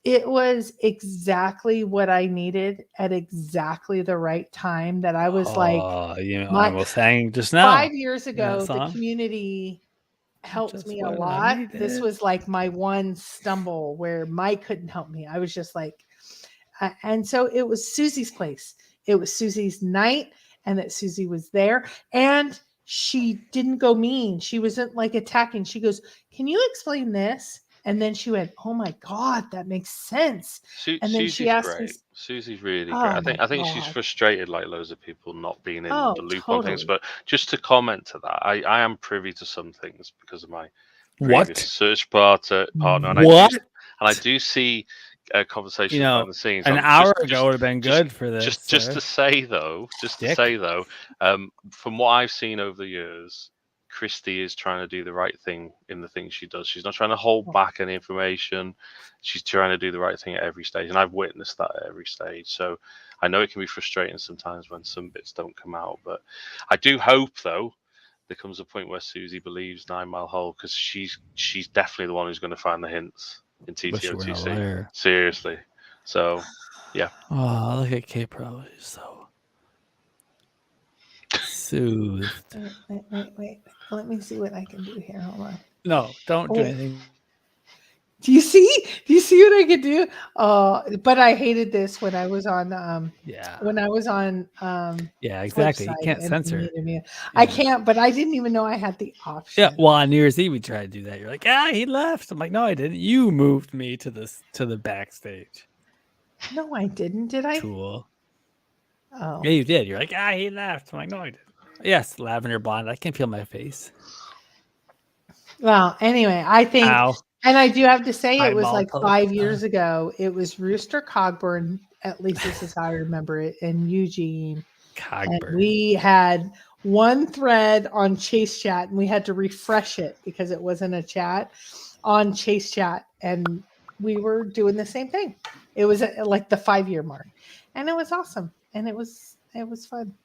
It was exactly what I needed at exactly the right time that I was I was saying just now. 5 years ago, the community helped me a lot. This was like my one stumble where Mike couldn't help me. I was just like, and so it was Susie's place. It was Susie's night, and that Susie was there. And she didn't go mean. She wasn't like attacking. She goes, can you explain this? And then she went, oh my God, that makes sense. And then Susie's she asked great. me, Susie's really great. I think she's frustrated like loads of people not being in the loop on things. But just to comment to that, I am privy to some things because of my previous search partner. And I do see conversations behind the scenes. An hour ago would have been good for this. Just to say though, from what I've seen over the years, Christy is trying to do the right thing in the things she does. She's not trying to hold back any information. She's trying to do the right thing at every stage. And I've witnessed that at every stage. So I know it can be frustrating sometimes when some bits don't come out. But I do hope, though, there comes a point where Susie believes 9 Mile Hole because she's definitely the one who's going to find the hints in TTOTC. Seriously. So, yeah. Oh, look at K-Pro. She's so soothed. Wait. Let me see what I can do here. Hold on. No, don't do anything. Do you see what I could do? But I hated this when I was on when I was on exactly. You can't censor it. I can't, but I didn't even know I had the option. Yeah, well, on New Year's Eve we tried to do that. You're like, he left. I'm like, no, I didn't. You moved me to the backstage. No, I didn't. Did I? Tool. Oh. Yeah, you did. You're like, he left. I'm like, no, I didn't. Yes, lavender blonde. I can feel my face. Well, anyway, I think, and I do have to say, it was like 5 years ago. It was Rooster Cogburn, at least this is how I remember it, and Eugene. Cogburn. And we had one thread on Chase Chat, and we had to refresh it because it wasn't a chat on Chase Chat, and we were doing the same thing. It was like the 5-year mark, and it was awesome, and it was fun,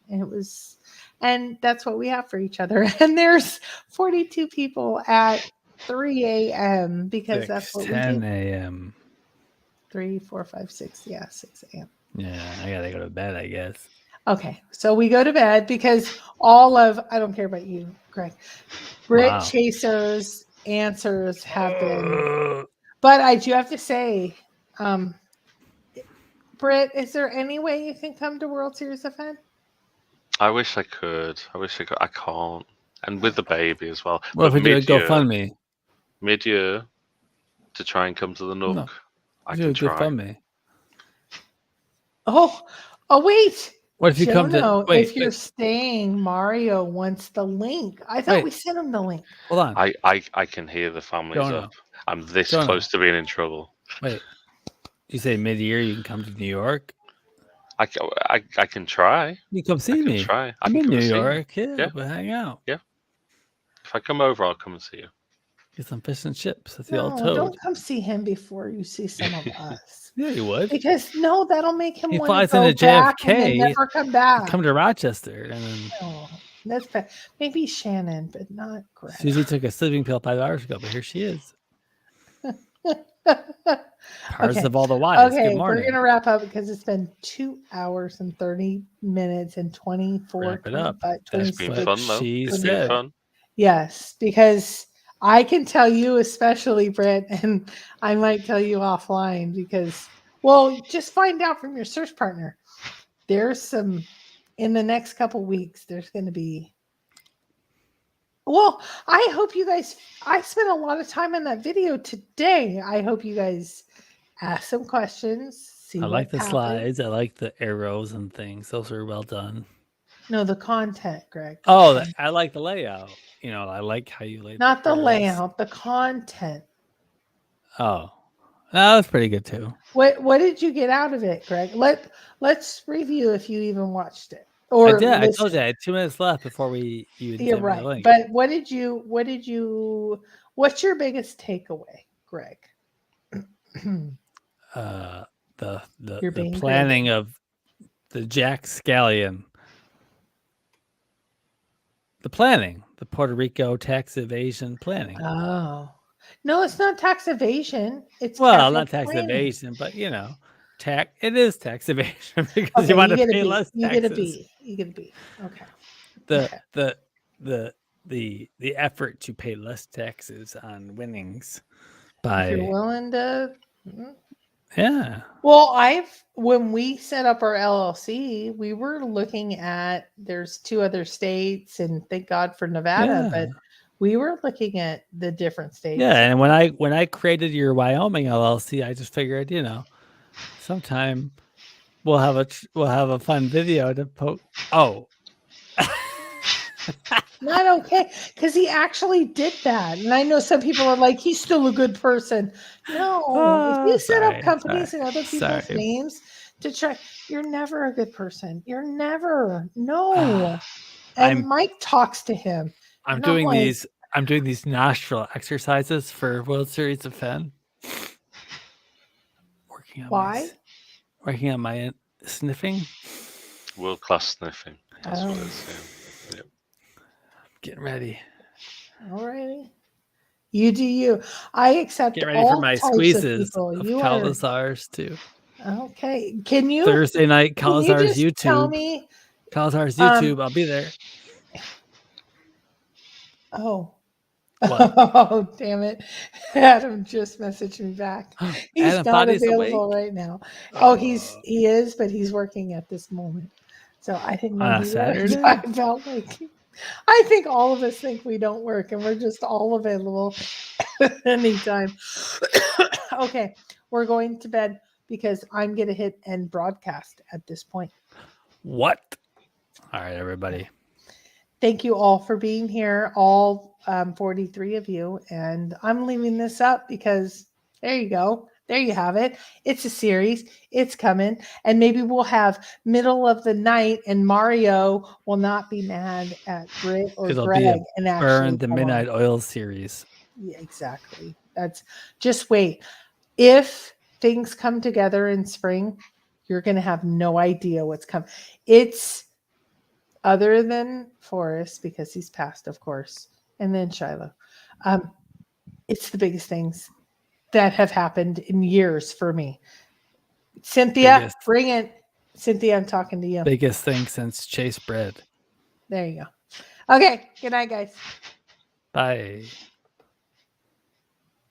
and that's what we have for each other. And there's 42 people at 3 a.m. because that's what 10 we do. 10 a.m. 3, 4, 5, 6. Yeah, 6 a.m. Yeah, I gotta go to bed, I guess. Okay, so we go to bed because I don't care about you, Greg. Brit Wow. Chaser's answers have been, but I do have to say, Britt, is there any way you can come to World Series of Fun? I wish I could. I can't. And with the baby as well. What if But we do a GoFundMe? mid-year, to try and come to the Nook, No, I do can a try. GoFundMe. Oh, wait. What if you come to Jono, wait? if you're staying, Mario wants the link. I thought Wait. we sent him the link. Hold on. I can hear the families Jono. up. I'm this Jono. close to being in trouble. Wait. You say mid-year you can come to New York? I can try. You come see me. Try. I'm in come New and see you. York. Yeah, Yeah. we'll hang out. Yeah. If I come over, I'll come and see you. Get some fish and chips at the old No, Toad. don't come see him before you see some of us. Yeah, you would. Because no, that'll make him He want to flies go into back and then JFK. never come back. Come to Rochester, and then No, that's bad. Maybe Shannon, but not Greg. Susie took a sleeping pill 5 hours ago, but here she is. Pars Okay. of all the wise. Okay, Good morning. we're gonna wrap up because it's been 2 hours and 30 minutes and 24, Wrap it up. 25, It's been 26. fun though. She It's been said. fun. Yes, because I can tell you, especially Britt, and I might tell you offline because, well, just find out from your search partner. There's some in the next couple weeks. There's going to be. Well, I hope you guys. I spent a lot of time in that video today. I hope you guys ask some questions. See I like what the happens. slides. I like the arrows and things. Those are well done. No, the content, Greg. Oh, I like the layout. You know, I like how you laid Not the arrows. layout, the content. Oh, that was pretty good too. What did you get out of it, Greg? Let's review if you even watched it. Or I did. I listen. told you I had 2 minutes left before you You're sent me the right. link. But what's your biggest takeaway, Greg? You're the being planning of the Jack Scallion. The Puerto Rico tax evasion planning. Oh. No, it's not tax evasion. It's Well, not tax planning. evasion, but you know, it is tax evasion because Okay, you want to get a pay B. less You taxes. get a B. You get a B. Okay. The effort to pay less taxes on winnings If by you're willing to. yeah. Well, when we set up our LLC, we were looking at there's 2 other states, and thank God for Nevada, but we were looking at the different states. Yeah, and when I created your Wyoming LLC, I just figured, you know, sometime we'll have a fun video to post. Oh. Not okay, because he actually did that. And I know some people are like, he's still a good person. No, if you set up companies and other people's names to try, you're never a good person. You're never. No. And Mike talks to him. I'm doing these nostril exercises for World Series of Fun. Working on my sniffing. World-class sniffing. That's what it's saying. Yep. Getting ready. All righty. You do you. I accept Get ready all for my types squeezes of of people. Calazars too. Okay. Can you Thursday night Calazars YouTube? Tell me Calazars YouTube. I'll be there. Oh. What? Oh, damn it. Adam just messaged me back. He's Adam not Body's available awake? right now. Oh, he is, but he's working at this moment. So I didn't know On a he was. Saturday? I felt like I think all of us think we don't work and we're just all available anytime. Okay, we're going to bed because I'm going to hit end broadcast at this point. What? All right, everybody. Thank you all for being here, all 43 of you. And I'm leaving this up because there you go. There you have it. It's a series. It's coming. And maybe we'll have middle of the night and Mario will not be mad at Britt or It'll Greg. be a and actually Burn the Midnight Oil series. Yeah, exactly. That's just wait. If things come together in spring, you're going to have no idea what's coming. It's other than Forrest, because he's passed, of course, and then Shiloh. It's the biggest things that have happened in years for me. Cynthia, Biggest- bring it. Cynthia, I'm talking to you. Biggest thing since Chase bread. There you go. Okay. Good night, guys. Bye.